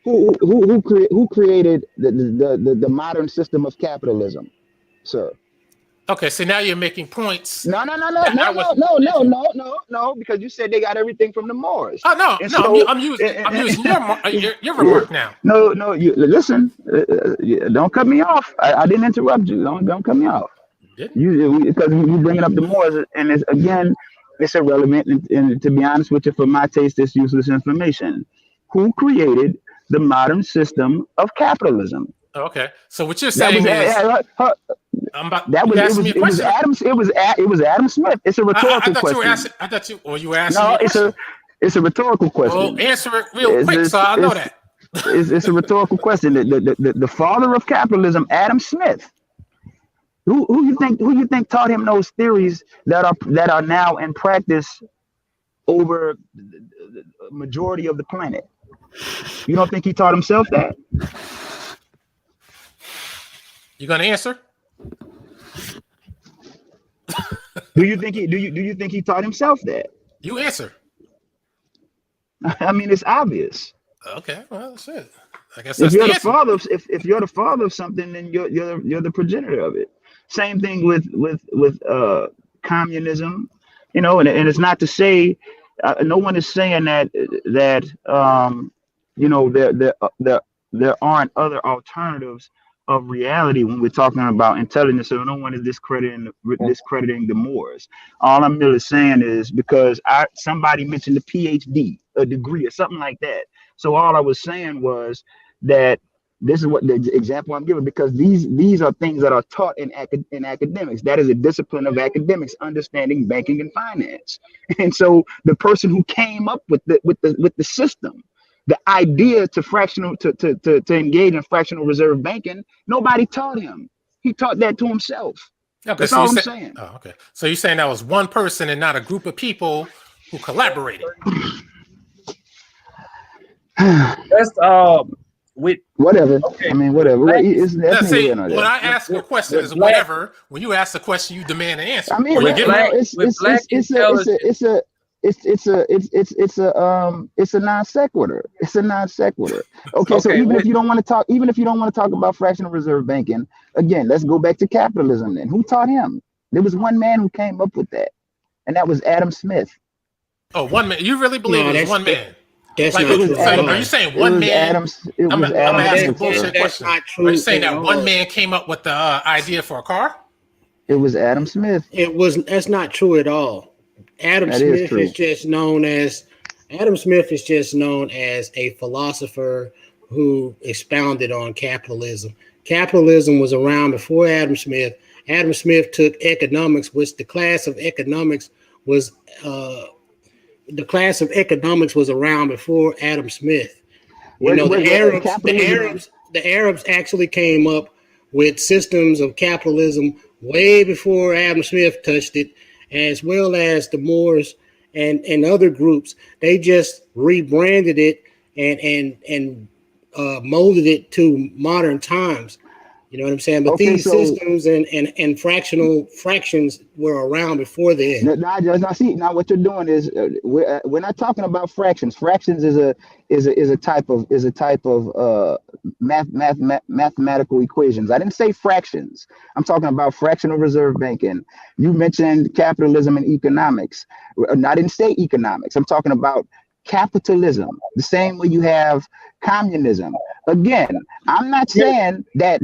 Who created the modern system of capitalism, sir? Okay, so now you're making points. No, because you said they got everything from the Moors. Oh no, I'm using your remark now. No, you listen. Don't cut me off. I didn't interrupt you. Don't cut me off. Because you bringing up the Moors, and it's irrelevant, and to be honest with you, for my taste, it's useless information. Who created the modern system of capitalism? Okay, so what you're saying is, I'm about. That was it was Adam Smith. It's a rhetorical question. I thought you were asking me a question. It's a rhetorical question. Well, answer it real quick, so I know that. It's a rhetorical question. The father of capitalism, Adam Smith. Who you think taught him those theories that are now in practice over the majority of the planet? You don't think he taught himself that? You gonna answer? Do you think he taught himself that? You answer. I mean, it's obvious. Okay, well, that's it. I guess if you're the father of, if you're the father of something, then you're the progenitor of it. Same thing with communism, you know, and it's not to say no one is saying that you know there aren't other alternatives of reality when we're talking about intelligence. So no one is discrediting the Moors. All I'm really saying is because somebody mentioned a PhD, a degree, or something like that. So all I was saying was that this is what the example I'm giving, because these are things that are taught in academics. That is a discipline of academics, understanding banking and finance. And so the person who came up with the system, the idea to engage in fractional reserve banking, nobody taught him. He taught that to himself. Okay, that's so all I'm saying. Oh, okay. So you're saying that was one person and not a group of people who collaborated. That's with whatever. Okay. I mean, whatever. When I ask a question, is whatever. When you ask a question, you demand an answer. I mean, it's a non sequitur. It's a non sequitur. Okay, so even if you don't want to talk about fractional reserve banking, again, let's go back to capitalism. Then who taught him? There was one man who came up with that, and that was Adam Smith. Oh, one man. You really believe it was one man? That's like, not true. Are you saying one man? I'm asking bullshit that's question. not true. Are you saying that one man came up with the idea for a car? It was Adam Smith. That's not true at all. Adam Smith is just known as a philosopher who expounded on capitalism. Capitalism was around before Adam Smith. Adam Smith took economics, which the class of economics was around before Adam Smith. The Arabs actually came up with systems of capitalism way before Adam Smith touched it, as well as the Moors and other groups. They just rebranded it and molded it to modern times. You know what I'm saying? But these systems and fractions were around before then. Now what you're doing is we're not talking about fractions. Fractions is a type of mathematical equations. I didn't say fractions. I'm talking about fractional reserve banking. You mentioned capitalism and economics. I didn't say economics. I'm talking about capitalism, the same way you have communism. Again, I'm not saying that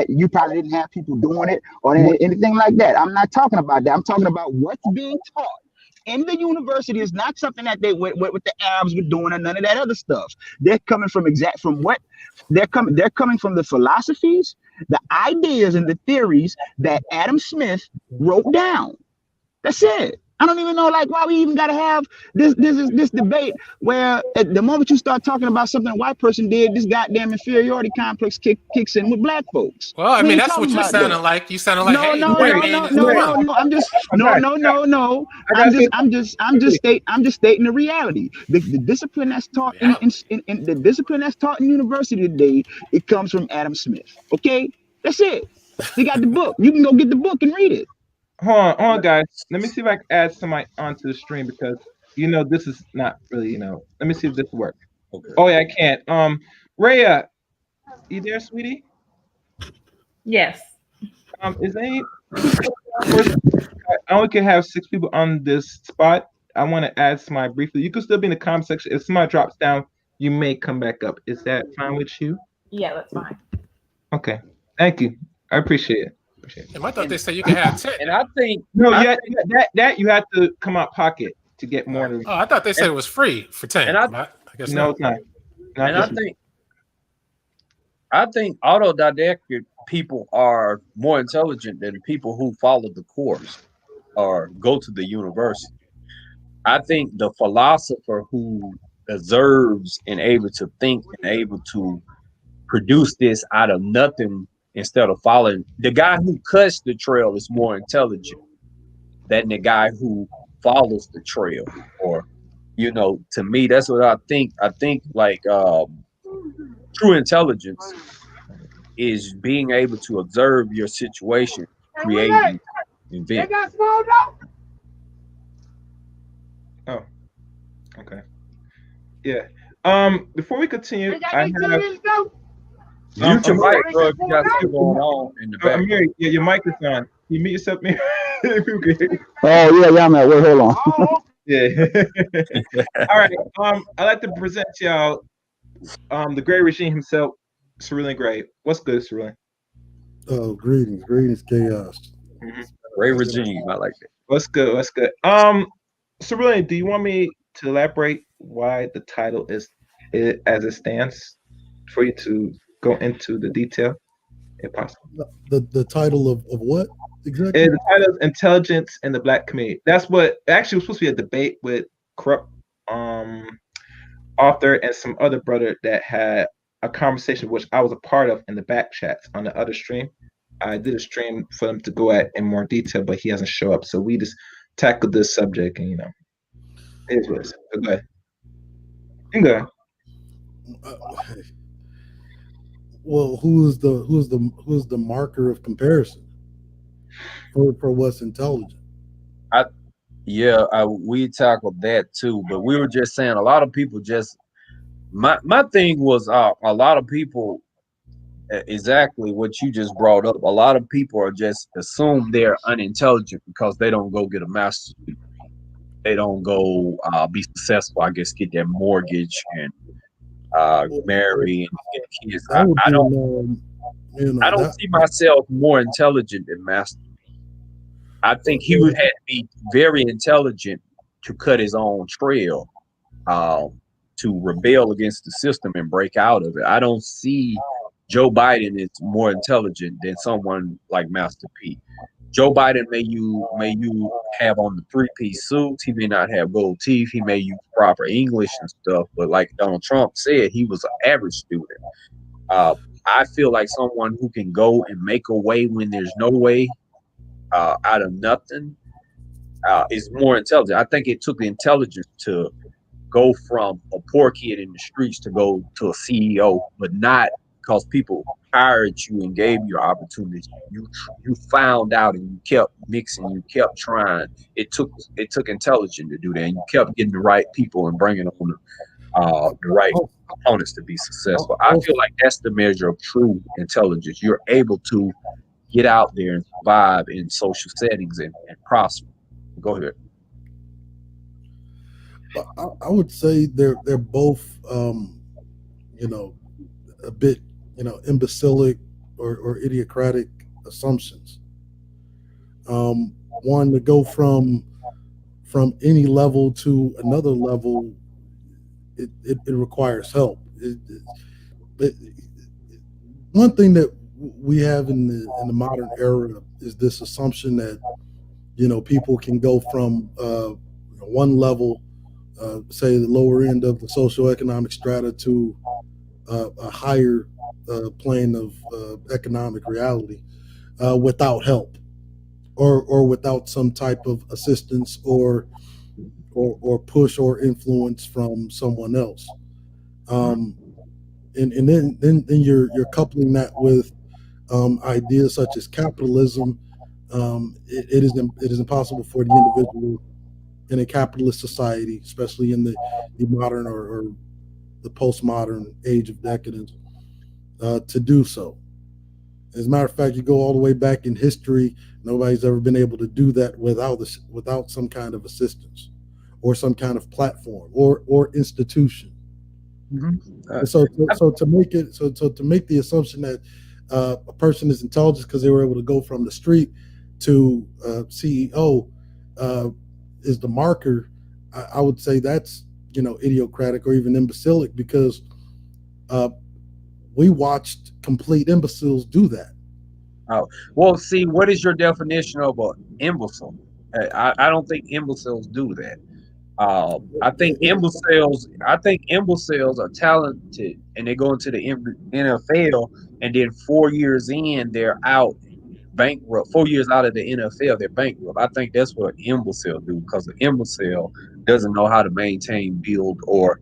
you probably didn't have people doing it or anything like that. I'm not talking about that. I'm talking about what's being taught in the university is not something that what the Arabs were doing or none of that other stuff. They're coming from they're coming from the philosophies, the ideas, and the theories that Adam Smith wrote down. That's it. I don't even know why we even got to have this debate where at the moment you start talking about something a white person did, this goddamn inferiority complex kicks in with black folks. Well, I mean, that's what you sounded like. You sounded like, I'm just stating the reality. The discipline that's taught in the discipline that's taught in university today, it comes from Adam Smith. Okay, that's it. You got the book. You can go get the book and read it. Hold on, guys. Let me see if I can add somebody onto the stream because this is not really Let me see if this works. Okay. Oh yeah, I can't. Rhea, you there, sweetie? Yes. Is any? I only can have 6 people on this spot. I want to add somebody briefly. You can still be in the comment section. If somebody drops down, you may come back up. Is that fine with you? Yeah, that's fine. Okay. Thank you. I appreciate it. I thought they said you can have 10. And I think that you have to come out pocket to get more. Oh, I thought they said it was free for 10. And I guess no, it's not. And I think I think autodidactic people are more intelligent than people who follow the course or go to the university. I think the philosopher who observes and able to think and able to produce this out of nothing instead of following the guy who cuts the trail is more intelligent than the guy who follows the trail. Or, to me, that's what I think. I think like true intelligence is being able to observe your situation, create and invent. Oh, okay. Yeah. Before we continue, I have Mute your mic, bro. If you got stuff going on in the back. Amir, yeah, your mic is on. Can you mute yourself, Amir? If you could. Oh yeah, I'm at work. Hold on. Yeah. All right. I'd like to present to y'all the Gray Regime himself, Cerulean Gray. What's good, Cerulean? Oh, greetings, chaos. Gray Regime, I like it. What's good? Cerulean, do you want me to elaborate why the title is as it stands for you to go into the detail, if possible? The title of what exactly? The title is Intelligence in the Black Community. That's what actually was supposed to be a debate with Corrupt author and some other brother that had a conversation which I was a part of in the back chats on the other stream. I did a stream for them to go at in more detail, but he hasn't shown up. So we just tackled this subject, and it is what it is. So go ahead. Go ahead. Well, who's the marker of comparison for what's intelligent? We tackled that too, but we were just saying a lot of people just my thing was a lot of people exactly what you just brought up. A lot of people are just assume they're unintelligent because they don't go get a master's degree. They don't go be successful, I guess, get their mortgage and marry and get kids. I don't see myself more intelligent than Master. I think he would have to be very intelligent to cut his own trail, to rebel against the system and break out of it. I don't see Joe Biden is more intelligent than someone like Master P. Joe Biden may you have on the 3-piece suits. He may not have gold teeth. He may use proper English and stuff. But like Donald Trump said, he was an average student. I feel like someone who can go and make a way when there's no way out of nothing is more intelligent. I think it took the intelligence to go from a poor kid in the streets to go to a CEO, but not because people hired you and gave you opportunities. You found out and you kept mixing, you kept trying. It took intelligence to do that, and you kept getting the right people and bringing on the right opponents to be successful. I feel like that's the measure of true intelligence. You're able to get out there and survive in social settings and prosper. Go ahead. I would say they're both, a bit, imbecilic or idiocratic assumptions. One, to go from any level to another level, it requires help. One thing that we have in the modern era is this assumption that people can go from one level, say the lower end of the socioeconomic strata, to a higher plane of economic reality without help or without some type of assistance or push or influence from someone else. And then you're coupling that with ideas such as capitalism. It is impossible for the individual in a capitalist society, especially in the modern or the postmodern age of decadence, to do so. As a matter of fact, you go all the way back in history, nobody's ever been able to do that without some kind of assistance or some kind of platform or institution. Mm-hmm. So to make the assumption that a person is intelligent because they were able to go from the street to CEO is the marker, I would say that's idiocratic or even imbecilic, because we watched complete imbeciles do that. Oh, well, see, what is your definition of an imbecile? I don't think imbeciles do that. I think imbeciles are talented and they go into the NFL, and then 4 years in they're out bankrupt. 4 years out of the NFL, they're bankrupt. I think that's what an imbecile do, because an imbecile doesn't know how to maintain, build, or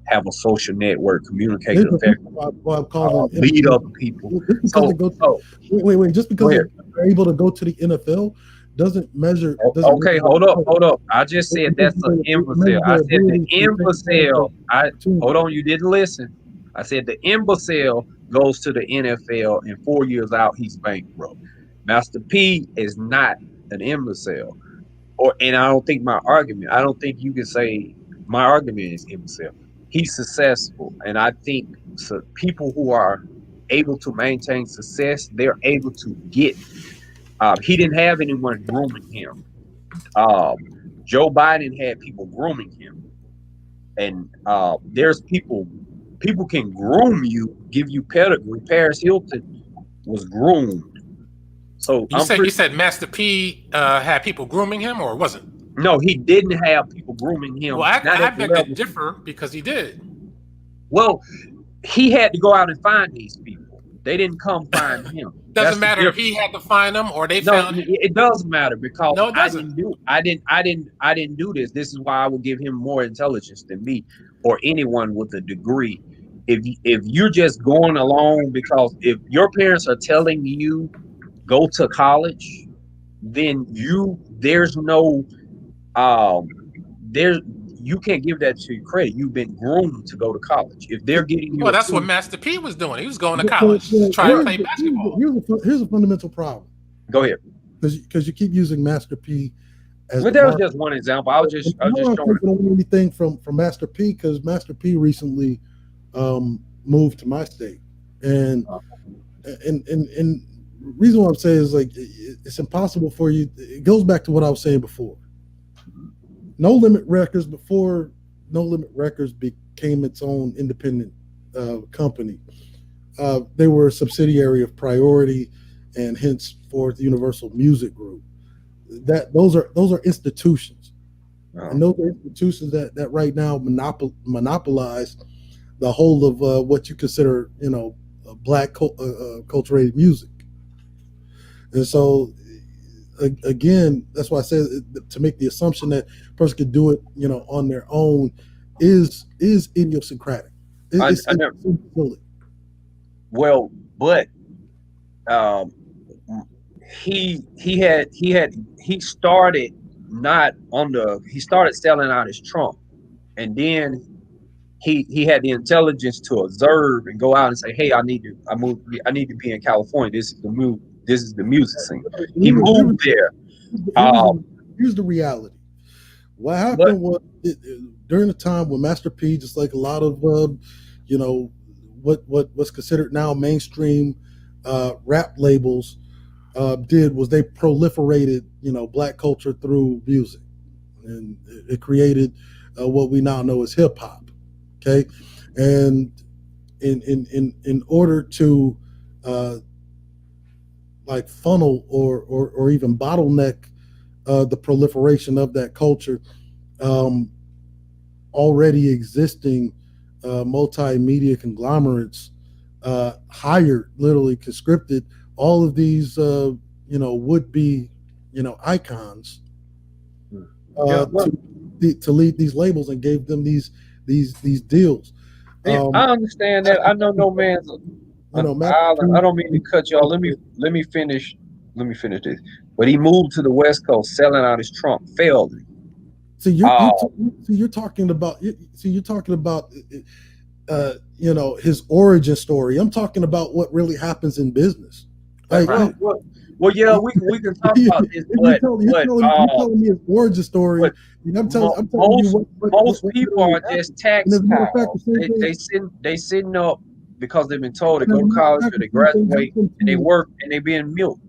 have a social network, communicate effectively, lead other people. Just because they're able to go to the NFL doesn't measure. Okay, hold up. I just said that's an imbecile. I said the imbecile. Hold on, you didn't listen. I said the imbecile goes to the NFL, and 4 years out he's bankrupt. Master P is not an imbecile, and I don't think I don't think you can say my argument is imbecile. He's successful, and I think people who are able to maintain success, they're able to get. He didn't have anyone grooming him. Joe Biden had people grooming him, and there's people can groom you, give you pedigree. Paris Hilton was groomed. So you said Master P had people grooming him, or wasn't? No, he didn't have people grooming him. Well, I beg to differ, because he did. Well, he had to go out and find these people. They didn't come find him. Doesn't matter if he had to find them or they found him. It does matter, because no, it doesn't. I didn't do this. This is why I would give him more intelligence than me or anyone with a degree. If you're just going along because if your parents are telling you go to college, then there's no you can't give that to your credit. You've been groomed to go to college. If they're getting you, well, that's what Master P was doing. He was going to college, trying to play basketball. Here's a fundamental problem. Go ahead. Because you keep using Master P as. But that was just one example. I was just showing anything from Master P, because Master P recently moved to my state, and reason why I'm saying is like it's impossible for you. It goes back to what I was saying before. No Limit Records, before No Limit Records became its own independent company, they were a subsidiary of Priority and henceforth Universal Music Group. Those are institutions, and those are institutions that right now monopolize the whole of what you consider, black cultivated music. And so, again, that's why I said to make the assumption that a person could do it, on their own, is idiosyncratic. It's well, but he started selling out his trunk, and then he had the intelligence to observe and go out and say, hey, I need to be in California. This is the music scene. He moved there. Here's the reality. What happened was during the time when Master P, just like a lot of what's considered now mainstream rap labels did, was they proliferated black culture through music, and it created what we now know as hip hop. Okay, and in order to like funnel or even bottleneck the proliferation of that culture, already existing multimedia conglomerates literally conscripted all of these would-be icons to lead these labels, and gave them these deals. I understand that. I know no man's an island. I don't mean to cut y'all. Let me finish this. But he moved to the West Coast, selling out his trunk, failed. So you're talking about his origin story. I'm talking about what really happens in business. Like, well, yeah, we can talk about this, but you're telling me his origin story. I'm telling you most people are just tax cows. They sitting up because they've been told to go to college or they graduate, and they work, and they being milked.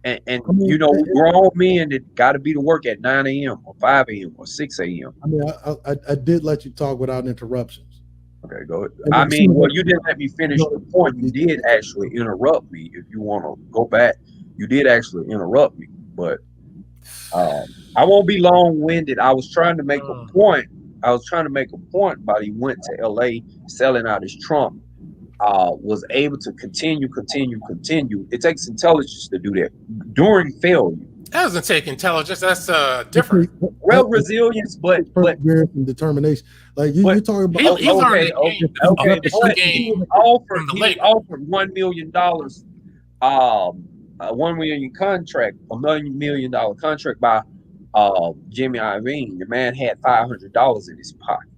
And grown men that got to be to work at 9 a.m. or 5 a.m. or 6 a.m. I mean, I did let you talk without interruptions. Okay, go ahead. I mean, well, you didn't let me finish the point. You did actually interrupt me. If you want to go back, you did actually interrupt me. But I won't be long-winded. I was trying to make a point. But he went to L.A. selling out his trunk. Was able to continue. It takes intelligence to do that during failure. That doesn't take intelligence. That's different. Well, resilience, but and determination. Like you're talking about. He learned the game. He offered $1 million. $1 million contract, $1 million contract by Jimmy Iovine. The man had $500 in his pocket.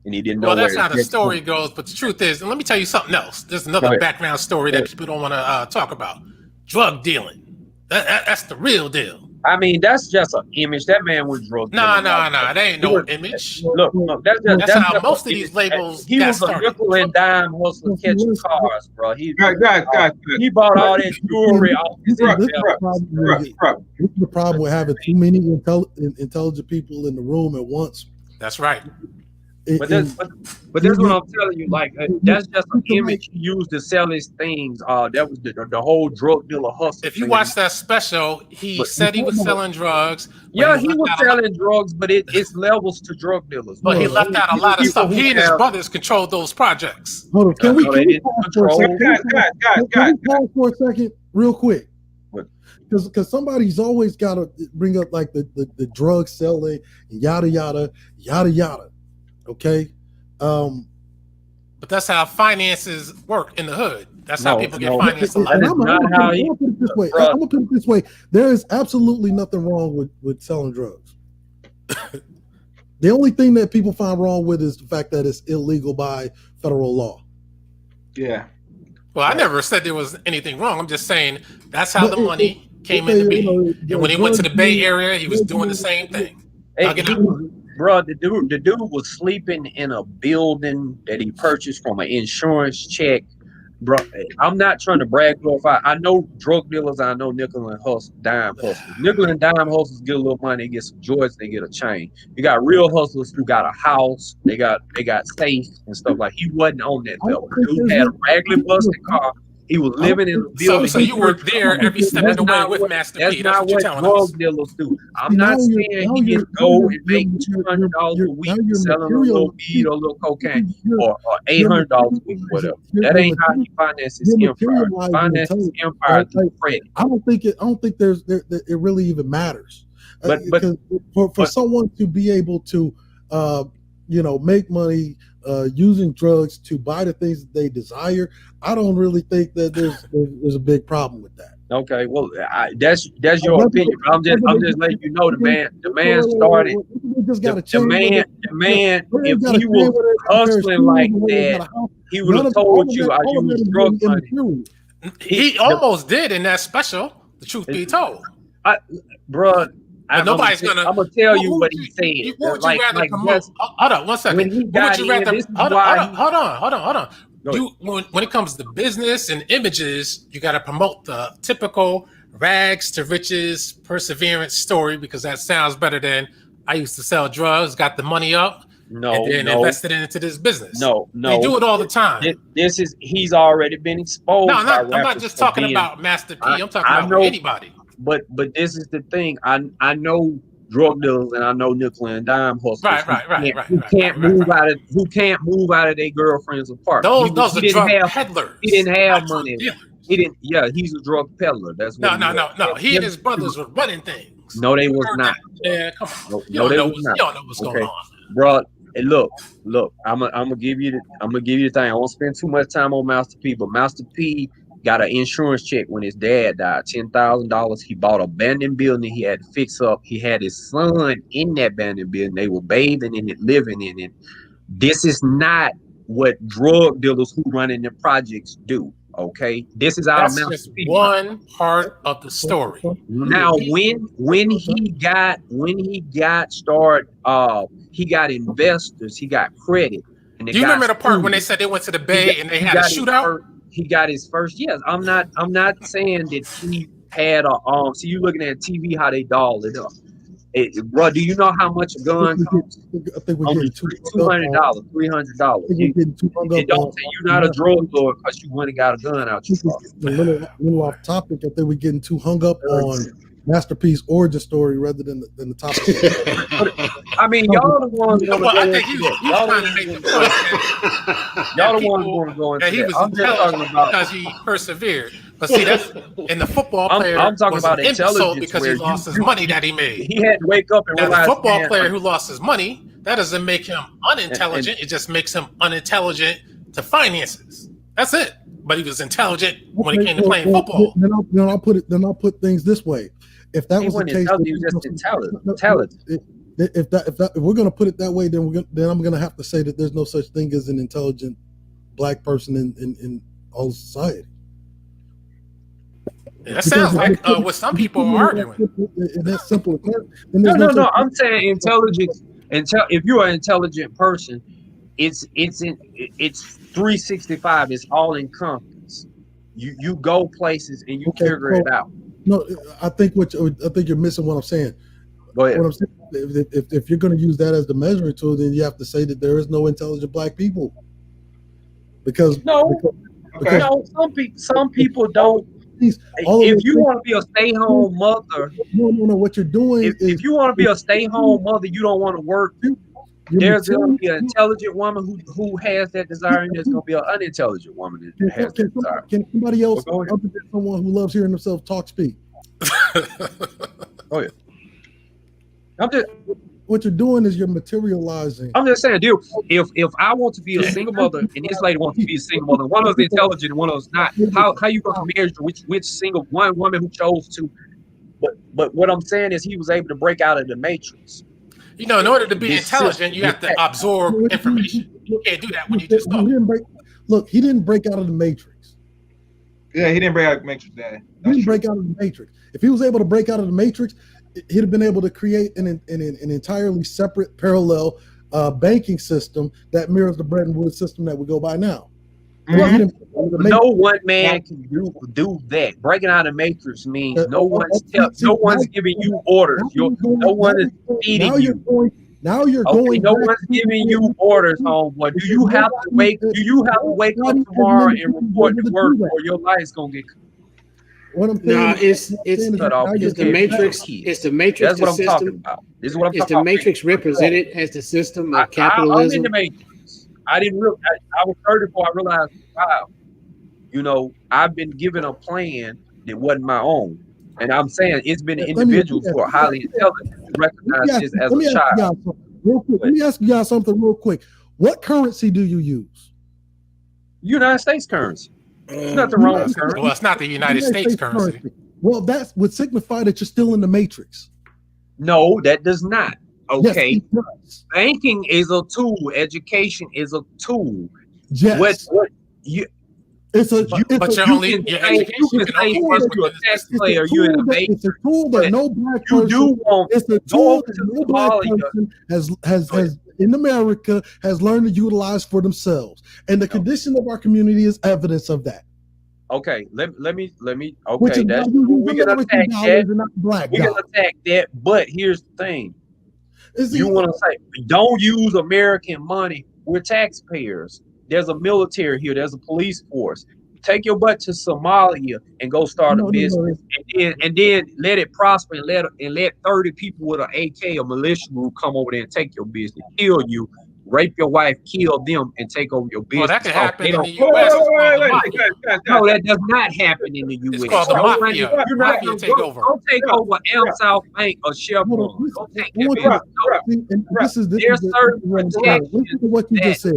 And he didn't know. Well, that's how the story goes. But the truth is, and let me tell you something else. There's another background story that people don't want to talk about. Drug dealing. That's the real deal. I mean, that's just an image. That man was drug dealing. No. That ain't no image. Look, that's how most of these labels he was started. A nickel and dime hustler catching cars, bro. He bought all that jewelry off his This is the problem with having too many intelligent people in the room at once. That's right. But that's what I'm telling you. Like that's just an image he used to sell his things. That was the whole drug dealer hustle. If you watch that special, he said he was selling drugs. Yeah, he was selling drugs, but it's levels to drug dealers. But he left out a lot of stuff. He and his brothers controlled those projects. Hold on, can we pause for a second, real quick? Because somebody's always got to bring up like the drug selling, yada yada. Okay, but that's how finances work in the hood. That's how people get financed. I'm gonna put it this way: there is absolutely nothing wrong with selling drugs. The only thing that people find wrong with is the fact that it's illegal by federal law. Yeah. Well, I never said there was anything wrong. I'm just saying that's how the money came into being. And when he went to the Bay Area, he was doing the same thing. Bro, the dude was sleeping in a building that he purchased from an insurance check. Bro, I'm not trying to brag, glorify. I know drug dealers. I know nickel and dime hustlers. Nickel and dime hustlers get a little money, they get some joints, they get a chain. You got real hustlers who got a house, they got safe and stuff like. He wasn't on that level. Dude had a raggedy busted car. He was living in a building. So you were there every step of the way with Master P. That's what you're telling us. Drug dealers do. I'm not saying he didn't go and make $200 a week selling a little weed or a little cocaine or $800 a week, whatever. That ain't how he finances his empire. He finances his empire through credit. I don't think it really even matters. But for someone to be able to make money using drugs to buy the things that they desire, I don't really think that there's a big problem with that. Okay, well, that's your opinion. But I'm just letting you know the man started. The man, if he was hustling like that, he would have told you I use drug money. He almost did in that special. The truth be told, bro. I'm gonna tell you what he said. Hold on, 1 second. Hold on. When it comes to business and images, you got to promote the typical rags to riches, perseverance story, because that sounds better than I used to sell drugs, got the money up, and then invested into this business. No. They do it all the time. He's already been exposed. No, I'm not just talking about Master P. I'm talking about anybody. But this is the thing. I know drug dealers and I know nickel and dime hustlers. Who can't move out of their girlfriend's apartment. Those are drug peddlers. He didn't have money. He's a drug peddler. That's what. No. He and his brothers were running things. No, they was not. Yeah, come on. You don't know what's going on, bro. Look. I'm gonna give you the thing. I won't spend too much time on Master P, but Master P got an insurance check when his dad died, $10,000. He bought an abandoned building he had to fix up. He had his son in that abandoned building. They were bathing in it, living in it. This is not what drug dealers who run in the projects do. Okay, this is our just one part of the story. Now, when he got started, he got investors, he got credit. Do you remember the part when they said they went to the Bay and they had a shootout? He got his first. Yes, I'm not saying that he had a. So you looking at TV how they doll it up. Bro, do you know how much a gun costs? I think we're Only getting $200, $300. We're getting too hung up It don't on. say you're not a drug lord because you went and got a gun out your trunk. A little off topic. I think we're getting too hung up on Masterpiece origin story rather than the topic. I mean, y'all the ones want to Well, go I into think he's that. trying to make the point Y'all the ones want to go into that he that. was I'm just talking intelligent about. because he persevered. But see, that's and the football I'm- player I'm talking was about an imbecile intelligence because where he lost his you- money that he made. He had to wake up and Now, the realize. football man, player who lost his money, that doesn't make him unintelligent. It just makes him unintelligent to finances. That's it. But he was intelligent when it came to playing football. Then I'll put things this way. If that He was the wasn't case, intelligent, he was just intelligent. If we're gonna put it that way, then I'm gonna have to say that there's no such thing as an intelligent black person in all society. That sounds like what some people are arguing. That's simple. No. I'm saying intelligence. If you're an intelligent person, it's 365. It's all encompassed. You go places and you figure it out. No, I think you're missing what I'm saying. Go ahead. What I'm saying, if you're going to use that as the measuring tool, then you have to say that there is no intelligent black people. Because no, some people don't. If you want to be a stay-home mother, no, what you're doing if you want to be a stay-home mother, you don't want to work. There's going to be an intelligent woman who has that desire, and there's going to be an unintelligent woman that has that desire. Can somebody else, other than someone who loves hearing themselves talk, speak? Oh yeah. What you're doing is you're materializing. I'm just saying, dude. If I want to be a single mother and this lady wants to be a single mother, one of them's intelligent and one of them's not. How you going to measure which single one woman who chose to? But what I'm saying is he was able to break out of the matrix. You know, in order to be intelligent, you have to absorb information. You can't do that when you just talk. He didn't break out of the matrix. Yeah, he didn't break out of the matrix. He didn't break out of the matrix. If he was able to break out of the matrix, he'd have been able to create an entirely separate parallel banking system that mirrors the Bretton Woods system that we go by now. Mm-hmm. No one man can do that. Breaking out of the matrix means no one's giving you orders. No one is feeding you. Now you're going. No one's giving you orders on what. Do you have to wake up tomorrow and report to work, or your life's gonna get? It's the matrix. It's the matrix. That's what I'm talking about. This is what I'm talking about. Is the matrix represented as the system of capitalism? I'm in the matrix. I didn't realize. I was 34. I realized, wow, I've been given a plan that wasn't my own, and I'm saying it's been individuals who are highly intelligent who recognize this as a child. Let me ask you guys something real quick. What currency do you use? United States currency. Nothing wrong with currency. Well, it's not the United States currency. Well, that would signify that you're still in the matrix. No, that does not. Okay. Yes, banking is a tool. Education is a tool. Yes. But you're only a tax player. You're in the matrix. It's a tool that no black person. It's a tool that no black person has in America has learned to utilize for themselves, and the condition of our community is evidence of that. Okay, let me. Okay, that's we're gonna attack that. We're gonna attack that. But here's the thing: you want to say don't use American money. We're taxpayers. There's a military here. There's a police force. Take your butt to Somalia and go start a business, and then let it prosper and let 30 people with an AK or militia group come over there and take your business, kill you, rape your wife, kill them, and take over your business. Well, that can happen in the U.S. No, that does not happen in the U.S. It's called the mafia. You're not going to take over. Don't take over Elm South Bank or Chevron. Don't take that. There's certain protections what you just said.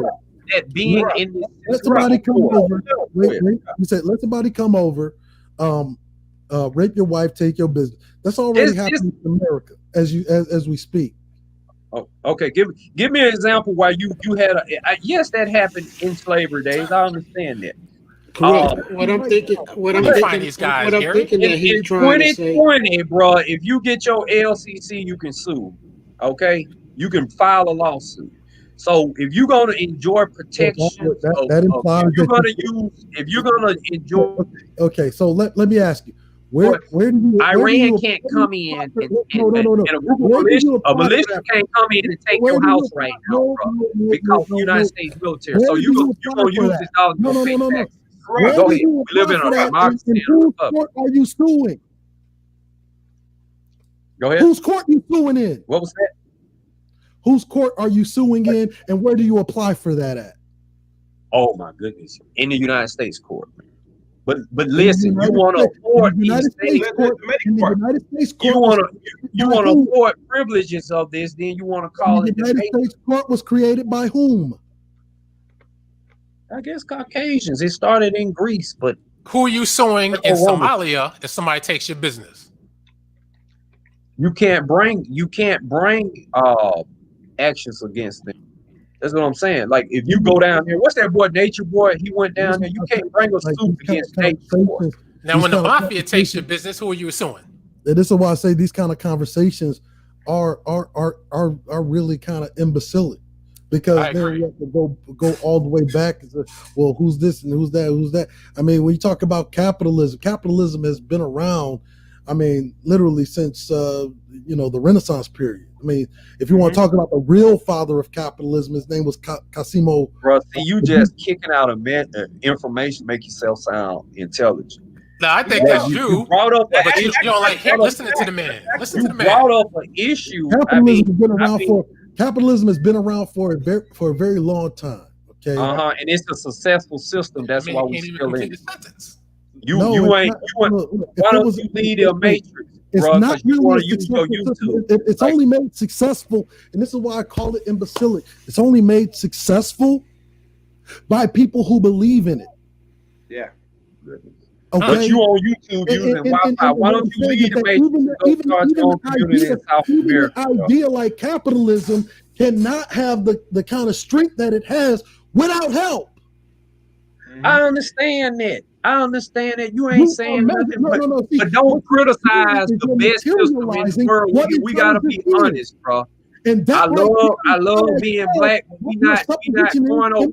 That being in this. Let somebody come over. You said let somebody come over, rape your wife, take your business. That's already happening in America as we speak. Oh, okay. Give me an example why you had yes, that happened in slavery days. I understand that. What I'm thinking that he's trying to say. 2020, bro, if you get your LCC, you can sue. Okay, you can file a lawsuit. So if you're going to enjoy protection, that implies if you're going to enjoy. Okay, so let me ask you, Where do you? Iran can't come in and a group of militia can't come in and take your house right now, bro, because the United States military. So you gonna use this dollar to pay taxes. Go ahead. We live in a democracy. Whose court are you suing? Go ahead. Whose court are you suing in? What was that? Whose court are you suing in, and where do you apply for that at? Oh my goodness, in the United States court. But listen, you want to afford these things. You want to afford privileges of this, then you want to call it. The United States court was created by whom? I guess Caucasians. It started in Greece, but who are you suing in Somalia if somebody takes your business? You can't bring actions against them. That's what I'm saying. Like if you go down here, what's that boy Nature Boy? He went down there. You can't bring a suit against Nature Boy. Now, when the mafia takes your business, who are you suing? And this is why I say these kind of conversations are really kind of imbecilic, because then you have to go all the way back. Well, who's this and who's that? Who's that? I mean, when you talk about capitalism has been around. I mean, literally since the Renaissance period. I mean, if you want to talk about the real father of capitalism, his name was Cosimo. Bro, see, you just kicking out information make yourself sound intelligent. No, I think that's you. Brought up but you don't like listening to the man. Listen to the man. Brought up an issue. Capitalism has been around for a very long time. Okay. And it's a successful system. That's why we still in it. Why don't you lead a matrix? It's bro, not really it's like, only made successful, and this is why I call it imbecilic. It's only made successful by people who believe in it. Yeah. Okay. But you on YouTube using Wi-Fi. Why don't you lead the matrix? Even an idea like capitalism cannot have the kind of strength that it has without help. I understand that. You ain't saying nothing, but don't criticize the best system in the world. We gotta be honest, bro. And I love being black. We not going over.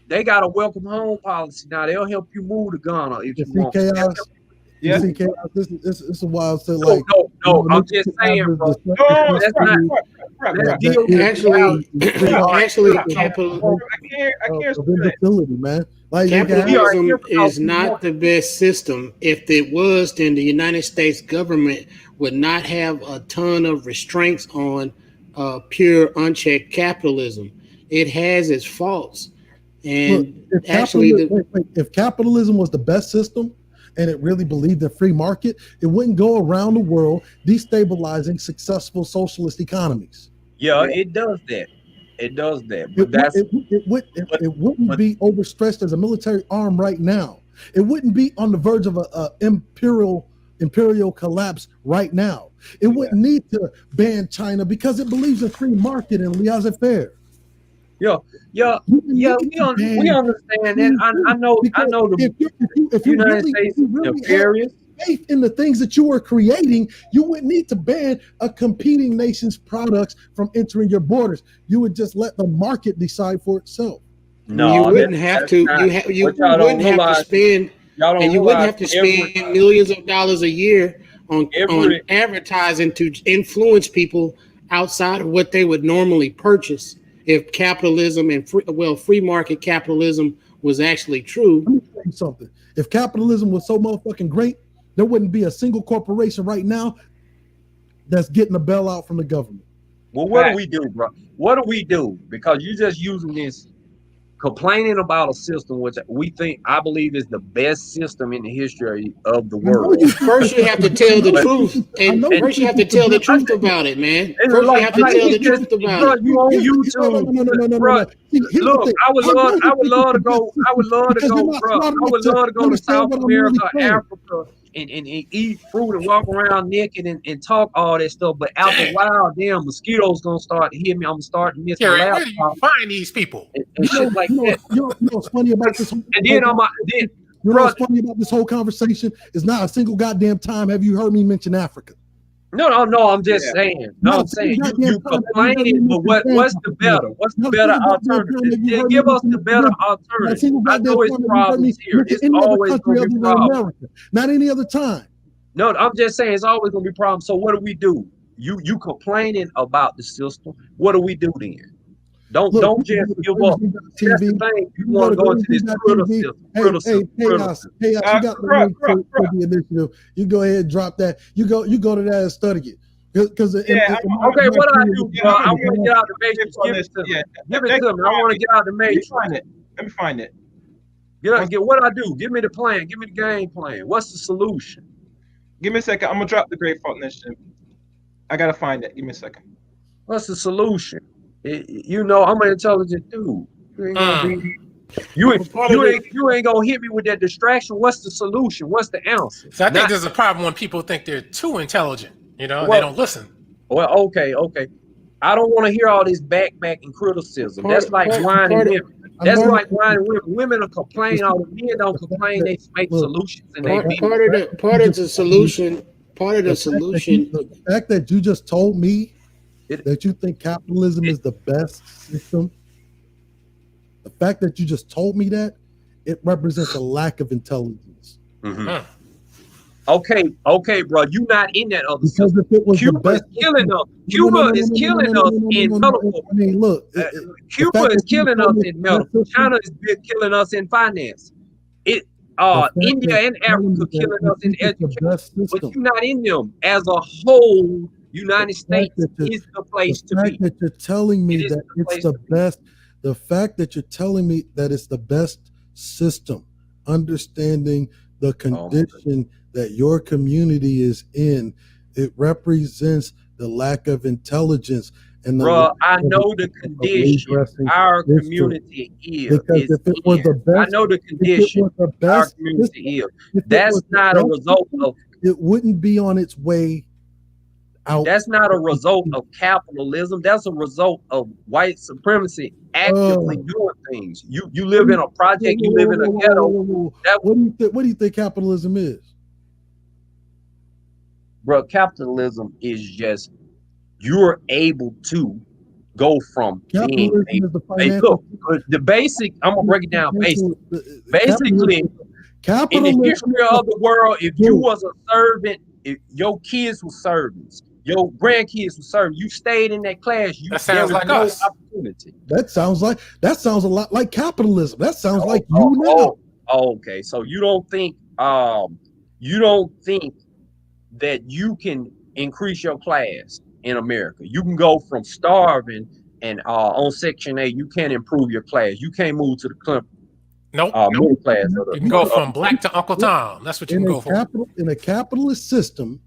They got a welcome home policy now. They'll help you move to Ghana if you want. Chaos. Yeah. See chaos. This is a wild thing. No, I'm just saying, bro. That's not. Actually, capitalism. Man. Capitalism is not the best system. If it was, then the United States government would not have a ton of restraints on pure unchecked capitalism. It has its faults. And if capitalism was the best system and it really believed in free market, it wouldn't go around the world destabilizing successful socialist economies. Yeah, it does that. It does that. But it wouldn't be overstretched as a military arm right now. It wouldn't be on the verge of a imperial collapse right now. It wouldn't need to ban China because it believes in free market and laissez-faire. We understand that. I know if you really had faith in the things that you are creating, you wouldn't need to ban a competing nation's products from entering your borders. You would just let the market decide for itself. No, you wouldn't have to. You wouldn't have to spend. And you wouldn't have to spend millions of dollars a year on advertising to influence people outside of what they would normally purchase. If capitalism and free market capitalism was actually true. Let me tell you something. If capitalism was so motherfucking great, there wouldn't be a single corporation right now that's getting a bailout from the government. Well, what do we do, bro? What do we do? Because you're just using this, complaining about a system which I believe is the best system in the history of the world. First, you have to tell the truth, and first you have to tell the truth about it, man. First, you have to tell the truth about it. You on YouTube? No. Look, I would love to go, to South America, Africa, and eat fruit and walk around naked and talk all that stuff. But after a while, damn, mosquitoes gonna start to hit me. I'm gonna start to miss my laptop. Where do you find these people? And shit like that. You know what's funny about this? What's funny about this whole conversation is not a single goddamn time have you heard me mention Africa. No. I'm just saying. No, I'm saying you complaining, but what's the better? What's the better alternative? Give us the better alternative. I know it's problems here. It's always going to be problems. Not any other time. No, I'm just saying it's always going to be problems. So what do? You complaining about the system. What do we do then? Don't just give up. That's the thing. You want to go into this criticism. Hey, you got the link for the initiative. You go ahead and drop that. You go to that and study it. Because okay, what I do, bro? I want to get out the matrix. Give it to me. Give it to me. I want to get out the matrix. Let me find it. Get what I do. Give me the plan. Give me the game plan. What's the solution? Give me a second. I'm gonna drop the Great Fault Initiative. I gotta find it. Give me a second. What's the solution? I'm an intelligent dude. You ain't gonna hit me with that distraction. What's the solution? What's the answer? So I think there's a problem when people think they're too intelligent. They don't listen. Well, okay. I don't want to hear all this backbacking criticism. That's like whining women. That's like whining women. Women are complaining. All the men don't complain. They make solutions, and part of the solution. The fact that you just told me that you think capitalism is the best system. The fact that you just told me that, it represents a lack of intelligence. Mm-hmm. Okay, bro. You're not in that other system. Cuba is killing us. Cuba is killing us in medical. I mean, look. Cuba is killing us in medical. China is killing us in finance. India and Africa killing us in education. But you're not in them. As a whole, United States is the place to be. The fact that you're telling me that it's the best. The fact that you're telling me that it's the best system, understanding the condition that your community is in, it represents the lack of intelligence. And I know the condition our community is. I know the condition our community is. That's not a result of. It wouldn't be on its way out. That's not a result of capitalism. That's a result of white supremacy actively doing things. You live in a project. You live in a ghetto. What do you think capitalism is? Bro, capitalism is just you're able to go from being the basic. I'm gonna break it down. Basically, in the history of the world, if you was a servant, if your kids were servants, your grandkids were servants, you stayed in that class. That sounds like us. Opportunity. That sounds a lot like capitalism. That sounds like you now. Okay, so you don't think that you can increase your class in America. You can go from starving and on Section 8, you can't improve your class. You can't move to the middle class. You can go from black to Uncle Tom. That's what you can go for. In a capitalist system,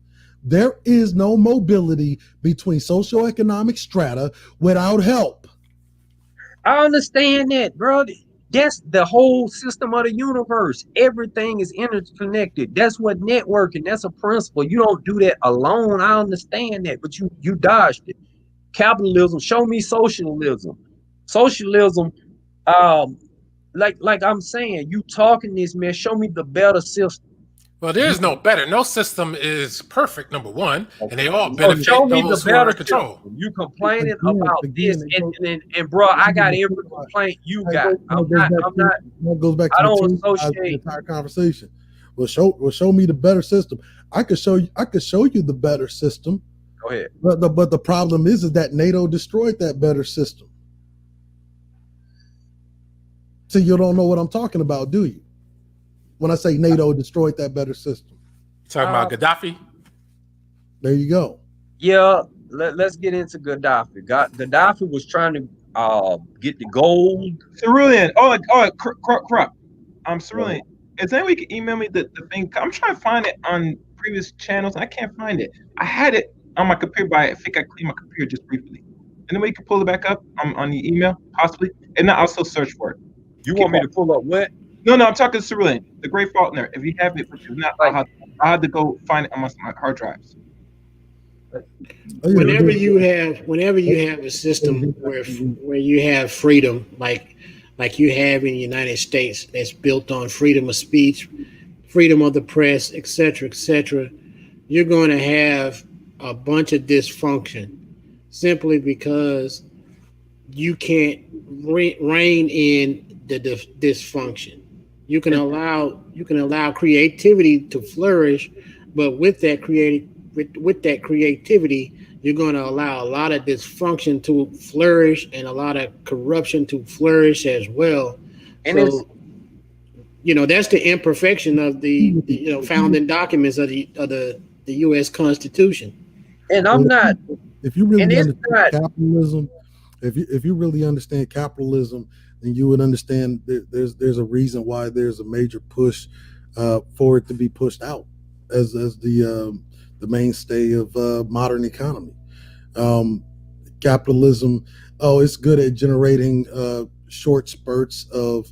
there is no mobility between socioeconomic strata without help. I understand that, bro. That's the whole system of the universe. Everything is interconnected. That's what networking, that's a principle. You don't do that alone. I understand that, but you dodged it. Capitalism, show me socialism. Socialism, like I'm saying, you talking this, man, show me the better system. Well, there's no better. No system is perfect, number one, and they all benefit show me those the who are better in control. You complaining about this, and bro, I got every complaint you got. That goes back to the entire conversation. Well, show me the better system. I could show you the better system. Go ahead. But the problem is that NATO destroyed that better system. So you don't know what I'm talking about, do you? When I say NATO destroyed that better system. Talking about Gaddafi? There you go. Yeah, let's get into Gaddafi. Gaddafi was trying to get the gold. Cerulean. Crap. Cerulean. Is there any way you can email me the thing? I'm trying to find it on previous channels. I can't find it. I had it on my computer, but I think I cleaned my computer just briefly. Any way you can pull it back up on the email, possibly? And I'll still search for it. You want me to pull up what? No, I'm talking Cerulean, the Great Faulkner. If you have it, if not, I'll have to go find it on my hard drives. Whenever you have a system where you have freedom, like you have in the United States, that's built on freedom of speech, freedom of the press, etc., you're going to have a bunch of dysfunction simply because you can't rein in the dysfunction. You can allow creativity to flourish, but with that creativity, you're going to allow a lot of dysfunction to flourish and a lot of corruption to flourish as well. And so, that's the imperfection of the founding documents of the U.S. Constitution. And I'm not. If you really understand capitalism, if you really understand capitalism, then you would understand there's a reason why there's a major push for it to be pushed out as the mainstay of modern economy. Capitalism, it's good at generating short spurts of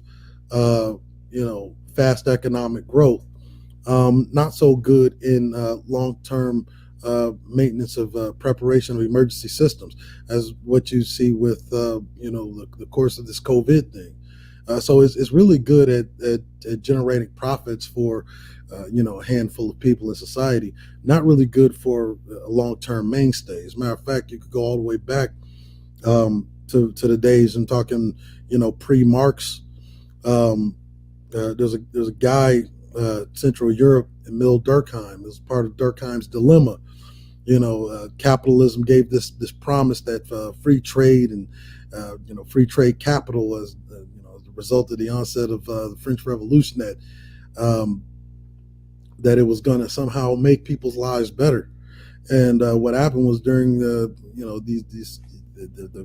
fast economic growth. Not so good in long-term maintenance of preparation of emergency systems, as what you see with the course of this COVID thing. So it's really good at generating profits for a handful of people in society. Not really good for a long-term mainstay. As a matter of fact, you could go all the way back to the days and talking pre-Marx. There's a guy, Central Europe, Emil Durkheim. It was part of Durkheim's dilemma. Capitalism gave this promise that free trade and free trade capital as as a result of the onset of the French Revolution, that it was going to somehow make people's lives better. And what happened was during the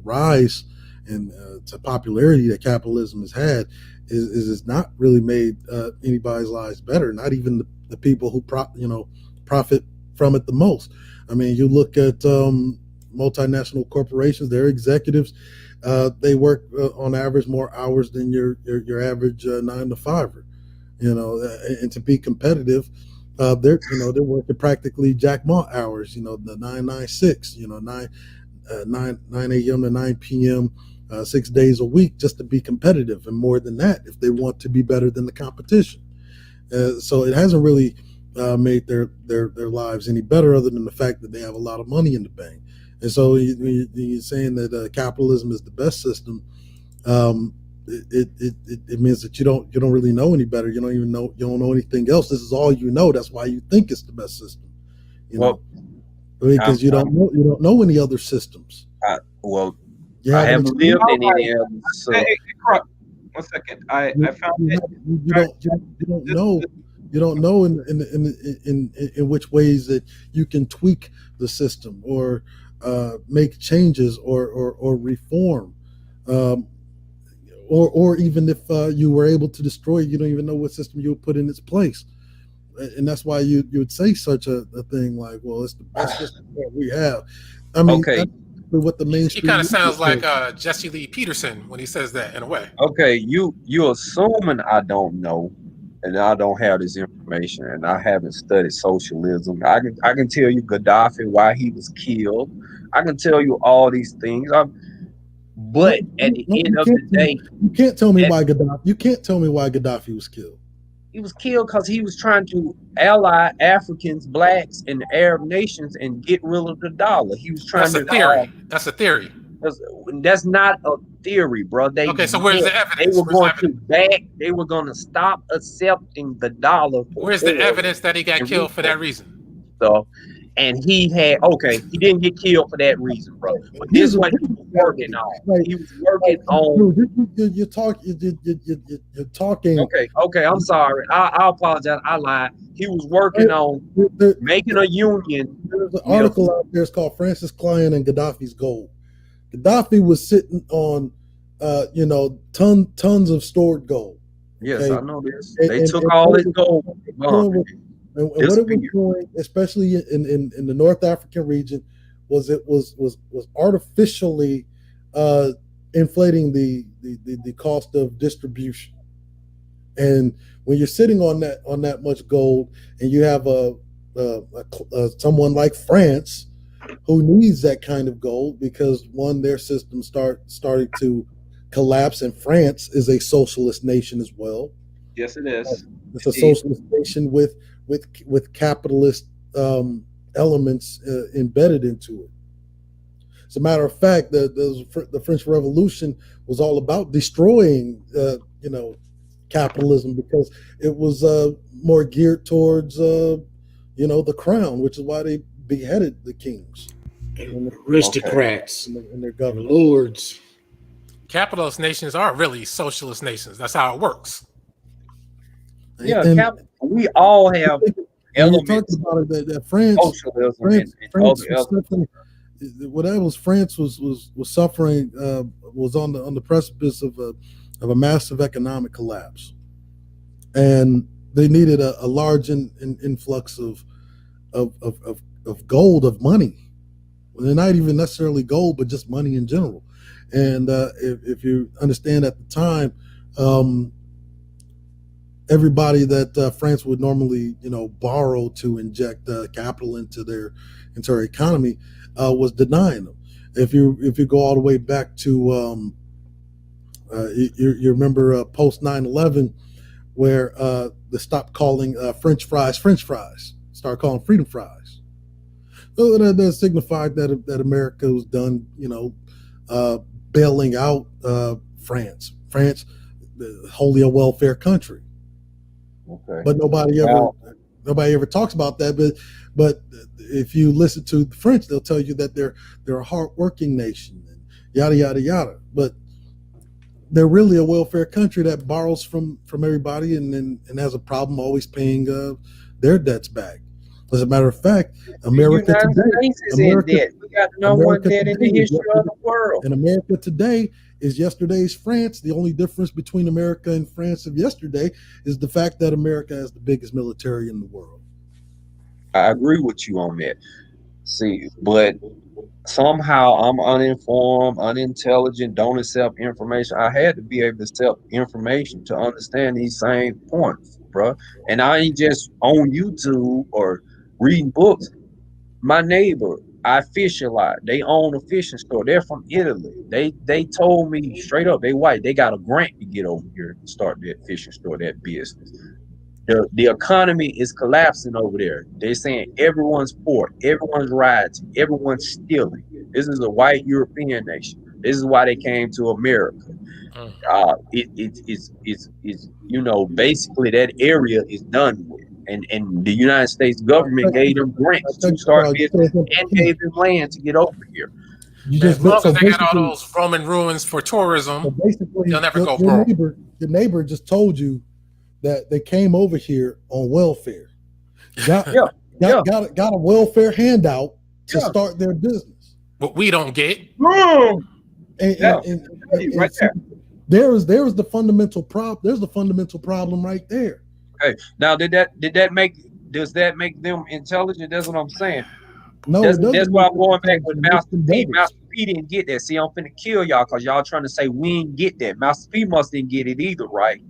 rise and to popularity that capitalism has had is it's not really made anybody's lives better, not even the people who profit from it the most. I mean, you look at multinational corporations, their executives, they work on average more hours than your average 9-to-5er, and to be competitive, they're working practically Jack Ma hours, the 996, 9 a.m. to 9 p.m. 6 days a week, just to be competitive, and more than that if they want to be better than the competition. So it hasn't really made their lives any better, other than the fact that they have a lot of money in the bank. And so you're saying that capitalism is the best system. It means that you don't really know any better. You don't know anything else. This is all you know. That's why you think it's the best system. Because you don't know any other systems. I haven't lived in any of them. So. Hey, 1 second. I found it. You don't know in which ways that you can tweak the system or make changes or reform, or even if you were able to destroy it, you don't even know what system you would put in its place. And that's why you would say such a thing like, well, it's the best system that we have. I mean, okay. What the mainstream. He kind of sounds like Jesse Lee Peterson when he says that, in a way. Okay, you assuming I don't know, and I don't have this information, and I haven't studied socialism. I can tell you Gaddafi, why he was killed. I can tell you all these things. But at the end of the day, you can't tell me why Gaddafi. You can't tell me why Gaddafi was killed. He was killed because he was trying to ally Africans, blacks, and Arab nations and get rid of the dollar. He was trying to. That's a theory. That's not a theory, bro. So where's the evidence? They were going to stop accepting the dollar. Where's the evidence that he got killed for that reason? So, and he didn't get killed for that reason, bro. But this is what he was working on. He was working on. You're talking. Okay. I'm sorry. I apologize. I lied. He was working on making a union. There's an article out there. It's called Francis Klein and Gaddafi's Gold. Gaddafi was sitting on, tons of stored gold. Yes, okay? I know this. They took all his gold. And what it was doing, especially in the North African region, was artificially inflating the cost of distribution. And when you're sitting on that much gold, and you have someone like France who needs that kind of gold because their system started to collapse, and France is a socialist nation as well. Yes, it is. It's a socialist nation with capitalist elements embedded into it. As a matter of fact, the French Revolution was all about destroying, capitalism, because it was more geared towards, the crown, which is why they beheaded the kings, aristocrats, and their government, lords. Capitalist nations are really socialist nations. That's how it works. Yeah, and we all have elements. About it, that France, Socialism France and was other suffering, whatever France was suffering, was on the precipice of a massive economic collapse, and they needed a large influx of gold, of money. They're not even necessarily gold, but just money in general. And if you understand, at the time, everybody that France would normally, borrow to inject capital into their economy was denying them. If you go all the way back to you remember post 9/11, where they stopped calling French fries, started calling freedom fries. So that signified that America was done, bailing out France. France, wholly a welfare country. Okay. But nobody ever talks about that. But if you listen to the French, they'll tell you that they're a hardworking nation and yada yada yada. But they're really a welfare country that borrows from everybody and has a problem always paying their debts back. As a matter of fact, America today, we got the number one debt in the history of the world. And America today is yesterday's France. The only difference between America and France of yesterday is the fact that America has the biggest military in the world. I agree with you on that. See, but somehow I'm uninformed, unintelligent, don't accept information. I had to be able to accept information to understand these same points, bro. And I ain't just on YouTube or reading books. My neighbor, I fish a lot. They own a fishing store. They're from Italy. They told me straight up, they white. They got a grant to get over here and start that fishing store, that business. The economy is collapsing over there. They're saying everyone's poor, everyone's rioting, everyone's stealing. This is a white European nation. This is why they came to America. It's basically that area is done with. And the United States government gave them grants to start business and gave them land to get over here. As long as they got all those Roman ruins for tourism, they'll never go broke. Your neighbor just told you that they came over here on welfare. Got a welfare handout to start their business. But we don't get. There was the fundamental problem. There's the fundamental problem right there. Okay. Now, does that make them intelligent? That's what I'm saying. No, that's why I'm going back with Master P. Master P didn't get that. See, I'm finna kill y'all because y'all trying to say we didn't get that. Master P didn't get it either, right?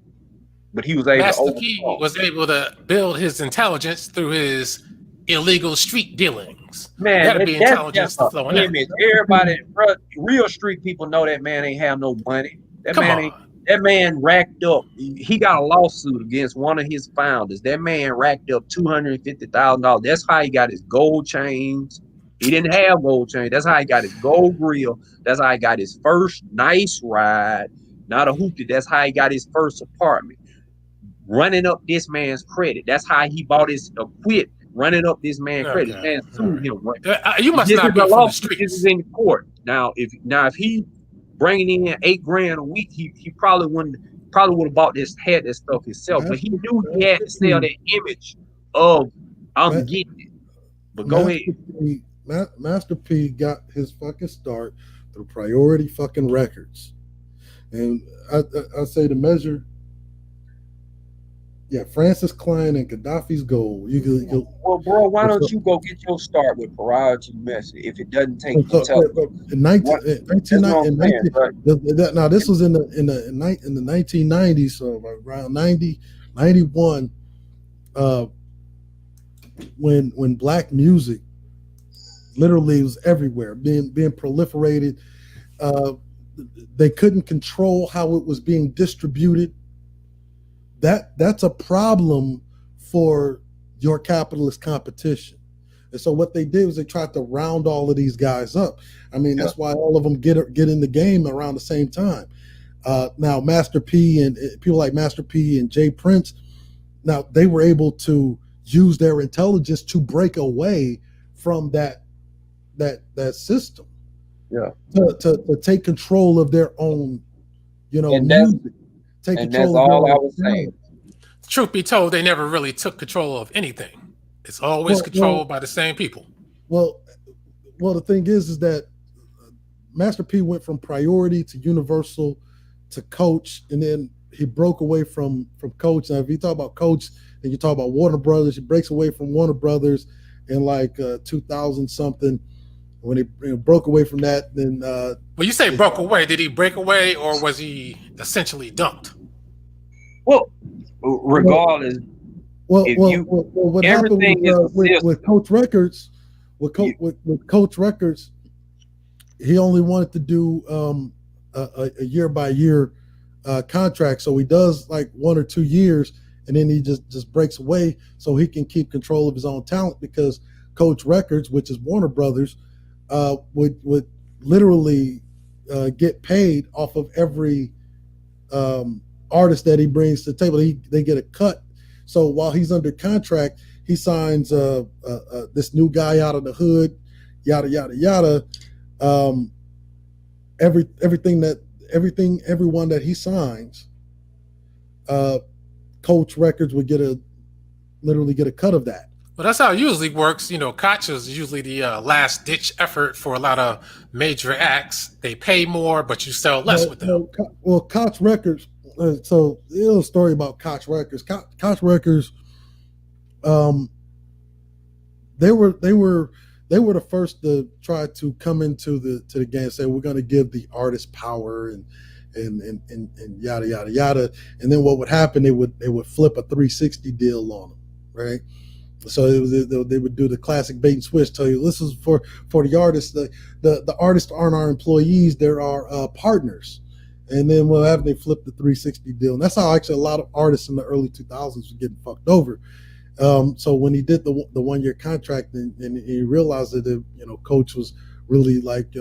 But he was able Master P was able to build his intelligence through his illegal street dealings. Man, gotta be intelligence that's flowing. Everybody, bro, real street people know that man ain't have no money. That man racked up. He got a lawsuit against one of his founders. That man racked up $250,000. That's how he got his gold chains. He didn't have gold chains. That's how he got his gold grill. That's how he got his first nice ride. Not a hoopty. That's how he got his first apartment. Running up this man's credit. That's how he bought his equipment. Running up this man's credit. Man sued him. You must not be from the streets. This is in court. Now, if he bringing in $8,000 a week, he probably would have bought this stuff himself. But he knew he had to sell that image of I'm getting it. But go ahead. Master P got his fucking start through Priority fucking Records, and I say the measure. Yeah, Francis Klein and Gaddafi's gold. Well, bro, why don't you go get your start with Priority Message if it doesn't take now this was in the 1990s, so around 90, 91, when black music literally was everywhere, being proliferated. They couldn't control how it was being distributed. That's a problem for your capitalist competition. And so what they did was they tried to round all of these guys up. I mean, that's why all of them get in the game around the same time. Now, Master P and people like Master P and Jay Prince, now they were able to use their intelligence to break away from that system. Yeah. To take control of their own, and music. Take and control that's of all their I own was saying. Truth be told, they never really took control of anything. It's always controlled by the same people. Well, the thing is that Master P went from Priority to Universal to Coach, and then he broke away from Coach. Now, if you talk about Coach and you talk about Warner Brothers, he breaks away from Warner Brothers in like 2000 something. When he broke away from that, then well, you say broke away. Did he break away, or was he essentially dumped? Well, regardless. What happened with Coach Records? With Coach Records, he only wanted to do a year by year contract, so he does like 1 or 2 years, and then he just breaks away so he can keep control of his own talent, because Coach Records, which is Warner Brothers, would literally get paid off of every artist that he brings to the table. They get a cut. So while he's under contract, he signs this new guy out of the hood, yada yada yada. Everyone that he signs, Coach Records would literally get a cut of that. Well, that's how it usually works. Koch is usually the last ditch effort for a lot of major acts. They pay more, but you sell less with them. Well, Koch Records. So a little story about Koch Records. Koch Records, they were the first to try to come into the game and say, we're going to give the artist power and yada yada yada. And then what would happen? They would flip a 360 deal on them, right? So they would do the classic bait and switch. Tell you, this is for the artists. The artists aren't our employees; they're our partners. And then what happened? They flipped the 360 deal, and that's how actually a lot of artists in the early 2000s were getting fucked over. So when he did the 1 year contract, and he realized that Coach was really like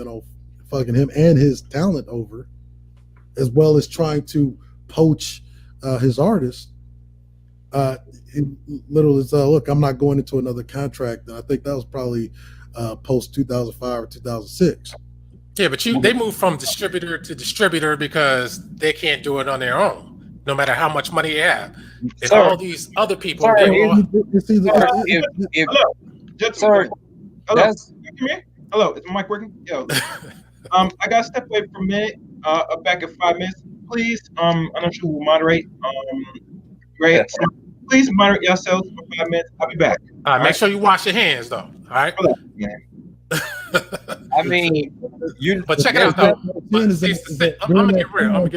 fucking him and his talent over, as well as trying to poach his artists. He literally said, look, I'm not going into another contract. And I think that was probably post 2005 or 2006. Yeah, but they moved from distributor to distributor because they can't do it on their own, no matter how much money they have. And all these other people. Hello, is my mic working? Yo, I gotta step away for a minute. Back in 5 minutes, please. I'm not sure who will moderate. Great. So please moderate yourselves for 5 minutes. I'll be back. All right, make sure you wash your hands, though. All right. I mean, but check it out though. I'm gonna get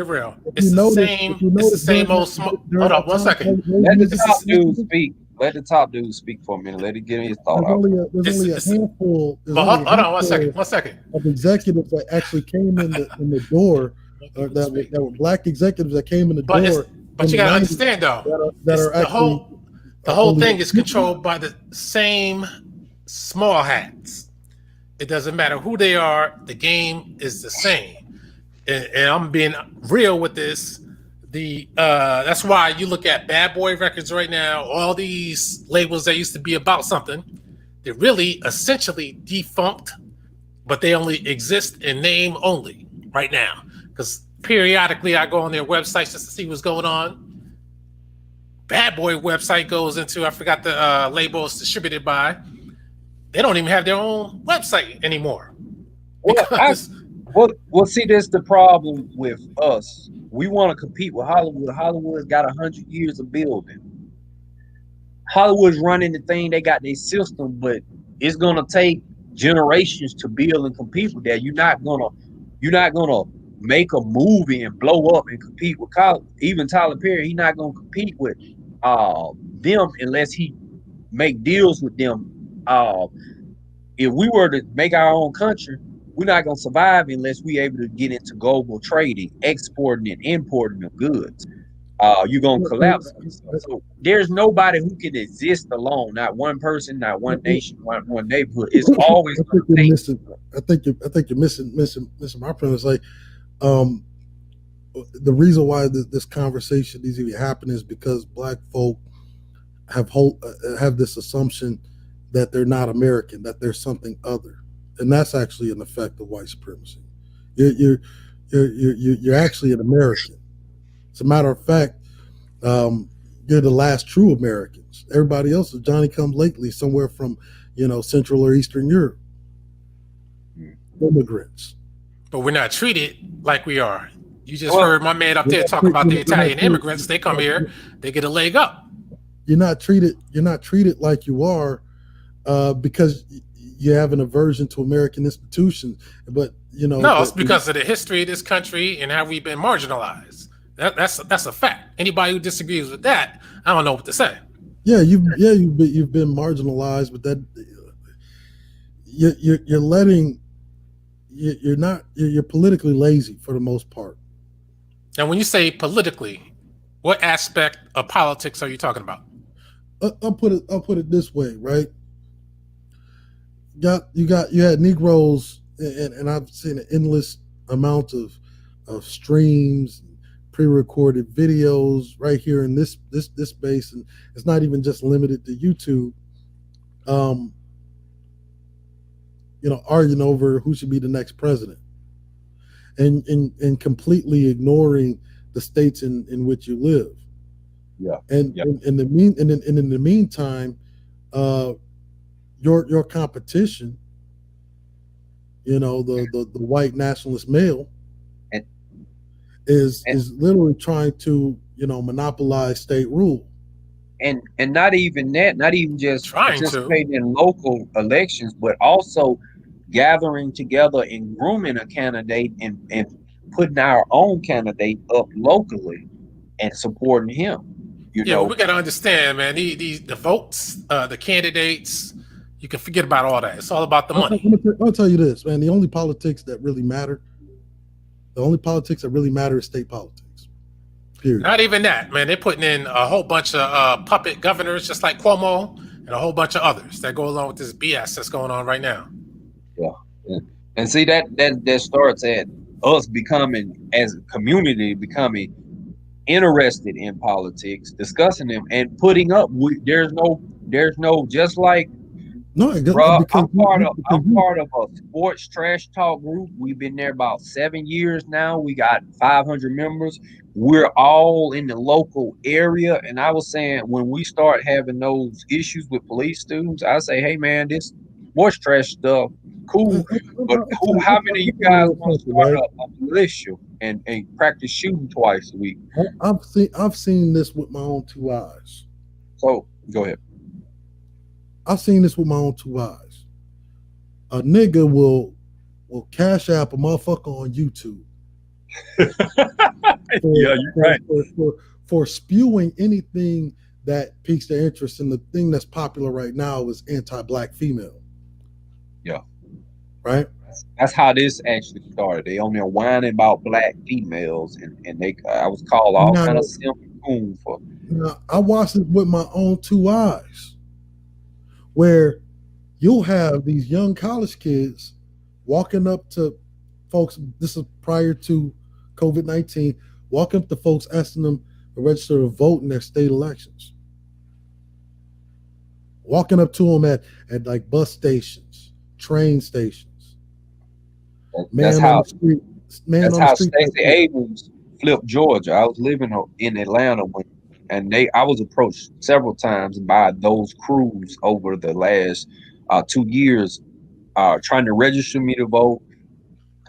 real. It's the same. It's the same old smoke. Hold on, 1 second. Let the top dude speak. Let the top dude speak for a minute. Let it get his thought out. There's only a handful. Hold on, 1 second. Of executives that actually came in the door, that were black executives that came in the door. But you gotta understand though, the whole thing is controlled by the same small hats. It doesn't matter who they are. The game is the same, and I'm being real with this. That's why you look at Bad Boy Records right now. All these labels that used to be about something, they're really essentially defunct, but they only exist in name only right now. Because periodically I go on their websites just to see what's going on. Bad Boy website goes into, I forgot the label it's distributed by. They don't even have their own website anymore. Well, see, that's the problem with us. We want to compete with Hollywood. Hollywood's got 100 years of building. Hollywood's running the thing. They got their system, but it's gonna take generations to build and compete with that. You're not gonna make a movie and blow up and compete with even Tyler Perry. He's not gonna compete with them unless he make deals with them. If we were to make our own country, we're not going to survive unless we're able to get into global trading, exporting and importing of goods. you're gonna collapse. So there's nobody who can exist alone. Not one person, not one nation, one neighborhood. It's always I think you're missing my premise. Like, the reason why this conversation needs to be happening is because Black folk have this assumption that they're not American, that they're something other, and that's actually an effect of white supremacy. You're actually an American. As a matter of fact, you're the last true Americans. Everybody else is Johnny come lately, somewhere from Central or Eastern Europe. Immigrants. But we're not treated like we are. You just heard my man up there talking about the Italian immigrants. They come here, they get a leg up. You're not treated like you are because you have an aversion to American institutions. But no, it's because of the history of this country and how we've been marginalized. That's a fact. Anybody who disagrees with that, I don't know what to say. Yeah, you've been marginalized, but that you're politically lazy for the most part. And when you say politically, what aspect of politics are you talking about? I'll put it this way, right? You had Negroes, and I've seen an endless amount of streams, pre-recorded videos right here in this space, and it's not even just limited to YouTube. Arguing over who should be the next president, and completely ignoring the states in which you live. Yeah. And in the meantime, your competition, the white nationalist male, is literally trying to monopolize state rule. And not even that, not even just participating in local elections, but also gathering together and grooming a candidate and putting our own candidate up locally and supporting him. We got to understand, man, the votes, the candidates, you can forget about all that. It's all about the money. I'll tell you this, man. The only politics that really matter is state politics. Period. Not even that, man. They're putting in a whole bunch of puppet governors, just like Cuomo, and a whole bunch of others that go along with this BS that's going on right now. Yeah. And see, that starts at us becoming, as a community, becoming interested in politics, discussing them, and putting up. There's no just like. No, I'm part of a sports trash talk group. We've been there about 7 years now. We got 500 members. We're all in the local area. And I was saying, when we start having those issues with police students, I say, hey man, this sports trash stuff, cool. But how many of you guys want to start a militia and practice shooting twice a week? I've seen this with my own two eyes. So go ahead. I've seen this with my own two eyes. A nigga will cash app a motherfucker on YouTube. Yeah, you're right. For spewing anything that piques their interest, and the thing that's popular right now is anti-black female. Yeah. Right? That's how this actually started. They only whining about black females, and I was called all kind of simple coon for. Now, I watched it with my own two eyes, where you'll have these young college kids walking up to folks. This is prior to COVID-19, walking up to folks asking them to register to vote in their state elections. Walking up to them at like bus stations, train stations. That's how Stacey Abrams flipped Georgia. I was living in Atlanta I was approached several times by those crews over the last 2 years, trying to register me to vote.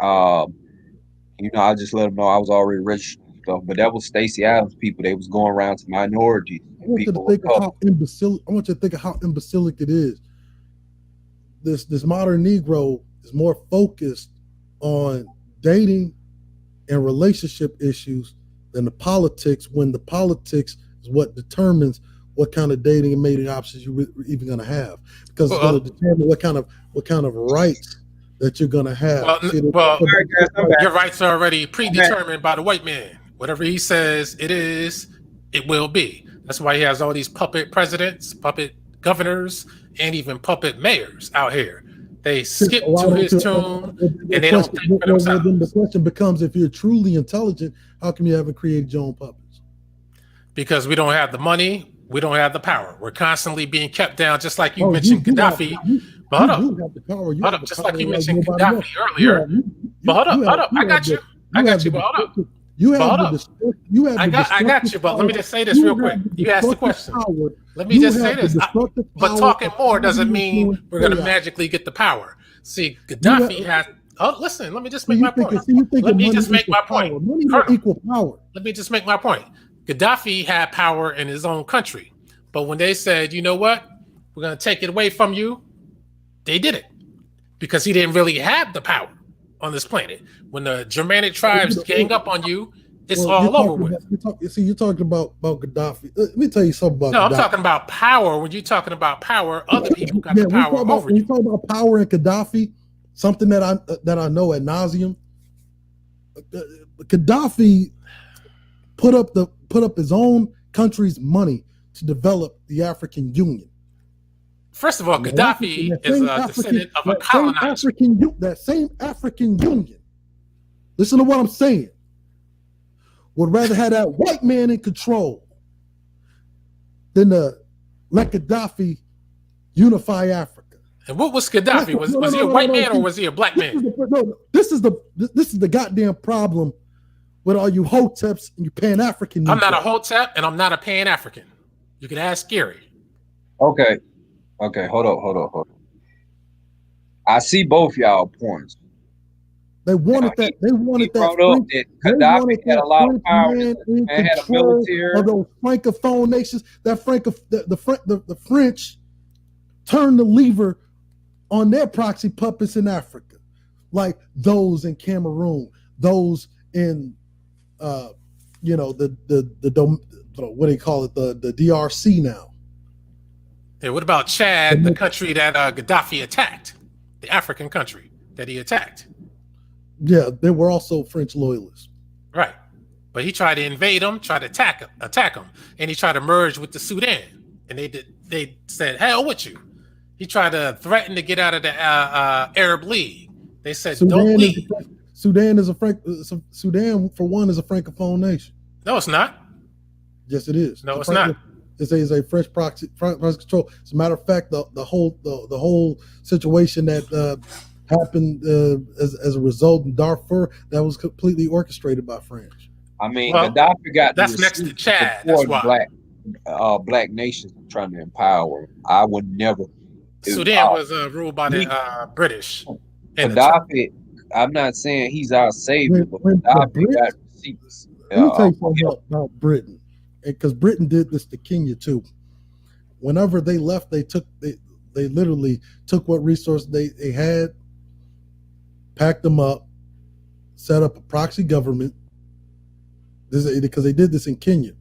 I just let them know I was already registered and stuff. But that was Stacey Adams people. They was going around to minorities. I want you to think of how imbecilic it is. This modern Negro is more focused on dating and relationship issues than the politics, when the politics is what determines what kind of dating and mating options you're even going to have, because it's going to determine what kind of rights that you're going to have. Your rights are already predetermined by the white man. Whatever he says it is, it will be. That's why he has all these puppet presidents, puppet governors, and even puppet mayors out here. They skip to his tune, and they don't think for themselves. Then the question becomes, if you're truly intelligent, how come you haven't created your own puppets? Because we don't have the money, we don't have the power. We're constantly being kept down, just like you mentioned Gaddafi. But hold up, just like you mentioned Gaddafi earlier. But hold up, I got you. But hold up. I got you, but let me just say this real quick. You asked the question. Let me just say this. But talking more doesn't mean we're going to magically get the power. See, Gaddafi has. Oh, listen. Let me just make my point. Let me just make my point. Equal power. Let me just make my point. Gaddafi had power in his own country, but when they said, you know what, we're going to take it away from you, they did it because he didn't really have the power on this planet. When the Germanic tribes gang up on you, it's all over with. You're talking about Gaddafi. Let me tell you something about Gaddafi. I'm talking about power. When you're talking about power, other people got the power over you. When you talk about power and Gaddafi, something that I know ad nauseum, Gaddafi put up his own country's money to develop the African Union. First of all, Gaddafi is a descendant of a colonizer. That same African Union, listen to what I'm saying, would rather have that white man in control than to let Gaddafi unify Africa. And what was Gaddafi? Was he a white man or was he a black man? This is the goddamn problem with all you hoteps and you Pan-African. I'm not a hotep and I'm not a Pan-African. You can ask Gary. Okay, hold up. I see both y'all points. They wanted that. They wanted that. Gaddafi had a lot of power and had a military of those francophone nations. The French turned the lever on their proxy puppets in Africa, like those in Cameroon, those in what do you call it, the DRC now. Hey, what about Chad, the country that Gaddafi attacked, the African country that he attacked? Yeah, they were also French loyalists. Right. But he tried to invade them, tried to attack them, and he tried to merge with the Sudan. And they said, hell with you. He tried to threaten to get out of the Arab League. They said, don't leave. Sudan Sudan, for one, is a francophone nation. No, it's not. Yes, it is. No, it's not. It's a French proxy control. As a matter of fact, the whole situation that happened as a result in Darfur, that was completely orchestrated by French. I mean, Gaddafi got that's next to Chad. That's why black nations trying to empower. I would never. Sudan was ruled by the British. Gaddafi. I'm not saying he's our savior, but Gaddafi got receipts. Let me tell you something about Britain, because Britain did this to Kenya too. Whenever they left, they literally took what resources they had, packed them up, set up a proxy government. Because they did this in Kenya,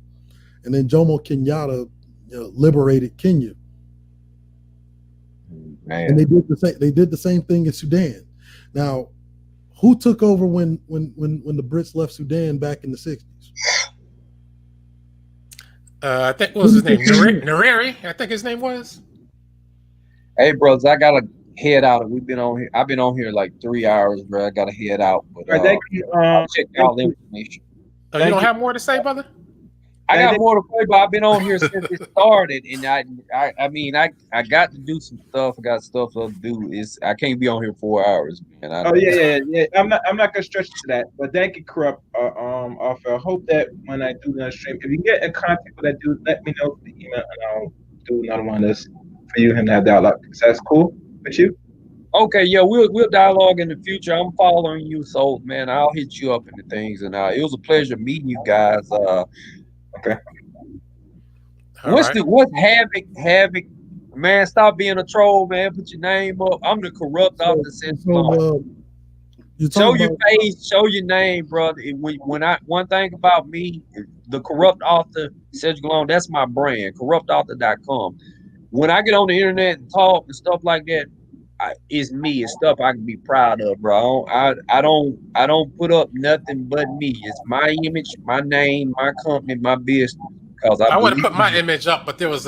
and then Jomo Kenyatta liberated Kenya, and they did the same thing in Sudan. Now, who took over when the Brits left Sudan back in the 60s? I think what was his name? Nyerere, I think his name was. Hey, bros, I gotta head out. We've been on here. I've been on here like 3 hours, bro. I gotta head out. But I'll check all the information. You don't have more to say, brother? I got more to say, but I've been on here since it started, and I mean, I got to do some stuff. I got stuff to do. I can't be on here 4 hours, man. Yeah. I'm not gonna stretch to that, but thank you, Corrupt. I hope that when I do the stream, if you get in contact with that dude, let me know the email, and I'll do another one of this for you and have dialogue. So that's cool with you? Okay, yeah, we'll dialogue in the future. I'm following you, so man, I'll hit you up in the things, and it was a pleasure meeting you guys. Okay. What's Havoc? Man, stop being a troll, man. Put your name up. I'm the Corrupt Author Cedric. Show your face, show your name, brother. One thing about me, the Corrupt Author Cedric Long, that's my brand, corruptauthor.com. When I get on the internet and talk and stuff like that, it's me. It's stuff I can be proud of, bro. I don't put up nothing but me. It's my image, my name, my company, my business. because I would have believe put my image up, but there was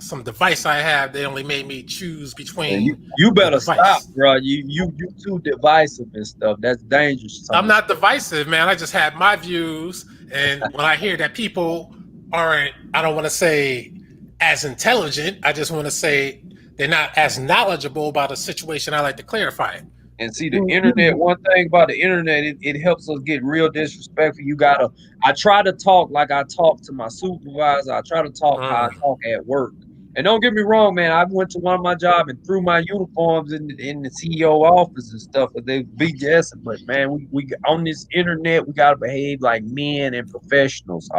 some device I have. They only made me choose between. You better the device. stop, bro. You too divisive and stuff. That's dangerous. I'm not divisive, man. I just have my views, and when I hear that people aren't, I don't want to say as intelligent. I just want to say they're not as knowledgeable about a situation. I like to clarify it. And see, the internet, one thing about the internet, it helps us get real disrespectful. I try to talk like I talk to my supervisor. I try to talk how I talk at work. And don't get me wrong, man. I went to one of my jobs and threw my uniforms in the CEO office and stuff. But they BS. But man, we on this internet, we gotta behave like men and professionals.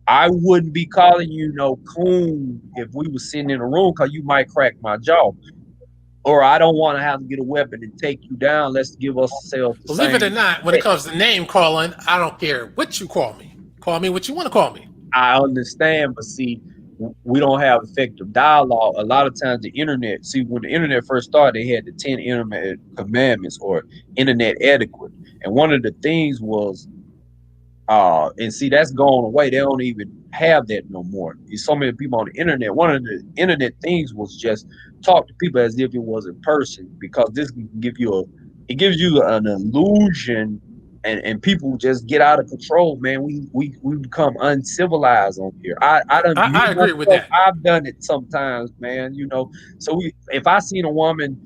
I wouldn't be calling you no coon if we were sitting in a room, because you might crack my jaw. Or I don't want to have to get a weapon and take you down. Let's give ourselves the Believe same it or not, when it comes to name calling, I don't care what you call me. Call me what you want to call me. I understand, but see, we don't have effective dialogue. A lot of times the internet, see, when the internet first started, they had the 10 internet commandments or internet etiquette. And one of the things was, and see, that's going away. They don't even have that no more. There's so many people on the internet. One of the internet things was just talk to people as if it was in person, because this can give you an illusion, and people just get out of control, man. We become uncivilized on here. I agree with that. I've done it sometimes, man. So if I seen a woman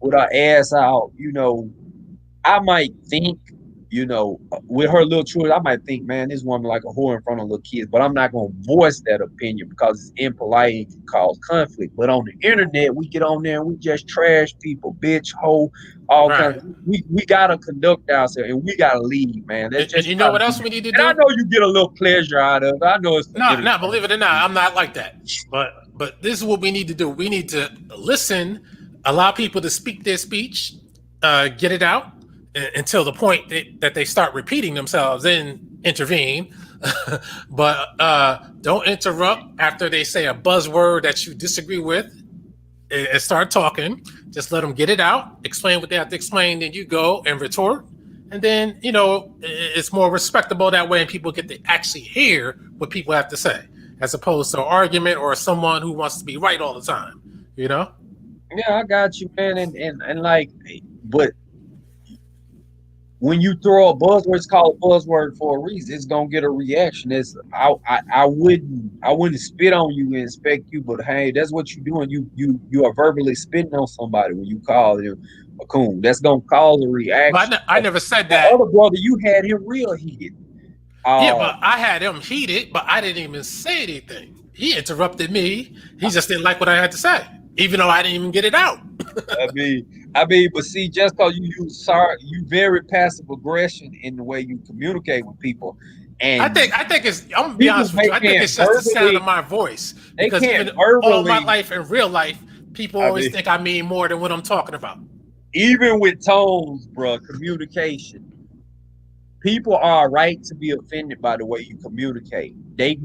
with her ass out, I might think, with her little children, I might think, man, this woman like a whore in front of little kids, but I'm not going to voice that opinion because it's impolite and can cause conflict. But on the internet, we get on there and we just trash people, bitch, hoe, all kinds. We got to conduct ourselves, and we got to lead, man. And you know what else we need to do? And I know you get a little pleasure out of it. I know it's no, believe it or not, I'm not like that. But this is what we need to do. We need to listen, allow people to speak their speech, get it out until the point that they start repeating themselves, then intervene. But don't interrupt after they say a buzzword that you disagree with, and start talking. Just let them get it out, explain what they have to explain, then you go and retort. And then, it's more respectable that way, and people get to actually hear what people have to say, as opposed to an argument or someone who wants to be right all the time, Yeah, I got you, man. And like, but when you throw a buzzword, it's called a buzzword for a reason. It's gonna get a reaction. I wouldn't spit on you and inspect you, but hey, that's what you're doing. You are verbally spitting on somebody when you call them a coon. That's gonna cause a reaction. But I never said that. The other brother, you had him real heated. Yeah, but I had him heated, but I didn't even say anything. He interrupted me. He just didn't like what I had to say, even though I didn't even get it out. I mean, but see, just because you very passive aggression in the way you communicate with people, and I think it's. I'm gonna be honest with you. I think it's just the sound of my voice. Because even all my life in real life, people always think I mean more than what I'm talking about. Even with tones, bro, communication. People are right to be offended by the way you communicate. They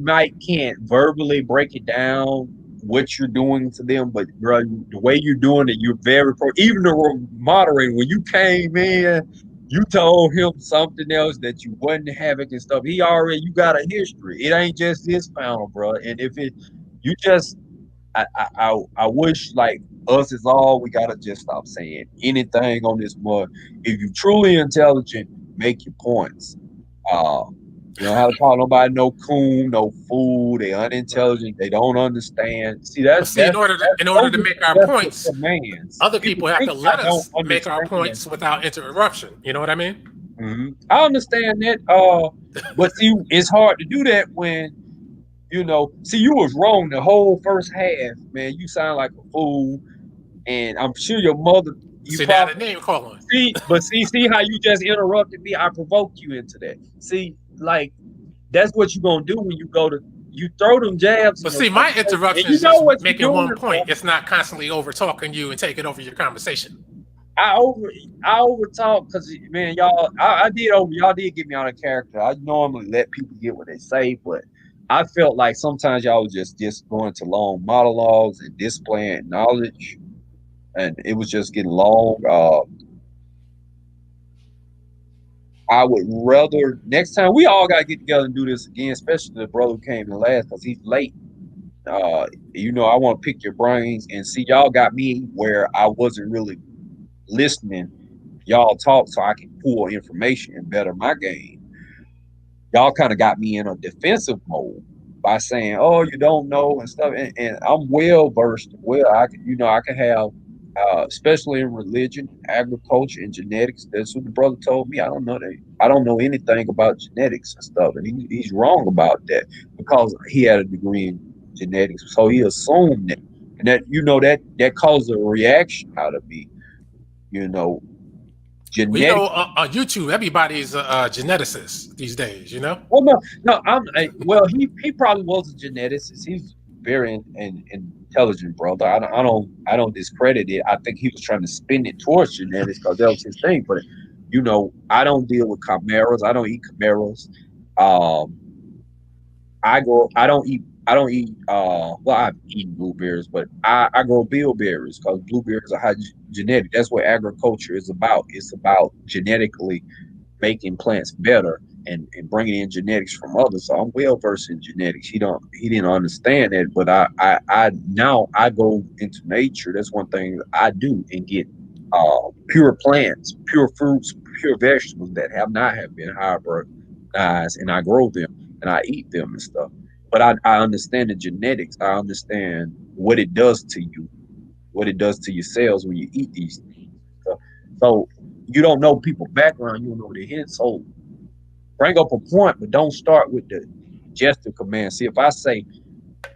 can't verbally break it down what you're doing to them, but bro, the way you're doing it, you're very even the moderator, when you came in, you told him something else that you wasn't having and stuff. You got a history. It ain't just this panel, bro. And if I wish, like, us is all, we gotta just stop saying anything on this mud. If you're truly intelligent, make your points. You don't have to call nobody no coon, no fool. They unintelligent. They don't understand. See, in order to make our points, other people have to let us make our points without interruption. You know what I mean? Mm-hmm. I understand that. But see, it's hard to do that when, see, you was wrong the whole first half, man. You sound like a fool, and I'm sure your mother. That name calling. See how you just interrupted me. I provoked you into that. See, like, that's what you're gonna do when you throw them jabs. But see, my interruption is just making one point. It's not constantly over talking you and taking over your conversation. I over talk because, man, y'all, y'all did get me out of character. I normally let people get what they say, but I felt like sometimes y'all was just going to long monologues and displaying knowledge, and it was just getting long. I would rather next time we all gotta get together and do this again, especially the brother who came in last because he's late. You know, I want to pick your brains and see y'all got me where I wasn't really listening. Y'all talk so I can pull information and better my game. Y'all kind of got me in a defensive mode by saying, "Oh, you don't know" and stuff. And I'm well versed. Well, I can have, especially in religion, agriculture, and genetics. That's what the brother told me. I don't know that. I don't know anything about genetics and stuff, and he's wrong about that because he had a degree in genetics, so he assumed that, and that caused a reaction out of me. You know, genetics. We know on YouTube, everybody's a geneticist these days. You know. Well, no. He probably was a geneticist. He's very intelligent brother. I don't discredit it. I think he was trying to spin it towards genetics because that was his thing. But you know, I don't deal with chimeras. I don't eat chimeras. I've eaten blueberries, but I grow bilberries because blueberries are high genetic. That's what agriculture is about. It's about genetically making plants better and bringing in genetics from others. So I'm well versed in genetics. He didn't understand that, but I now I go into nature. That's one thing I do and get pure plants, pure fruits, pure vegetables that have been hybridized, and I grow them and I eat them and stuff. But I understand the genetics. I understand what it does to you, what it does to your cells when you eat these things. So you don't know people's background. You don't know their hidden soul. Bring up a point, but don't start with the gesture command. See, if I say,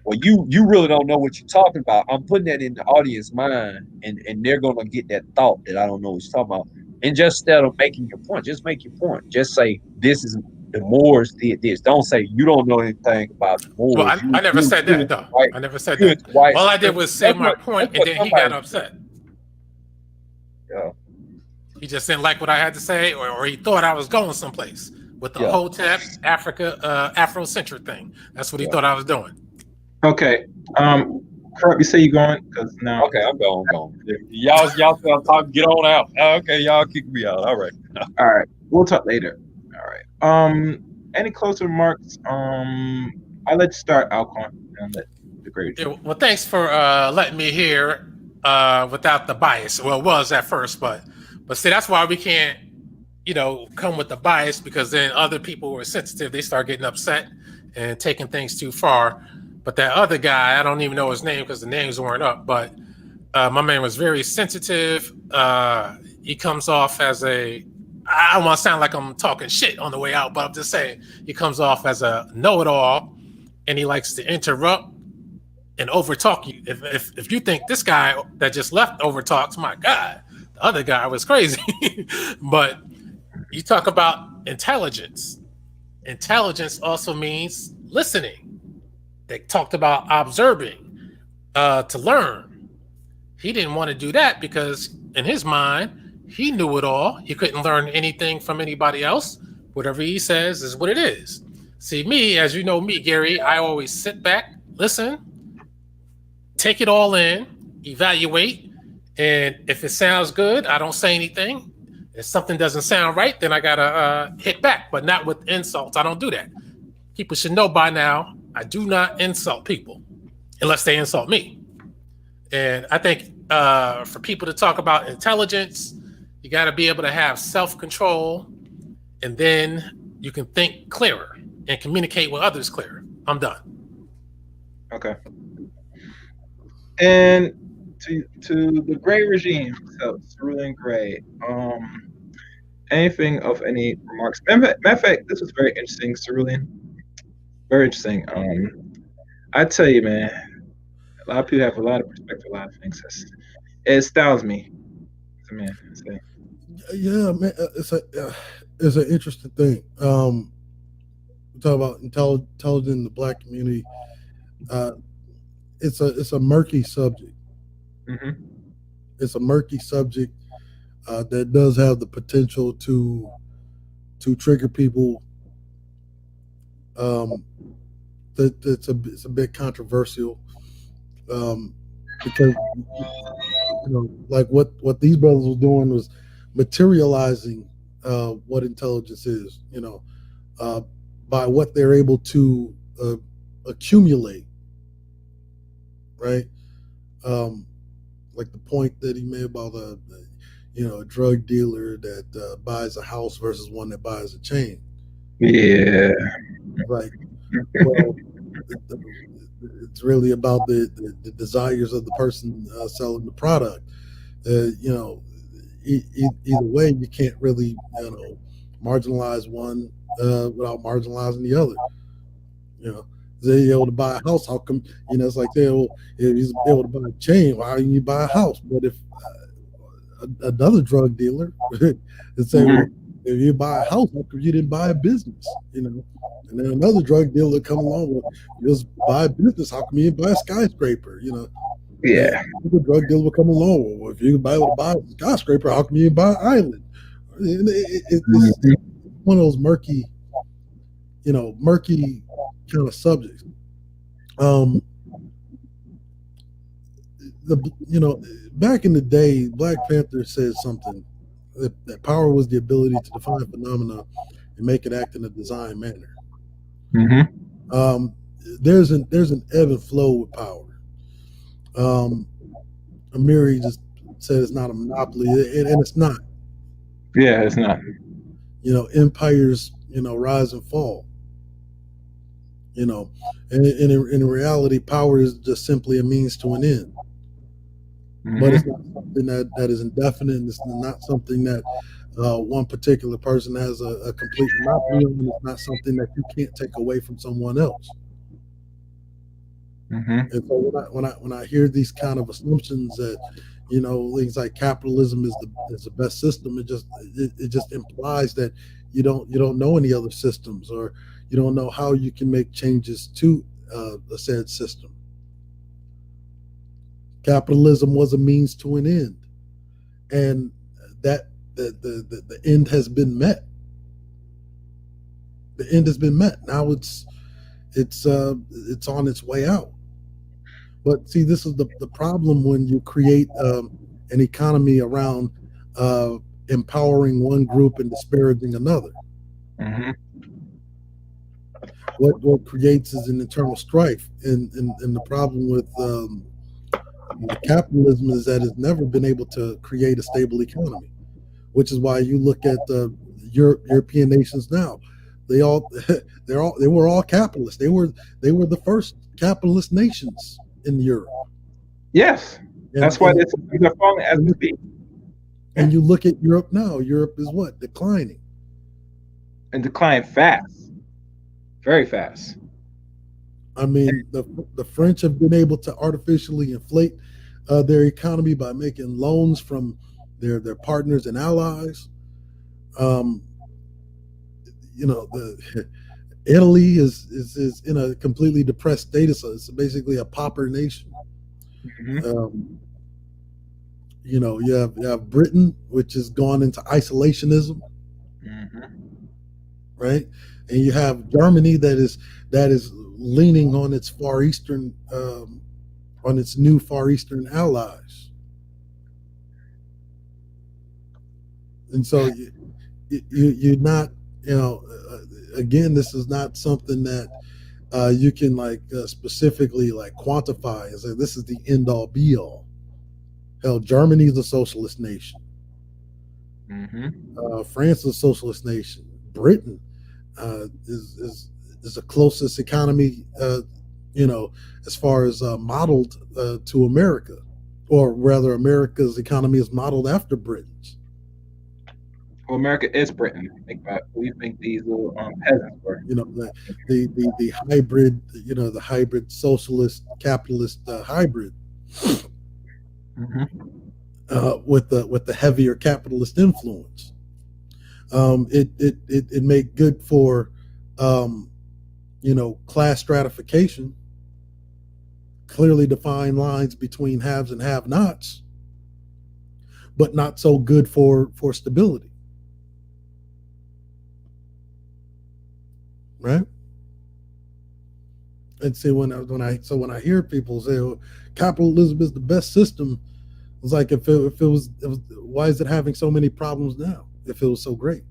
well, you really don't know what you're talking about, I'm putting that in the audience mind, and they're going to get that thought that I don't know what you're talking about. And just instead of making your point, just make your point. Just say, this is the Moors did this. Don't say you don't know anything about the Moors. Well, I never said that, though. I never said that. All I did was say my point, and then he got upset. Yeah. He just didn't like what I had to say, or he thought I was going someplace with the Hotep, Africa, Afrocentric thing. That's what he thought I was doing. Okay. Corrupt, you say you're going? Because now. Okay, I'm going. Y'all talk. Get on out. Okay, y'all kick me out. All right. All right. We'll talk later. All right. Any closing remarks? I'll let you start, Alcon, and let the great. Yeah, well, thanks for letting me hear without the bias. Well, it was at first, but see, that's why we can't, come with the bias, because then other people who are sensitive, they start getting upset and taking things too far. But that other guy, I don't even know his name because the names weren't up, but my man was very sensitive. He comes off as I don't want to sound like I'm talking shit on the way out, but I'm just saying he comes off as a know-it-all, and he likes to interrupt and overtalk you. If you think this guy that just left overtalks, my God, the other guy was crazy. But you talk about intelligence. Intelligence also means listening. They talked about observing to learn. He didn't want to do that because in his mind, he knew it all. He couldn't learn anything from anybody else. Whatever he says is what it is. See, me, as you know me, Gary, I always sit back, listen, take it all in, evaluate, and if it sounds good, I don't say anything. If something doesn't sound right, then I gotta hit back, but not with insults. I don't do that. People should know by now, I do not insult people unless they insult me. And I think for people to talk about intelligence, you got to be able to have self-control, and then you can think clearer and communicate with others clearer. I'm done. Okay. And to the Gray regime, so Cerulean Gray, anything of any remarks? Matter of fact, this was very interesting, Cerulean. Very interesting. I tell you, man, a lot of people have a lot of perspective, a lot of things. It astounds me. Man, yeah, man, it's an interesting thing. We talk about intelligence in the Black community. It's a murky subject. Mm-hmm. It's a murky subject that does have the potential to trigger people. It's a bit controversial because like what these brothers were doing was materializing what intelligence is, by what they're able to accumulate, right? Like the point that he made about a drug dealer that buys a house versus one that buys a chain. Yeah. Like, well, it's really about the desires of the person selling the product. Either way, you can't really marginalize one without marginalizing the other. They're able to buy a house. How come? It's like if he's able to buy a chain, why don't you buy a house? But if another drug dealer would say, well, if you buy a house, how come you didn't buy a business? And then another drug dealer come along, well, you just buy a business. How come you didn't buy a skyscraper? Yeah. The drug dealer will come along. Well, if you buy a skyscraper, how come you didn't buy an island? It's one of those murky kind of subjects. Back in the day, Black Panther said something that power was the ability to define phenomena and make it act in a designed manner. Mm-hmm. There's an ebb and flow with power. Amiri just said it's not a monopoly, and it's not. Yeah, it's not. Empires, rise and fall. And in reality, power is just simply a means to an end. Mm-hmm. But it's not something that is indefinite, and it's not something that one particular person has a complete monopoly on. It's not something that you can't take away from someone else. Mm-hmm. And so when I hear these kind of assumptions that things like capitalism is the best system, it just implies that you don't know any other systems, or you don't know how you can make changes to a said system. Capitalism was a means to an end, and that the end has been met. The end has been met. Now it's on its way out. But see, this is the problem when you create an economy around empowering one group and disparaging another. Mm-hmm. What creates is an internal strife, and the problem with capitalism is that it's never been able to create a stable economy, which is why you look at the European nations now. They were all capitalists. They were the first capitalist nations in Europe. Yes, that's why they're falling as we speak. And you look at Europe now. Europe is what? Declining. And declining fast, very fast. I mean, the French have been able to artificially inflate their economy by making loans from their partners and allies. Italy is in a completely depressed state, so it's basically a pauper nation. Mm-hmm. You have Britain, which has gone into isolationism, mm-hmm. right? And you have Germany that is leaning on its Far Eastern, on its new Far Eastern allies, and so you're not, again, this is not something that you can specifically quantify and say this is the end all be all. Hell, Germany is a socialist nation. Mm-hmm. France is a socialist nation. Britain is the closest economy, as far as modeled to America, or rather, America's economy is modeled after Britain's. Well, America is Britain. We think these little peasants were. The hybrid, the hybrid socialist capitalist hybrid, mm-hmm. With the heavier capitalist influence. It made good for class stratification, clearly defined lines between haves and have-nots, but not so good for stability. Right? And see, when I hear people say, well, capitalism is the best system, it's like if it was, why is it having so many problems now if it was so great?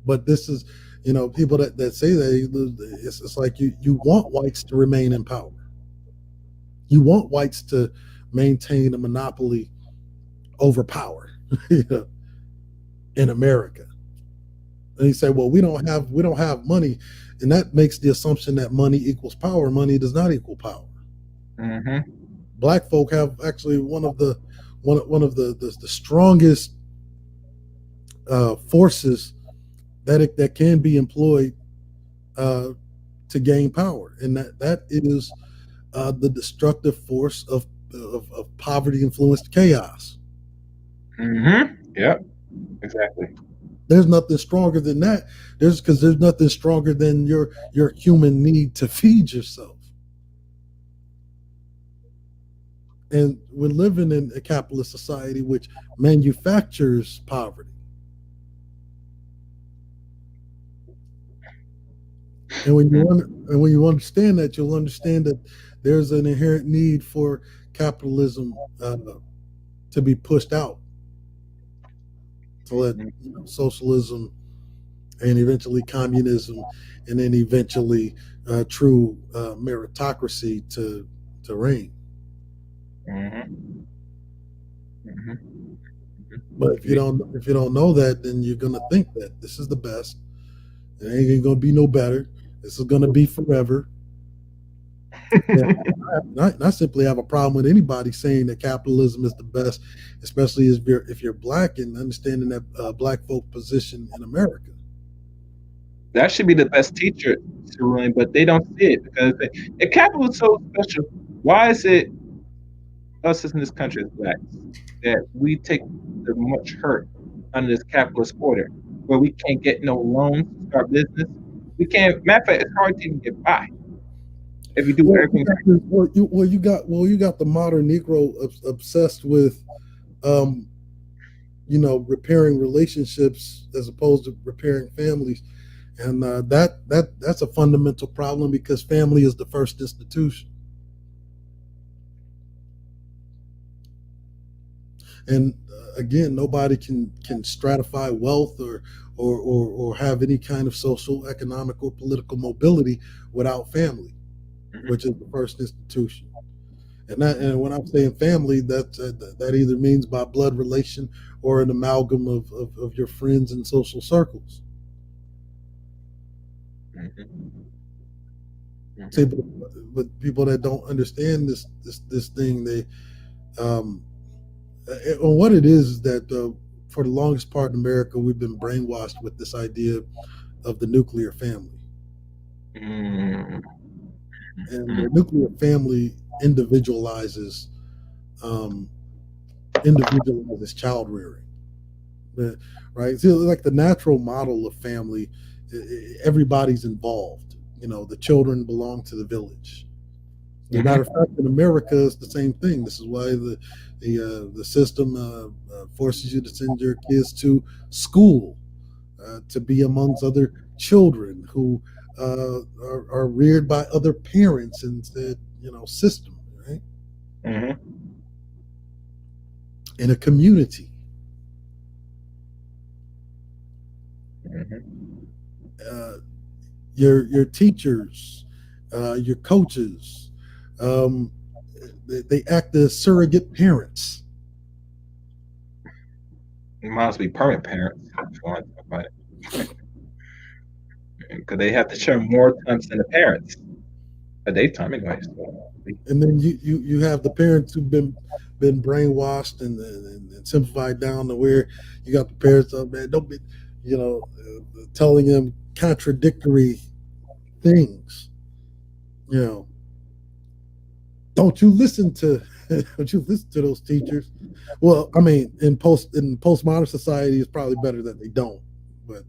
But this is, people that say that it's like you want whites to remain in power. You want whites to maintain a monopoly over power, in America. And you say, well, we don't have money, and that makes the assumption that money equals power. Money does not equal power. Mm-hmm. Black folk have actually one of the strongest forces that can be employed to gain power, and that is the destructive force of poverty influenced chaos. Mm-hmm. Yep. Exactly. There's nothing stronger than that. There's nothing stronger than your human need to feed yourself. And we're living in a capitalist society which manufactures poverty. And when you understand that, you'll understand that there's an inherent need for capitalism to be pushed out, to let socialism and eventually communism, and then eventually true meritocracy to reign. Mm-hmm. Mm-hmm. But if you don't know that, then you're gonna think that this is the best. It ain't gonna be no better. This is gonna be forever. I simply have a problem with anybody saying that capitalism is the best, especially if you're black and understanding that black folk position in America. That should be the best teacher, Cerulean, but they don't see it because if capital is so special, why is it us in this country as blacks that we take the much hurt under this capitalist order, where we can't get no loans to start business? We can't. Matter of fact, it's hard to even get by if you do everything. You got the modern Negro obsessed with, repairing relationships as opposed to repairing families, and that's a fundamental problem because family is the first institution. And again, nobody can stratify wealth or have any kind of social, economic, or political mobility without family, which is the first institution. And when I'm saying family, that either means by blood relation or an amalgam of your friends and social circles. Mm-hmm. Mm-hmm. See, but people that don't understand this thing, they what it is that for the longest part in America, we've been brainwashed with this idea of the nuclear family. Mm-hmm. And the nuclear family individualizes child rearing, right? See, like the natural model of family, everybody's involved. The children belong to the village. As a matter of fact, in America, it's the same thing. This is why the system forces you to send your kids to school to be amongst other children who are reared by other parents in said system, right? Mm-hmm. In a community. Mm-hmm. Your teachers, your coaches, they act as surrogate parents. It must be permanent parents if you want to talk about it. Because they have to share more times than the parents. A daytime anyway. So. And then you have the parents who've been brainwashed and simplified down to where you got the parents don't be telling them contradictory things. Don't you listen to those teachers? Well, I mean, in postmodern society, it's probably better that they don't. But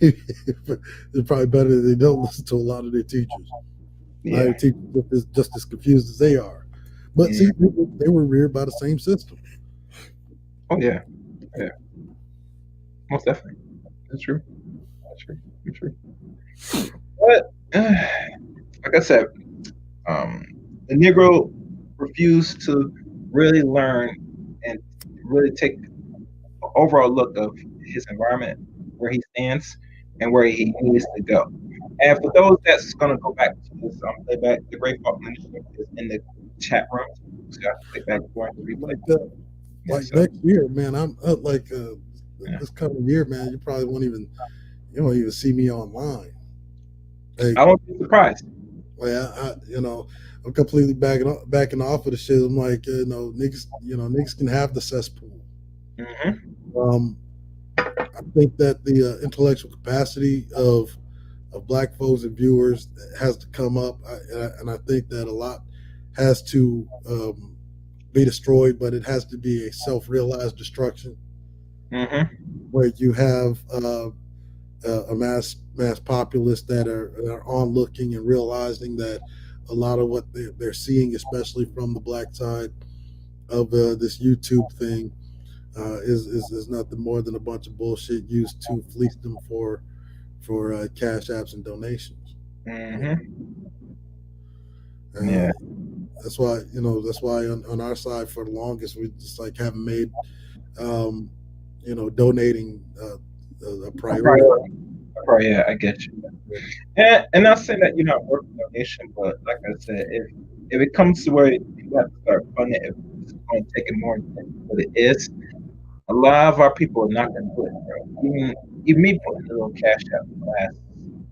it's probably better that they don't listen to a lot of their teachers. Yeah. Their teachers are just as confused as they are. But see, they were reared by the same system. Oh yeah, yeah, most definitely. That's true. That's true. But like I said, the Negro refused to really learn and really take an overall look of his environment where he stands and where he needs to go. And for those that's gonna go back to this playback, the Great Fault Initiative is in the chat room. So you have to click back during the replay. Like next year, man, I'm this coming year, man. You probably won't even see me online. Like, I won't be surprised. Well, I'm completely backing off of the shit. I'm like, niggas can have the cesspool. Mm-hmm. I think that the intellectual capacity of Black folks and viewers has to come up, and I think that a lot has to be destroyed, but it has to be a self-realized destruction, where you have a mass populace that are onlooking and realizing that a lot of what they're seeing, especially from the Black side of this YouTube thing, is nothing more than a bunch of bullshit used to fleece them for cash apps and donations. Yeah, that's why on our side for the longest we just like haven't made donating a priority. Yeah, I get you. And not saying that you're not worth a donation, but like I said, if it comes to where you have to start funding it, if it's going to take it more than what it is, a lot of our people are not going to do it, bro. Even me putting a little cash out for the last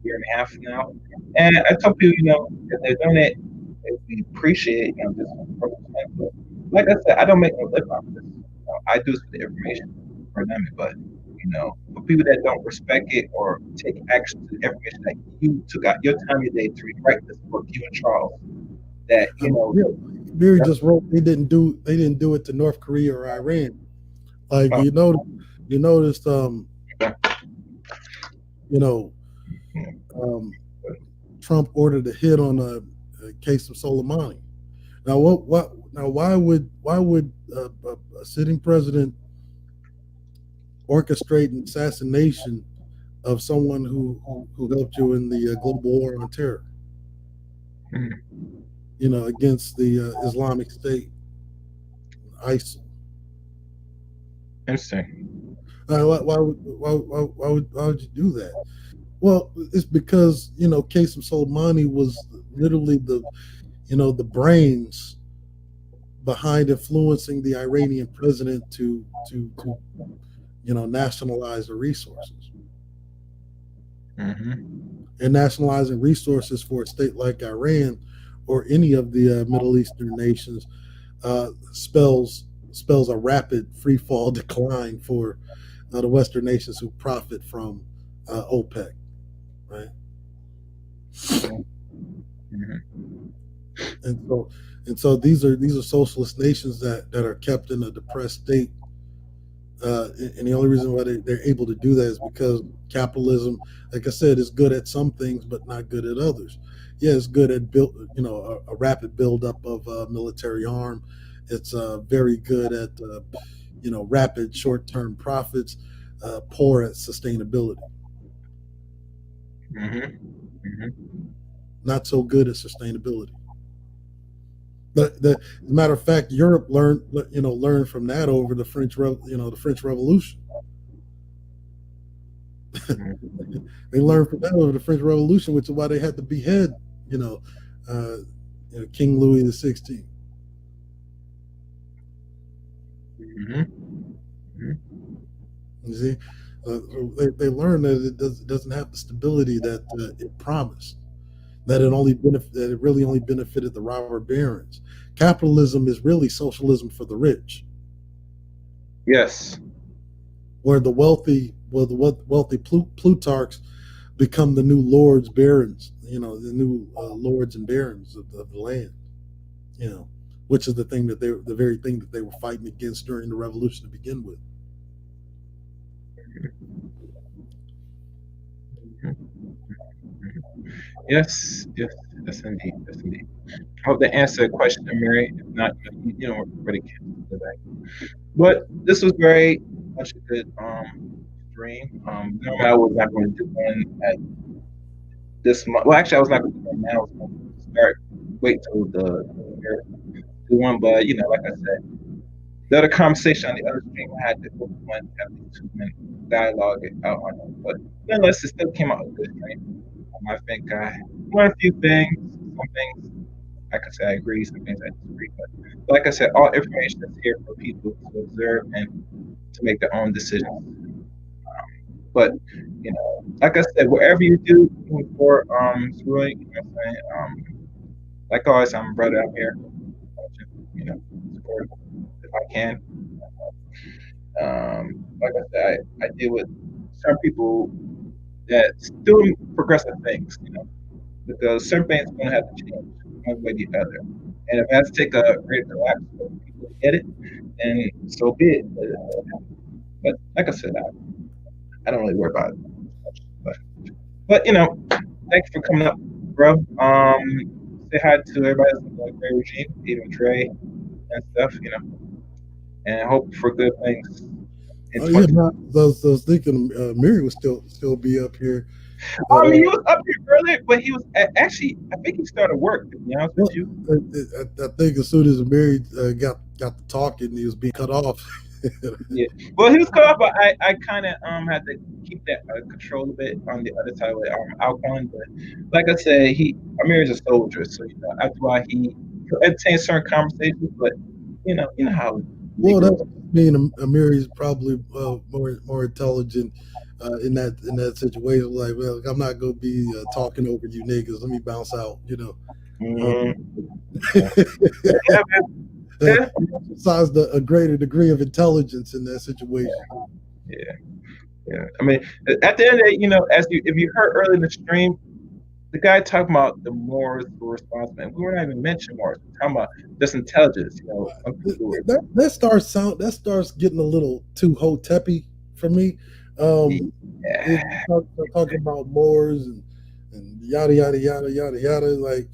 year and a half now. And I tell people, if they're doing it, if we appreciate, just 1%. But like I said, I don't make no lip off this. I do it for the information for them, but for people that don't respect it or take action to the information that you took out your time of day to write this book, you and Charles, that Beer just wrote they didn't do it to North Korea or Iran. Like you noticed Trump ordered a hit on a case of Soleimani. Now why would a sitting president orchestrate an assassination of someone who helped you in the global war on terror, against the Islamic State, ISIL? Interesting. Why would you do that? Well, it's because Qasem Soleimani was literally the brains behind influencing the Iranian president to nationalize the resources. And nationalizing resources for a state like Iran or any of the Middle Eastern nations spells a rapid free fall decline for the Western nations who profit from OPEC, right? And so these are socialist nations that are kept in a depressed state. And the only reason why they're able to do that is because capitalism, like I said, is good at some things but not good at others. Yeah, it's good at a rapid buildup of military arm. It's very good at rapid short-term profits, poor at sustainability. Not so good at sustainability. But as a matter of fact, Europe learned from that over the French Revolution. They learned from that over the French Revolution, which is why they had to behead, King Louis XVI. You see, they learned that it doesn't have the stability that it promised. That it really only benefited the robber barons. Capitalism is really socialism for the rich. Yes. Where the wealthy plutarchs become the new lords, barons, the new lords and barons of the land, which is the very thing that they were fighting against during the revolution to begin with. Yes, indeed. I hope that answered the question, Mary. If not, we're ready to today. But this was very much a good stream. Normally I was not going to do one at this month. Well, actually, I was not going to do one now. I was going to wait till the do one, but like I said, the other conversation on the other stream I had to go one have the 2-minute dialogue out on it. But nonetheless, it still came out a good stream. I think I learned a few things. Some things I could say I agree, some things I disagree. But like I said, all information is here for people to observe and to make their own decisions. But you know, like I said, whatever you do for it's really, you know what I'm saying. Like always, I'm a brother out here. You know, support if I can. Like I said, I deal with some people that still progressive things, you know, because certain things are going to have to change one way or the other. And if it has to take a great collapse for people to get it, then so be it. But like I said, I don't really worry about it much. But you know, thanks for coming up, bro. Say hi to everybody that's in the Grey Regime, even Trey and stuff, you know. And I hope for good things. Oh yeah, I was thinking Miri would still be up here. He was up here earlier, but he was actually, I think he started work, to be honest with you. I think as soon as Miri got to talking, he was being cut off. Yeah, well, he was cut off, but I kind of had to keep that control a bit on the other side with Alcon. But like I said, Amir's a soldier, so you know that's why he entertains certain conversations. But you know how. Well, that's mean Amir's probably more intelligent in that situation. Like, well, I'm not gonna be talking over you niggas. Let me bounce out. You know. Exercised a greater degree of intelligence in that situation. Yeah. I mean, at the end of the day, you know, if you heard earlier in the stream, the guy talking about the Moors were responsible, and we were not even mentioning Moors. We're talking about just intelligence. You know, that starts getting a little too hoteppy for me. Talking about Moors and yada yada yada yada yada, like.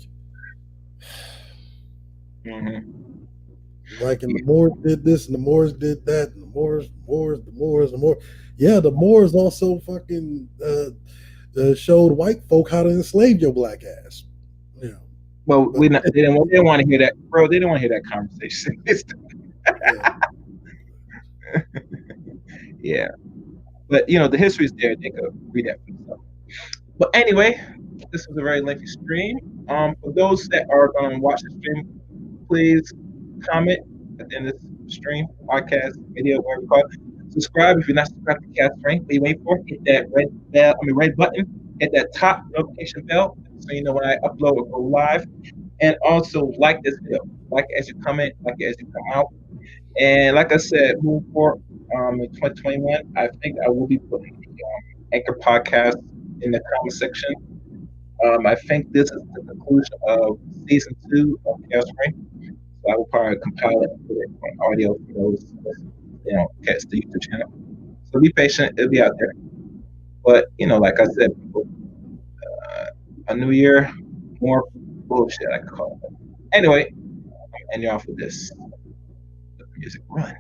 Like, and the Moors did this, and the Moors did that, and the Moors. Yeah, the Moors also fucking showed white folk how to enslave your black ass. Yeah. Well, they didn't want to hear that, bro. They didn't want to hear that conversation. Yeah. But you know, the history is there. They could read that for themselves. But anyway, this was a very lengthy stream. For those that are going to watch the stream, please comment at the end of the stream, podcast, video, whatever you call it. Subscribe if you're not subscribed to Cast Rank. What you wait for? Hit that red button. Hit that top notification bell so you know when I upload or go live. And also like this video. Like it as you comment, like it as you come out. And like I said, moving forward in 2021, I think I will be putting the Anchor podcast in the comment section. I think this is the conclusion of season 2 of Chaos Rank. So I will probably compile it and put it on audio for those, you know, catch the YouTube channel. So be patient; it'll be out there. But you know, like I said, a new year, more bullshit I could call it. Anyway, I'm ending off with this. Let the music run.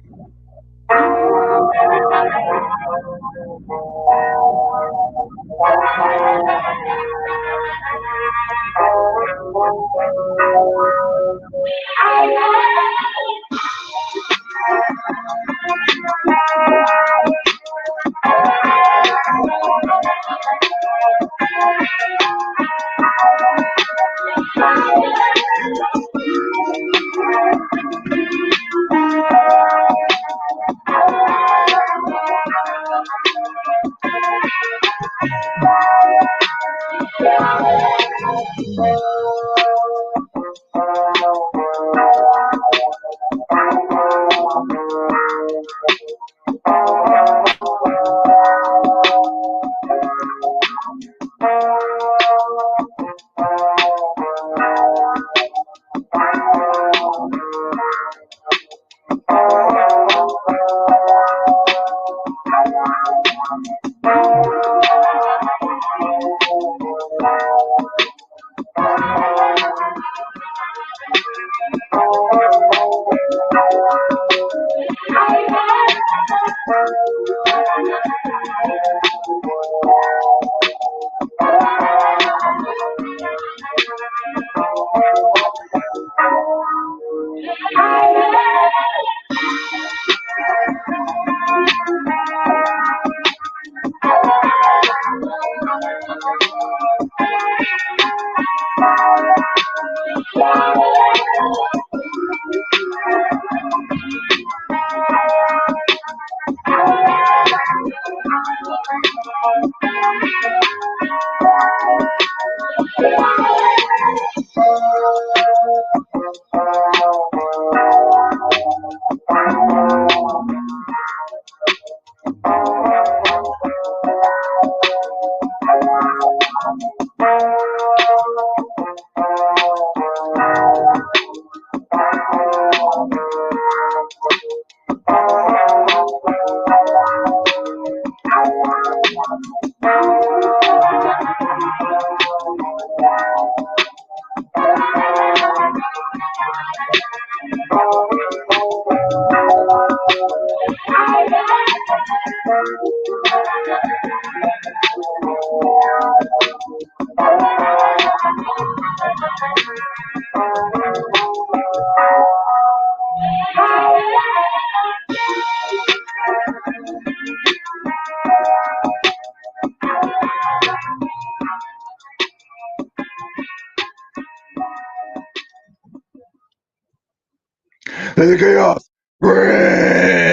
Let the chaos reign.